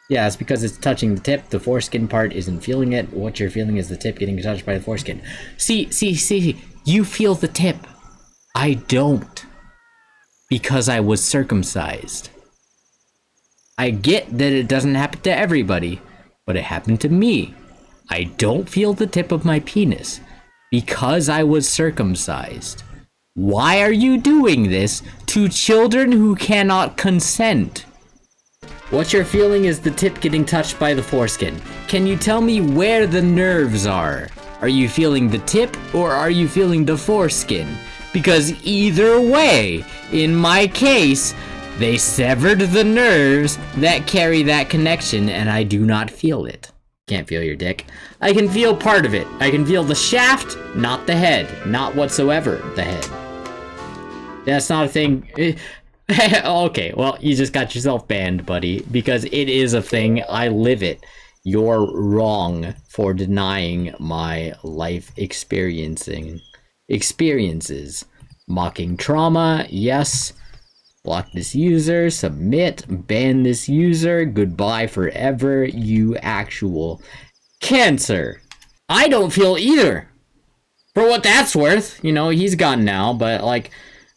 Yeah, it's because it's touching the tip. The foreskin part isn't feeling it. What you're feeling is the tip getting touched by the foreskin. See, you feel the tip. I don't. Because I was circumcised. I get that it doesn't happen to everybody, but it happened to me. I don't feel the tip of my penis because I was circumcised. Why are you doing this to children who cannot consent? What you're feeling is the tip getting touched by the foreskin. Can you tell me where the nerves are? Are you feeling the tip or are you feeling the foreskin? Because either way, in my case, they severed the nerves that carry that connection, and I do not feel it. Can't feel your dick. I can feel part of it. I can feel the shaft, not the head. Not whatsoever the head. That's not a thing. Okay, well, you just got yourself banned, buddy, because it is a thing. I live it. You're wrong for denying my life experiences. Mocking trauma, yes. Block this user, submit, ban this user, goodbye forever, you actual cancer. I don't feel either. For what that's worth, you know, he's gone now, but like,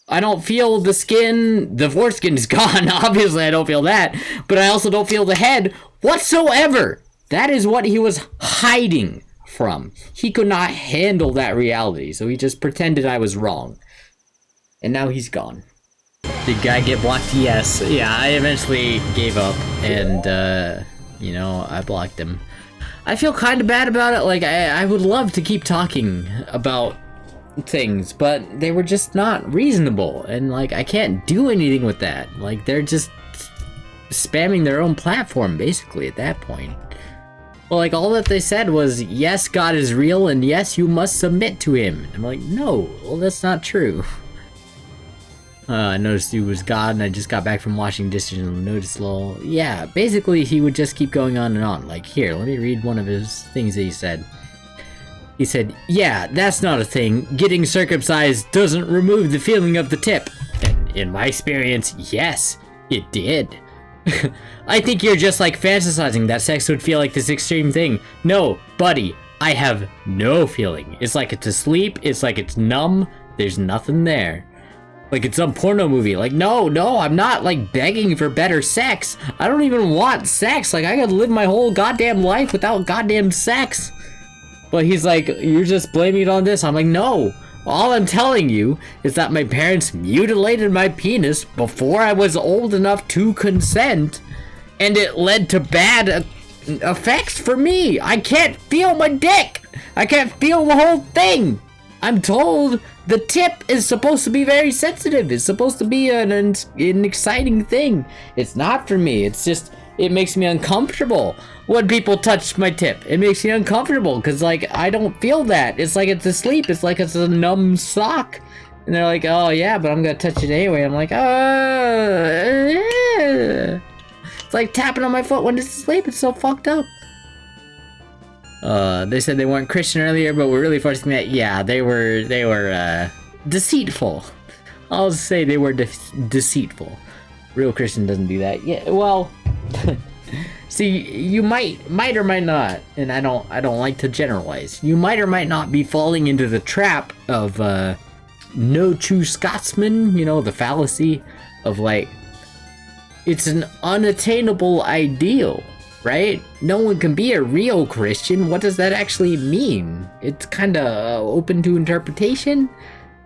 I don't feel the skin, the foreskin's gone, obviously I don't feel that, but I also don't feel the head whatsoever. That is what he was hiding from. He could not handle that reality, so he just pretended I was wrong. And now he's gone. Did guy get blocked? Yes. Yeah, I eventually gave up and, you know, I blocked him. I feel kind of bad about it. Like, I would love to keep talking about things, but they were just not reasonable. And, like, I can't do anything with that. Like, they're just spamming their own platform, basically, at that point. Well, like, all that they said was, yes, God is real, and yes, you must submit to him. I'm like, no, well, that's not true. I noticed he was God, and I just got back from washing dishes and noticed lol. Yeah, basically, he would just keep going on and on. Like, here, let me read one of his things that he said. He said, yeah, that's not a thing. Getting circumcised doesn't remove the feeling of the tip. And in my experience, yes, it did. I think you're just like fantasizing that sex would feel like this extreme thing. No, buddy, I have no feeling. It's like it's asleep, it's like it's numb, there's nothing there. Like it's some porno movie. Like, no, I'm not like begging for better sex. I don't even want sex. Like, I could live my whole goddamn life without goddamn sex. But he's like, you're just blaming it on this. I'm like, no. All I'm telling you is that my parents mutilated my penis before I was old enough to consent, and it led to bad effects for me. I can't feel my dick. I can't feel the whole thing. I'm told the tip is supposed to be very sensitive. It's supposed to be an exciting thing. It's not for me. It's just, it makes me uncomfortable when people touch my tip. It makes me uncomfortable because, like, I don't feel that. It's like it's asleep. It's like it's a numb sock. And they're like, oh, yeah, but I'm going to touch it anyway. I'm like, It's like tapping on my foot when it's asleep. It's so fucked up. They said they weren't Christian earlier, but we're really forcing that. Yeah, they were deceitful. I'll say they were deceitful. Real Christian doesn't do that. Yeah, well... See, you might or might not, and I don't like to generalize. You might or might not be falling into the trap of no true Scotsman, you know, the fallacy of like, it's an unattainable ideal, right? No one can be a real Christian. What does that actually mean? It's kind of open to interpretation,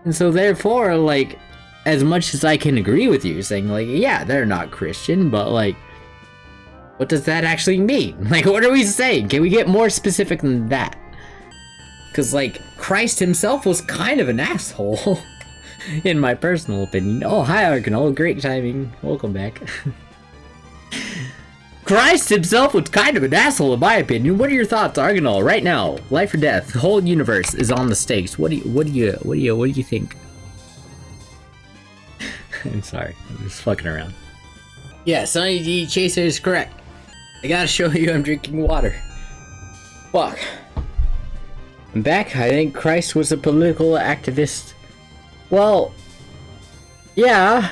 and so therefore, like, as much as I can agree with you, saying like, yeah, they're not Christian, but like, what does that actually mean? Like, what are we saying? Can we get more specific than that? Because, like, Christ himself was kind of an asshole, in my personal opinion. Oh, hi, Arcanol. Great timing. Welcome back. Christ himself was kind of an asshole, in my opinion. What are your thoughts, Arcanol? Right now, life or death. The whole universe is on the stakes. What do you think? I'm sorry. I'm just fucking around. Yeah, Sunny D Chaser is correct. I gotta show you I'm drinking water. Fuck. I'm back. I think Christ was a political activist. Well, yeah.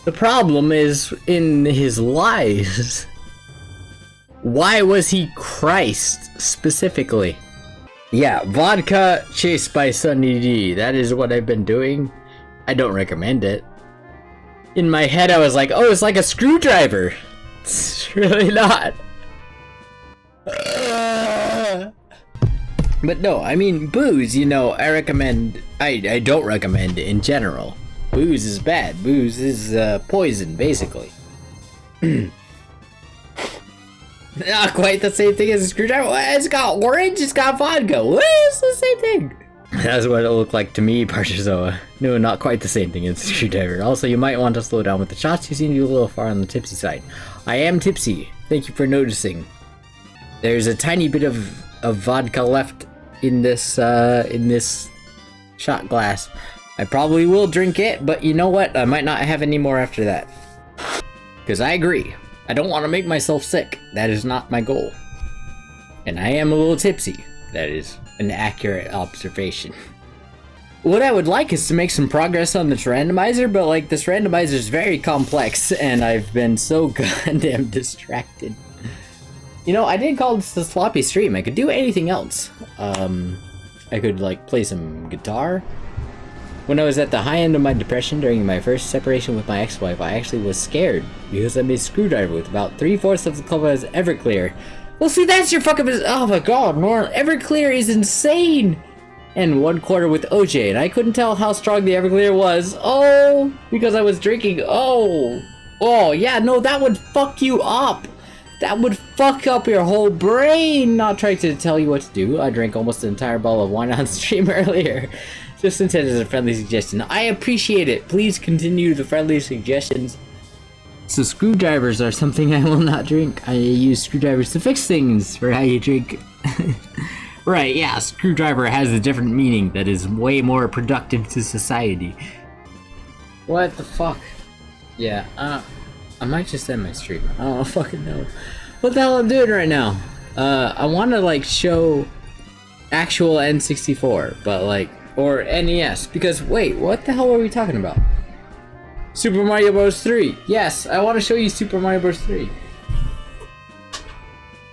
The problem is in his lies. Why was he Christ specifically? Yeah, vodka chased by Sunny D. That is what I've been doing. I don't recommend it. In my head, I was like, oh, it's like a screwdriver. It's really not. But no, I mean, booze, you know, I don't recommend in general. Booze is bad. Booze is poison, basically. Not quite the same thing as a screwdriver. It's got orange, it's got vodka. What? It's the same thing. That's what it looked like to me, Parchazoa. No, not quite the same thing as a screwdriver. Also, you might want to slow down with the shots. You seem to be a little far on the tipsy side. I am tipsy. Thank you for noticing. There's a tiny bit of vodka left in this shot glass. I probably will drink it, but you know what? I might not have any more after that. Because I agree. I don't want to make myself sick. That is not my goal. And I am a little tipsy. That is an accurate observation. What I would like is to make some progress on this randomizer, but like this randomizer is very complex and I've been so goddamn distracted. You know, I didn't call this a sloppy stream. I could do anything else. I could like play some guitar. When I was at the high end of my depression during my first separation with my ex-wife, I actually was scared because I made a screwdriver with about 3/4 of the color as Everclear. Well, see, that's your fucking... Oh my god, man. Everclear is insane! And 1/4 with OJ, and I couldn't tell how strong the Everclear was. Oh, because I was drinking. Oh, yeah, no, that would fuck you up. That would fuck up your whole brain. Not trying to tell you what to do. I drank almost an entire bottle of wine on stream earlier. Just intended as a friendly suggestion. I appreciate it. Please continue the friendly suggestions. So screwdrivers are something I will not drink. I use screwdrivers to fix things for how you drink. Right, yeah, screwdriver has a different meaning that is way more productive to society. What the fuck? Yeah, I might just end my stream. I don't fucking know what the hell I'm doing right now. I want to like show actual N64, but like, or NES, because wait, what the hell are we talking about? Super Mario Bros. 3. Yes, I want to show you Super Mario Bros. 3.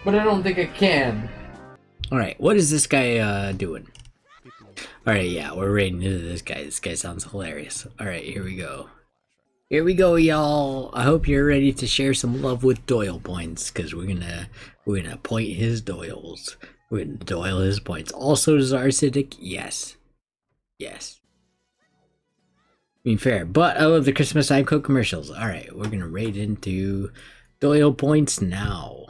But I don't think I can. Alright, what is this guy doing? Alright, yeah, we're raiding into this guy. This guy sounds hilarious. Alright, here we go. Here we go, y'all. I hope you're ready to share some love with Doyle points, because we're gonna point his Doyles. We're gonna Doyle his points. Also, Zarcidic, yes. Yes. I mean, fair. But I love the Christmas time code commercials. Alright, we're gonna raid into Doyle points now.